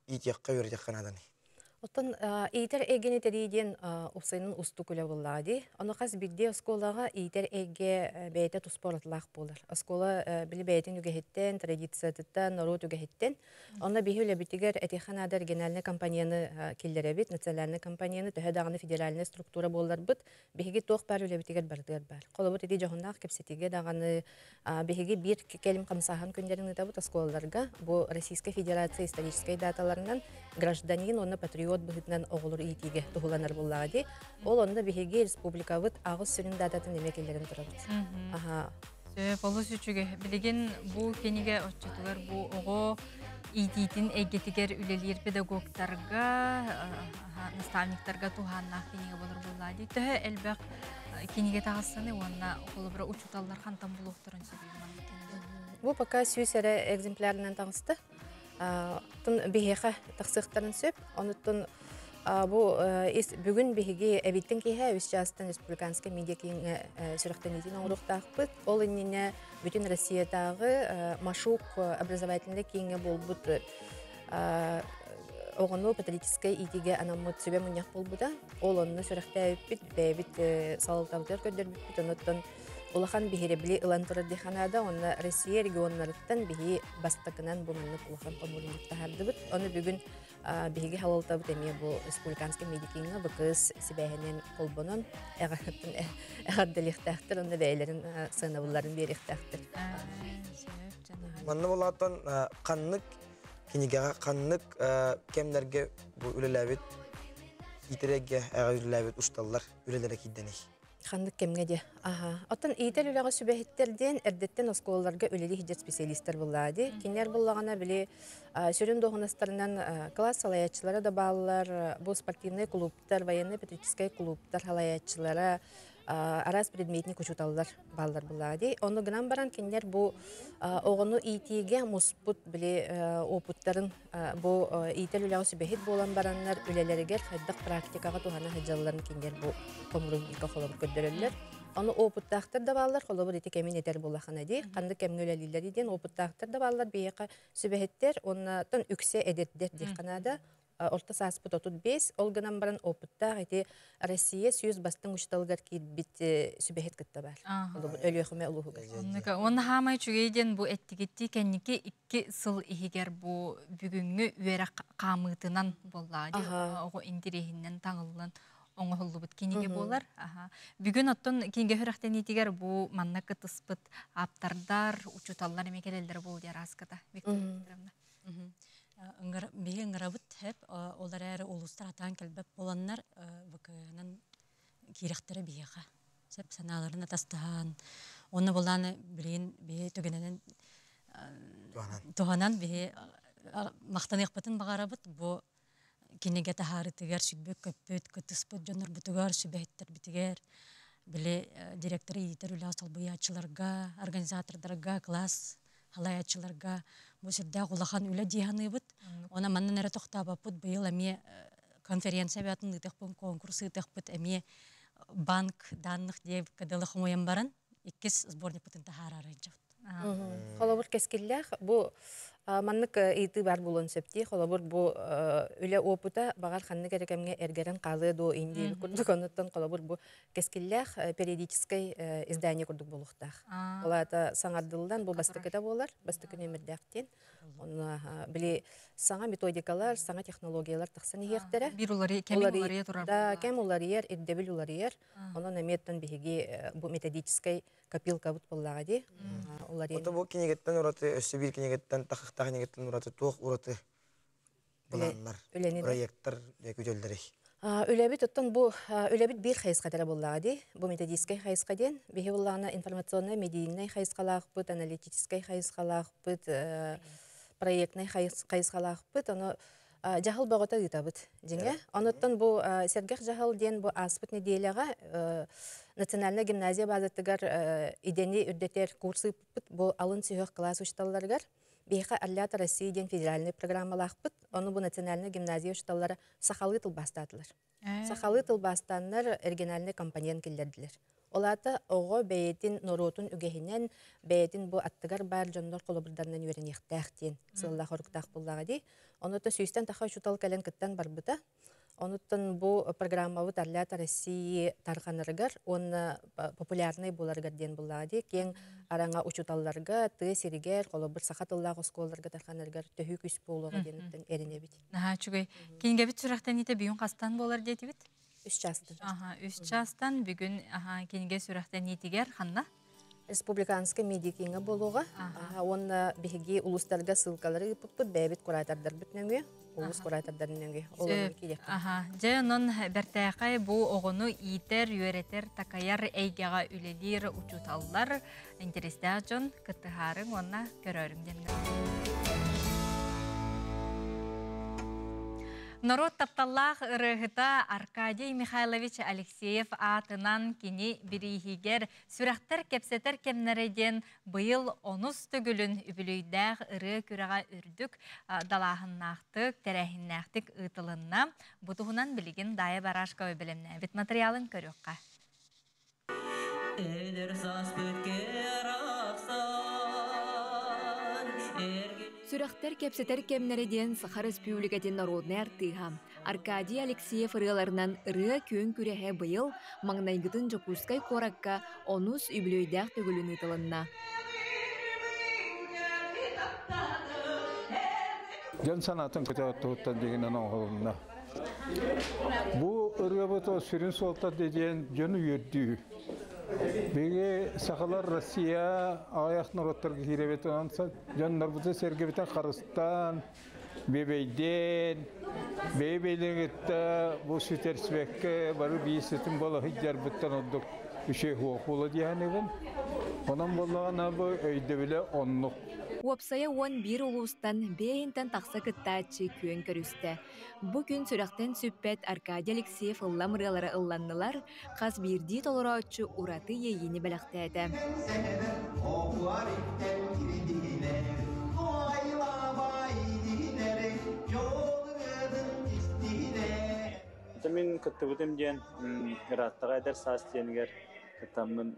итекка өрөтекканаданы. Оттон итер эгени териден опсайнын усту күлө буллагы. Аны каз бирде осколага итер эге бейте туспортлак болар. Оскола били бейтин үгехеттен, традициятыттан, народ үгехеттен. Аны бихүлө битигер этиханадар генеральный компанияны киллеребит, национальный компанияны төһөдагыны федеральный структура болар бит. Бихиги тох бар үлө битигер бардыр бар. Колобут эти жохундак кепсетиге даганы бихиги бир келим камсахан күндөрүн табыт осколаларга бу Российская Федерация исторической даталарынан гражданин оны патриот период быһытынан оголор итиге тухуланар буллагы. Ол онда биһиге республикабыт агыс сүрүн дататын эмекелерин турабыт. Аха. Полус үчүгө билеген бу кениге отчотугар бу ого идитин эгетигер үлелер педагогтарга, наставниктарга туханнах кениге болор буллады. Төһө элбек кениге тагысыны онна колобра учуталлар хантан булуктарын сөймөн. Бу пока сүйсере экземплярынан тагысты. Тун бихеха тахсыктарын сөп, онуттун бу бүгүн биһиги эбиттин киһэ үсчастын республиканский медиа кийин сүрөктөнүтүн оңруктакпыт. Ол инне бүтүн Россиядагы машук образовательный кийинге болбут огону патриотической идеге анаммыт сөбө муньяк болбута. Ол онну сүрөктөбүт бэбит салытабытыр көдөрбүт. Онуттан улахан бихиребли ылантырыр диханада, онна Россия регионнарыттан бихи бастакынан буманны улахан коммунитта хардыбыт. Оны бүгүн биһиги халалтабыт эмие бу республиканский медикинга быкыс сибэһенен колбонон эгардылыктактыр, онда бэйлерин сынабыларын бериктактыр. Манны болатын каннык кинигага каннык кемдерге бу үлелебит итереге үлелебит ушталлар үлелере киддени. Ханнык кемге де. Атын ийтел үләгә сүбәһиттерден эрдеттен осколларга үлели хиҗет специалисттер буллады. Кинер буллагана биле сүрүн догынастарынан класс салаячылары да баллар, бу спортивный клубтар, военно-патриотический клубтар халаячылары арас предметник учуталлар баллар буллады. Оны гынан баран кинер бу огону итиге муспут биле опуттарын бу ийтел үләгә сүбәһит булган бараннар үлелерге хайдак практикага тухана хаҗалларын кинер бу комруника холоб көдөрөллөр. Аны опуттактар да баллар холобу дите кемин этер буллахана ди. Канды кемгөлелилер иден опуттактар да баллар бияка сүбәһиттер, оннан үксе эдетдер ди канада. Орта саспыт 35, олгынан баран опыттар эти Россия сүйіз бастың ұшталғар кейбіт сүбәхет кітті бар. Өліғіме ұлығы бар. Оны хамай чүгейден бұл әттігетті кәнеке 2 сыл ихигер бұл бүгінгі үйері қамытынан болады. Оғы индирехінен таңылын оңы hullu bit kinige bolar. Бүгүн оттон кинге хөрәктен итигер бу манна кытыспыт аптардар, учуталлар эмекелелдер бул дияр аската. Биһи ыңырабыт хеп, олар әрі улустар атан келбеп боланнар бүкінен киректері биһиға. Сеп саналарын атастахан. Оны боланы білейін биһи түгененен туғанан биһи мақтан еқпетін бағарабыт. Бұ кинеге тахары тігер сүйтбек көппөт, көтіспөт жоныр бұтығар сүбәйттер бітігер. Біле директоры етер үлі асыл бұйатшыларға, организатордарға, класс халаячыларға бу жерде гулахан үле дияны бут. Она маннан эре токтабапыт быйыл эме конференция бятын ытыкпын конкурс ытыкпыт эме банк данных деп кадылык моян баран 2 сборник пытын тахарары жапт. Холобур кескиллях бу маннык ыйты бар булон септи холобур бу үле опута багар ханны керекемге эргерен калы до инди курдук онуттан холобур бу кескиллях периодический издание курдук болуктах. Олата саңардылдан бу бастыкыта болар, бастыкы нөмердәктен. Оны биле саңа методикалар, саңа технологиялар тахсан иектере. Бир улары кемулары турар. Да, кемулары ирдебил улары. Онун эметтен биһиги бу методический копилка бут боллагы. Ото бу кинегеттен ураты өссө бир кинегеттен тахыктагы кинегеттен ураты туох ураты буланнар. Проекттер көтөлдөрөй. Үлебит оттон бу үлебит бир хайыскадара боллагы. Бу методический хайыскаден биһи буллагына информационный медийный хайыскалаакпыт, аналитический хайыскалаакпыт, проектный хайыскалаакпыт, аны жахыл багыта дитабыт. Жеңе. Оноттон бу Сергех жахыл ден бу аспыт неделяга Национальная гимназия базаттыгар идени үрдетер курсы бу алын сүйөк класс ушталларыгар бейха Аллята Россия ден федеральный программалаақпыт. Оны бу Национальная гимназия ушталлары сахалы тыл бастатылар. Сахалы тыл бастаннар оригинальный компонент келдердилер. Олата ого бәйтин норотун үгехинен бәйтин бу аттыгар бар жондор колобурдарынан үйрен ехтәхтен сыллах орыктах буллага ди. Онута сүйстен таха шутал кален кыттан барбыта. Онуттан бу программабыт Аллята Россия тарганырыгар, он популярный буларгар ден буллады. Кен араңа учуталларга, ты сиригер, колобур сахатыллах осколларга тарганырыгар төһү күс болуга денеттен эринебит. Чугай, кинге бит сүрәктен ите бүйүн кастан болар дети бит? 3 частан. 3 частан бүгүн кинге сүрәктен итигер ханна? республиканская медикинга болуға. Онна биһиги улустарга ссылкалары пут бәбит курайтардар бүтнөңгө. Улус курайтардар нөңгө. Олар килек. Жайонон бертайкай бу огону итер, юеретер, такаяр эйгага үлелир учуталлар. Интереста жон кытыхарын онна көрөрүңден. Народ тапталлах ырыгыта Аркадий Михайлович Алексеев атынан кини бирихигер сүрәхтер кепсетер кемнереден быйыл 10 төгүлүн үбүлүйдәг ыры күрәгә үрдүк далаһыннахтык тәрәһиннәхтык ытылынна бутуһунан билеген дайы барашка белемне бит материалын көрөккә. Сүрәхтер кепсетер кемнереден Саха Республикатын народный артыга. Аркадий Алексеев ырыларынан ыры көн күрәһе быйыл маңнайгытын Жокускай коракка онус үбүлөйдәк төгүлүн ытылынна. Жан санатын көтөттөн дегенен оңголунна. Бу ырыбыто сүрүн солта деген жөнү үйөрдү. Беге сақалар Россия аяқ народтарға керебет онанса, жандар бұты сергебетен Қарыстан, Бебейден, Бебейлігітті бұл süтерсібекке бары бейсетін болы хиджар бұттан оддық үшей хуақулы дейінеген. Онан болағына бұл өйді біле онлық. Уапсая 11 улустан бейінтен тақса кыттаачы күйен көрісті. Бүгін сүрәқтен сүппет Аркадий Алексеев ылламырылары ылланнылар, қаз бірді толыраучы ураты ейіні біліқті әді. Мен күттігітім ден ғыраттыға әдер саас денігер күттамын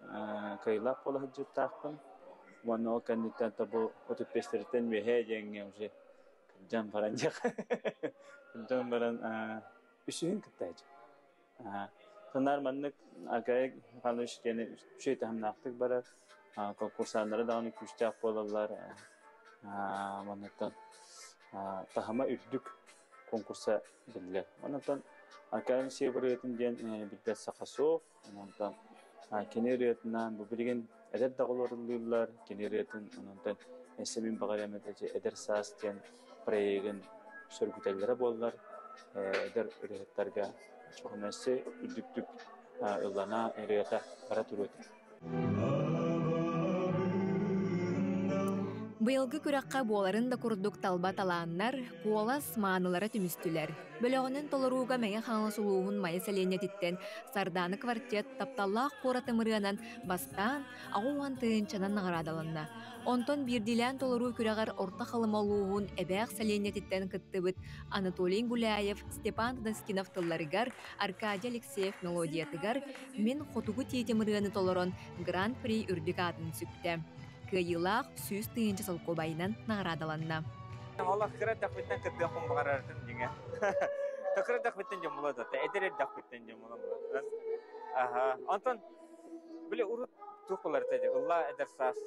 кайлап болы жүттақпын. Оны ол кәндеттен табу 35-тен бейе деңге уже жан баран жақ. Жан баран үшігін күттәйді. Тынар маннык аркайы қалу үшкені үшейті хамнақтық барар. Конкурсанлары да оны күштәк болалар. Манныктан тахама үрдік конкурса білділер. Манныктан аркайын себіретін ден Бигбет Сақасов. Манныктан кенериетінен бұл білген әдер дағыларылылар, кенериетін онынтан әсемін бағараметәжі әдер састен проегін сөргітелері болылар. Әдер үреттарға çoğunası üldüktük ıllana eriyata bara turuydu. Быйылгы күрәккә буаларын да курдук талба талааннар, куалас маанылары түмүстүләр. Бөлөгөнүн толоруга мәгә хаңы сулуун майы сәленетиттен сарданы квартет тапталлах коратымырынан бастан агуан тыынчанан наградаланна. Онтон бирдилән толору күрәгәр орта халымалуун эбәк сәленетиттен кыттыбыт Анатолий Гуляев, Степан Доскинов тылларыгар, Аркадий Алексеев мелодиятыгар мен хотугу тиетимырыны толорон Гран-при үрдүк атын сүктә. Кыйылақ сүз тыйынчы солкобайынан наградаланна. Allah kıra dakbitten kıttığı kum bağırırdım dinge. Takıra dakbitten jamula da, edere dakbitten jamula. Aha, Anton böyle urut tuğlar tedi. Allah eder sas.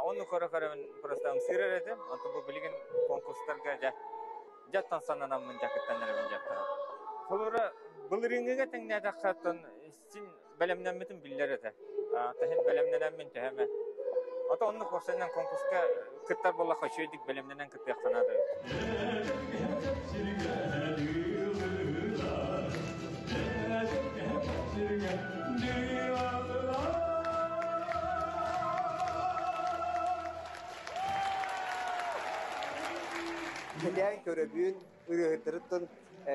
Onu kara ben просто amsirer edim. Anton bu bilgin konkurslar gaja. Jattan sananam men jakıttan nereden jaktan. Sonra bılırıngıga tengne dakattan sin belemden metin biller ede. Tahin belemden men tehme. Ata onun korsandan konkurska kıtlar bolla kaçıyorduk belemden kıt yakanadı. Gelen körübün ürühtürüttün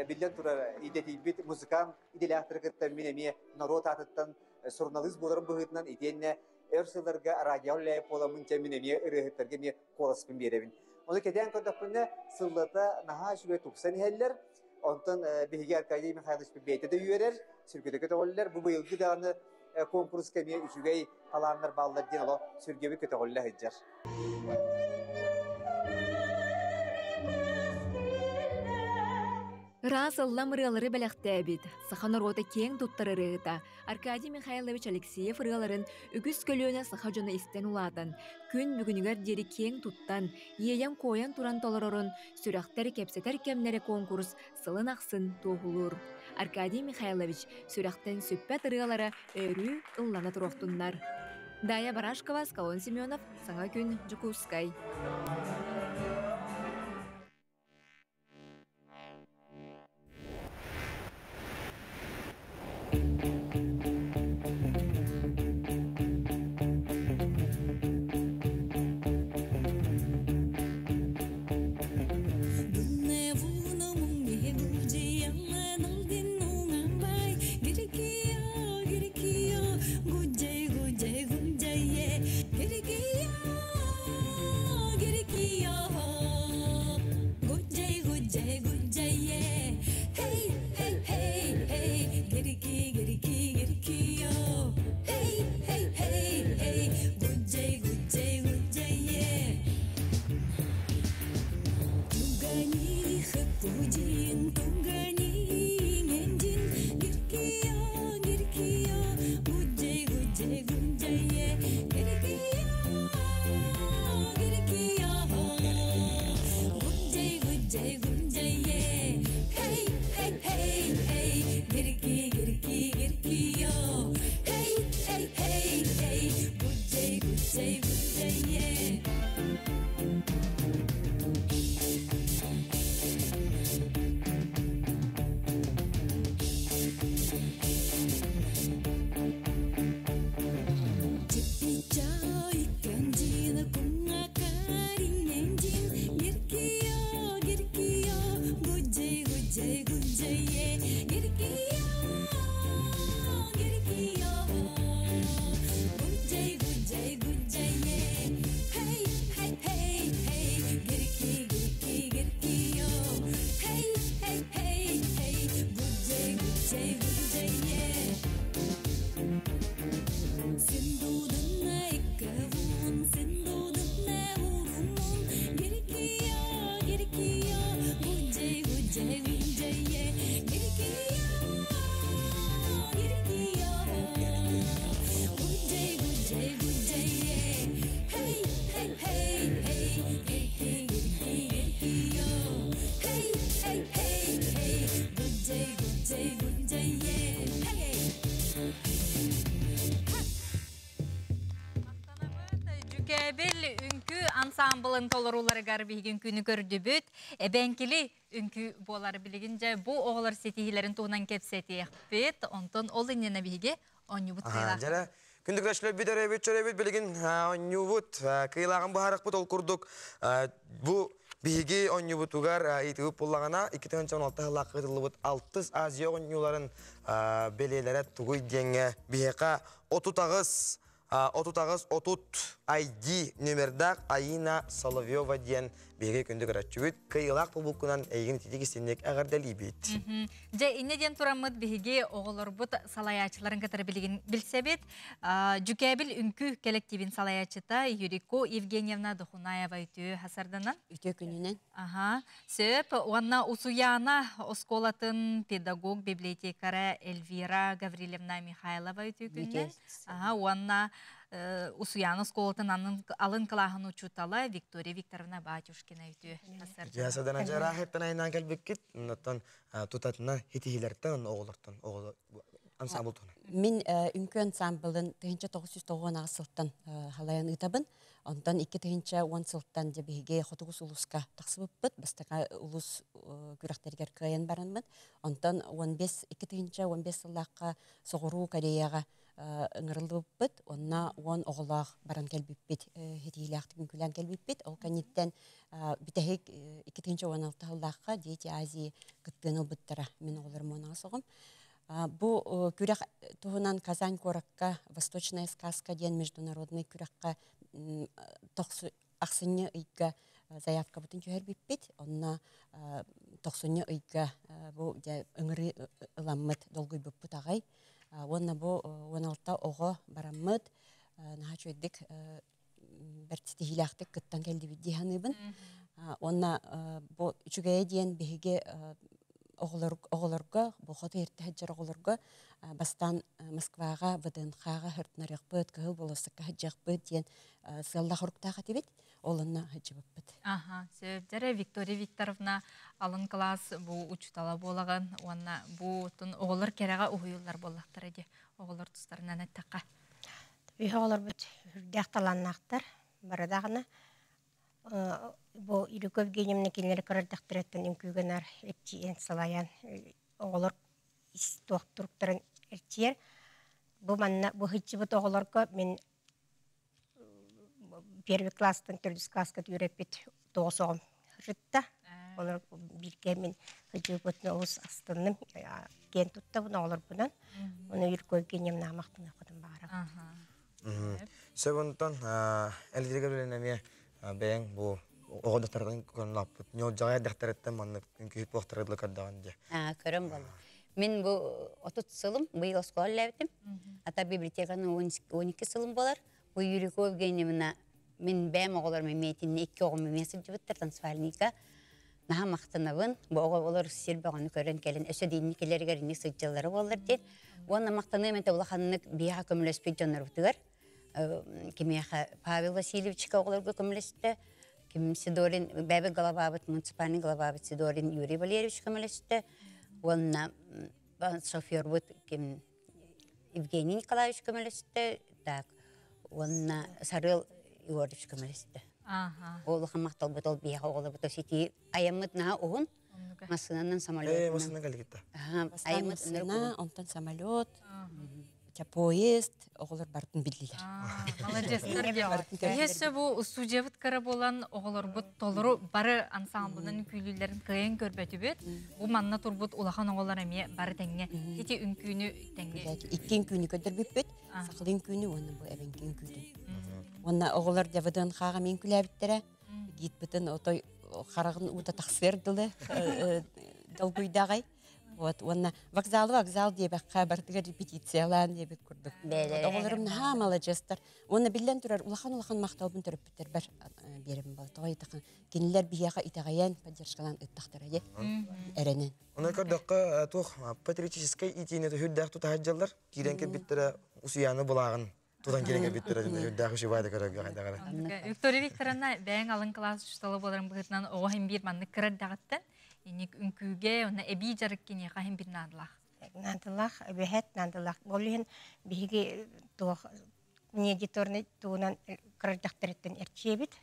bilden turar idetilbit muzikam idelatır kıttan minemi narot atıttan sorunalız boların bıhıtından ideyne Ersılarga radyolle polamın temine ürühtürge mi kolasın birevin. Onu keden kadar sırlata naha şüphe tuksan heller. Ondan bilgi Arkadий Михайлович beyte de üyeler, sürgüdeki toller bu yılki dağını konkurs kemiye üçügey alanlar ballar diye alo sürgübi kötü olla heccer. Раз ылламырылары бәләхтәбит, сахан рота кең туттарырыгыта, Аркадий Михайлович Алексеев рыларын үгіз көлөне саха жона истен улатын, күн бүгінігер дері кең туттан, еям коян туран толорорын, сүрәқтер кепсетер кемнері конкурс сылын ақсын тоғылыр. Аркадий Михайлович сүрәқтен сүппәт рылары өрі ыллана тұроқтынлар. Дая Барашкова, Скалон Семенов, Саңа күн, Жукускай. Ансамблын толырулары гарбиген күні көрдүбүт. Эбенкили үнкү болары билигинже бу оғылар сетихилерин туғынан кепсети экпет. Онтон ол иннена биге онюбут кыйлақ. Жара күндүгүрәшлер бидеребит чөребит билигин онюбут кыйлагын бахарак бут ол курдук. Бу биги онюбутугар итүп буллагана 2016 жылы кытылыбыт 6 Азия онюларын белелере тугуй деңе бихека 30 ID нөмердак Аина Соловьева ден беге күндү көрөчүбүт кыйлак булбукунан эйгин титиги сенек агардалибит. Же инеден турамыт биге оголорбут салаячыларын катары билсебит. Жүкебил үнкү коллективин салаячыта Юрико Евгеньевна Дохунаева үтү хасарданан. Үтө күнүнөн. Сөп уанна Усуяна Осколатын педагог библиотекара Эльвира Гаврилевна Михайлова үтү күнүнөн. Уанна Усуяна Осколатын алын кылаһын учутала Виктория Викторовна Батюшкина үтү хасарданан. Ясадан жара хеттен айнан келбеккит, нотон тутатына хитихилерден оголортон ансамбл тона. Мен үнкү ансамблын 1990 сылтан халаян ытабын. Ондан 2010 сылтан дебиге хотугус улуска таксыбыппыт. Бастага улус күрәктергер кыйын баранмын. Ондан 2015 сыллакка Соғыру Кореяга ыңырылыбыппыт. Онна 10 оғылақ баран келбиппит, хетиляқты күнкілен келбиппит. Ол канеттен бітәхек 2016 сыллакка Дети Азии кыттыны бұттыра мен оғыларым онаға соғым. Бу күрәк туһунан Казань коракка Восточная сказка ден международный күрәккә ахсыны ыйга заявка бутын җәр биппет. Онна тохсыны ыйга бу ыңры ламмат долгый биппет агай. Онна бу 16 ого бараммат наһа чөйдек бертистихилахтык кыттан келди бидиһаныбын. Онна бу үчүгәй ден беге оғылырға, бұқыты ерті әджер оғылырға бастан Москваға, ВДНХ-ға хыртнарық бұд, кығыл болысыққа әджек бұд ден сылда құрықтаға дебет, олынна әджі бұд. Сөбдері Виктория Викторовна алын класс бұл ұчытала болаған, оғылыр кереға ұғыюлар болақтар әде, оғылыр тұстарынан әттіққа. Үйе олар бұд үрдіқталаннақтар, барадағына. Бұл үйрекөв генеміне келері көрірдіқтір еттен үмкүйгенар ептейін салаян оғылар туақтырықтырын әртер. Бұл хитчі бұд оғыларға мен первый класстың түрдіс классқа үйрепет 9 оғым жытта. Олар бірге мен хитчі бұдны оғыз астынным ген тұтта бұны оғылар бұнан. Оны үйрекөв генеміне амақтың оқыдым бағарам. Сөбінтон, әлдерге білінеме бәйін бұл оғылдықтардың көңіл аппыт. Не ол жағай дәқтіреттен манны күнкүйіп боқтырыдылы көрдіған де. Көрім болды. Мен бұл 30 сылым, бұл оскол ләбітім. Ата библиотеканың 12 сылым болар. Бұл Юриков генеміне мен бәйім оғылар мәметінне 2 оғым мәмесіп жүбіттір трансфальника. Наға мақтанабын, бұл оғылар сел бағаны көрін кәлін өсі дейінні келергеріне сұйтжалары болар дейді. Оны мақтаны мен табылақанының бияға көмілеспей жонар бұтығар. Кемеха Павел Васильевичка оғыларға көмілесті. Кем Сидорин, бәбі Голобабыт, муниципальный Голобабыт Сидорин Юрий Валерьевич көмілесті. Оны шофер бұд кем Евгений Николаевич көмілесті. Оны Сарыл Егорович көмілесті. Олыға мақтал бұд ол бияға оғылы бұд осети аямыд наға оғын. Масынанан самолет. Масынан кәлігітті. Масына, онтан самолет. Поезд, оғылар бартын білділер. Молодецтер. Есі бұл студиябыт кәрі болан оғылар бұд толыру бары ансамблының күйлілерін күйен көрбәті бет. Бұл манна тұрбыт улахан оғылар әме бары тәңе. Хеті үнкүйіні тәңе. Иккен күйіні көдір біп бет, сақылын күйіні оны бұл әбенкен күйдің. Оны оғылар дәвідің қаға мен күләбіттері. Гейт бітін отой қарағын ұта тақсырдылы дәлгүйдағай. Оны вокзал деп бартыға репетициялан деп көрдік. Оғыларым хамалы жастар. Оны білден тұрар улахан мақталбын тұрып біттер бір берім бол. Тоғай тақын кенілер бияға итағаян поддержкалан ыттақтыр әде әренен. Оны көрдіққа тоқ патриотическай итейнеті хүддәқ тұтағаджалар кейден кеп біттері ұсияны бұлағын. Тудан келеге биттер дагы шибайды көрөгө кайдагара. Виктория Викторовна бәң алын класс үсталы боларын быгытнан оғын бир манны кырыр дагыттан. Иник үнкүгө оны эби жарык кене кайын бир надылах. Надылах, бехет надылах. Болын биге то не диторны тугунан кырдактырыттан эрчебит.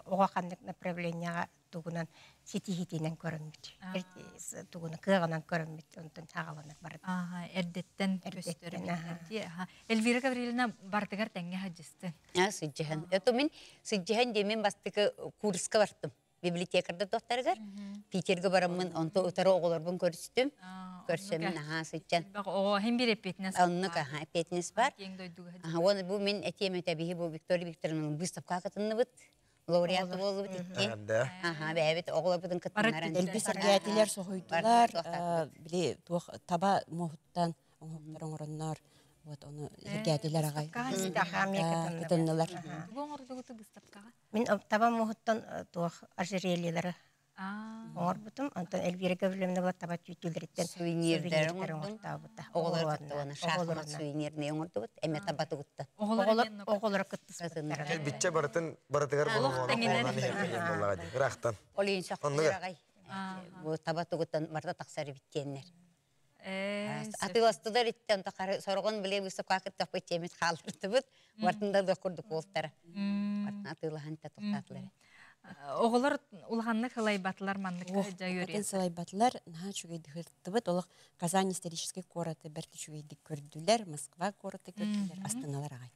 Ога кандык направленияга тугунан сетихитинен көрүнмүт. Тугуна кыганан көрүнмүт. Онтон тагаланып барат. Эрдеттен көстөрүн. Эльвира Гавриловна бардыгар теңге хаджысты. Сыджыхан. Это мен сыджыхан демен бастыкы курска бардым. Библиотекарда доктаргар. Питерге барамын, онто утары оголорбун көрүстүм. Көрсөмүн, сыджан. О, хем бир эпетнес. Оннук, эпетнес бар. Оны бу мен этеме табиги бу Виктория Викторовнанын выставка катынны бут. Лауреаты болуп итти. Бәбит оголорбун кытыннарын. Элбисергиятилер сохойдулар. Биле таба мохуттан оңуктар оңороннор. Вот оны эргәтилер агай. Кытыннылар. Бу оңордугуту выставкага. Мен таба мохуттан туох ожерельелери оңорбутум. Антон Эльвира Гавриловна была таба түйтүлдерден сувенирдер оңордубута. Оголордуна шахмат сувенирне оңордубут. Эме табатугутта. Оголор кыттысыттар. Кел битче баратыгар болуган. Рахтан. Олин шахмат агай. Бу табатугуттан барда таксары биткеннер. Атыластыдар иттен тақары сорғын біле бұсып қақыттақ бөтемет қалырды бұд. Бартында да көрдік болттары. Атылаған та тоқтатылары. Оғылар ұлғанны қылай батылар манны жа көреді? Қылай батылар наға чүгейді ғыртты бұд. Олық Казань исторический гораты бәрті чүгейді көрділер, Москва гораты көрділер, Астаналар ағай.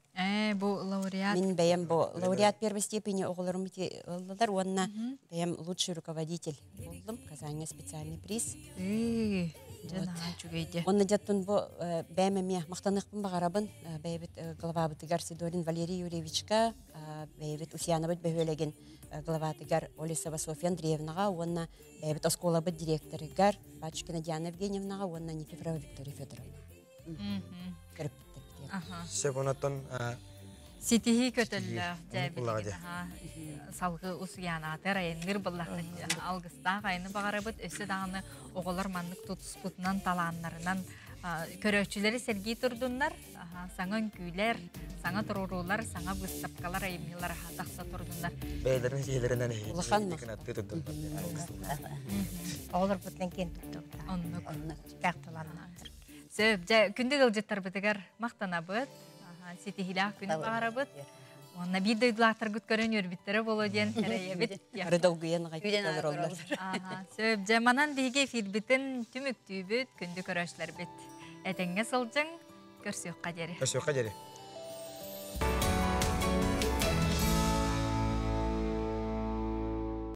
Бұл лауреат? Мен бәйім бұл лауреат первой степени оғыларым бете олдылар. Онына бәйім лучший руководитель болдым. Казанья специальный приз. Онна жаттын бұл бәймеме мақтанықпын бағарабын бәйбіт главабытыгар Сидорин Валерий Юрьевичка, бәйбіт Усьяновыт бәйбөлеген главабытыгар Олесова Софья Андреевнаға, онна бәйбіт Осколабыт директорыгар Батюшкина Диана Евгеньевнаға, онна Никифорова Виктория Федоровна. Кіріп біттік. Секундаттан Ситихи көтілі салғы ұсыянатыр айынғыр бұллақын алғыста қайыны бағарабыт өсі дағыны оғылар маңдық тұтыспұтынан таланларынан көрөчілері сәргей тұрдындар, саңын күйлер, саңа тұрурулар, саңа бұстапқалар айымнылар тақса тұрдындар. Бәйлерін сейлерінен Улахан Оғылар бұттан кен тұттық. Оннық. Бәқталанатыр. Сөп, күнді ғылжеттар бұтығар мақтана бұд. Сетихилах күн бағарабыт. Онна bir duydulatır güt görün yürbittері болу ден тәрейебіт. Ары долгыен ғайтталар олар. Сөп жаманан дейге фидбітін түмік түйбіт күнді көрәшілер біт. Әтенге сылжың көрсіққа дері. Көрсіққа дері.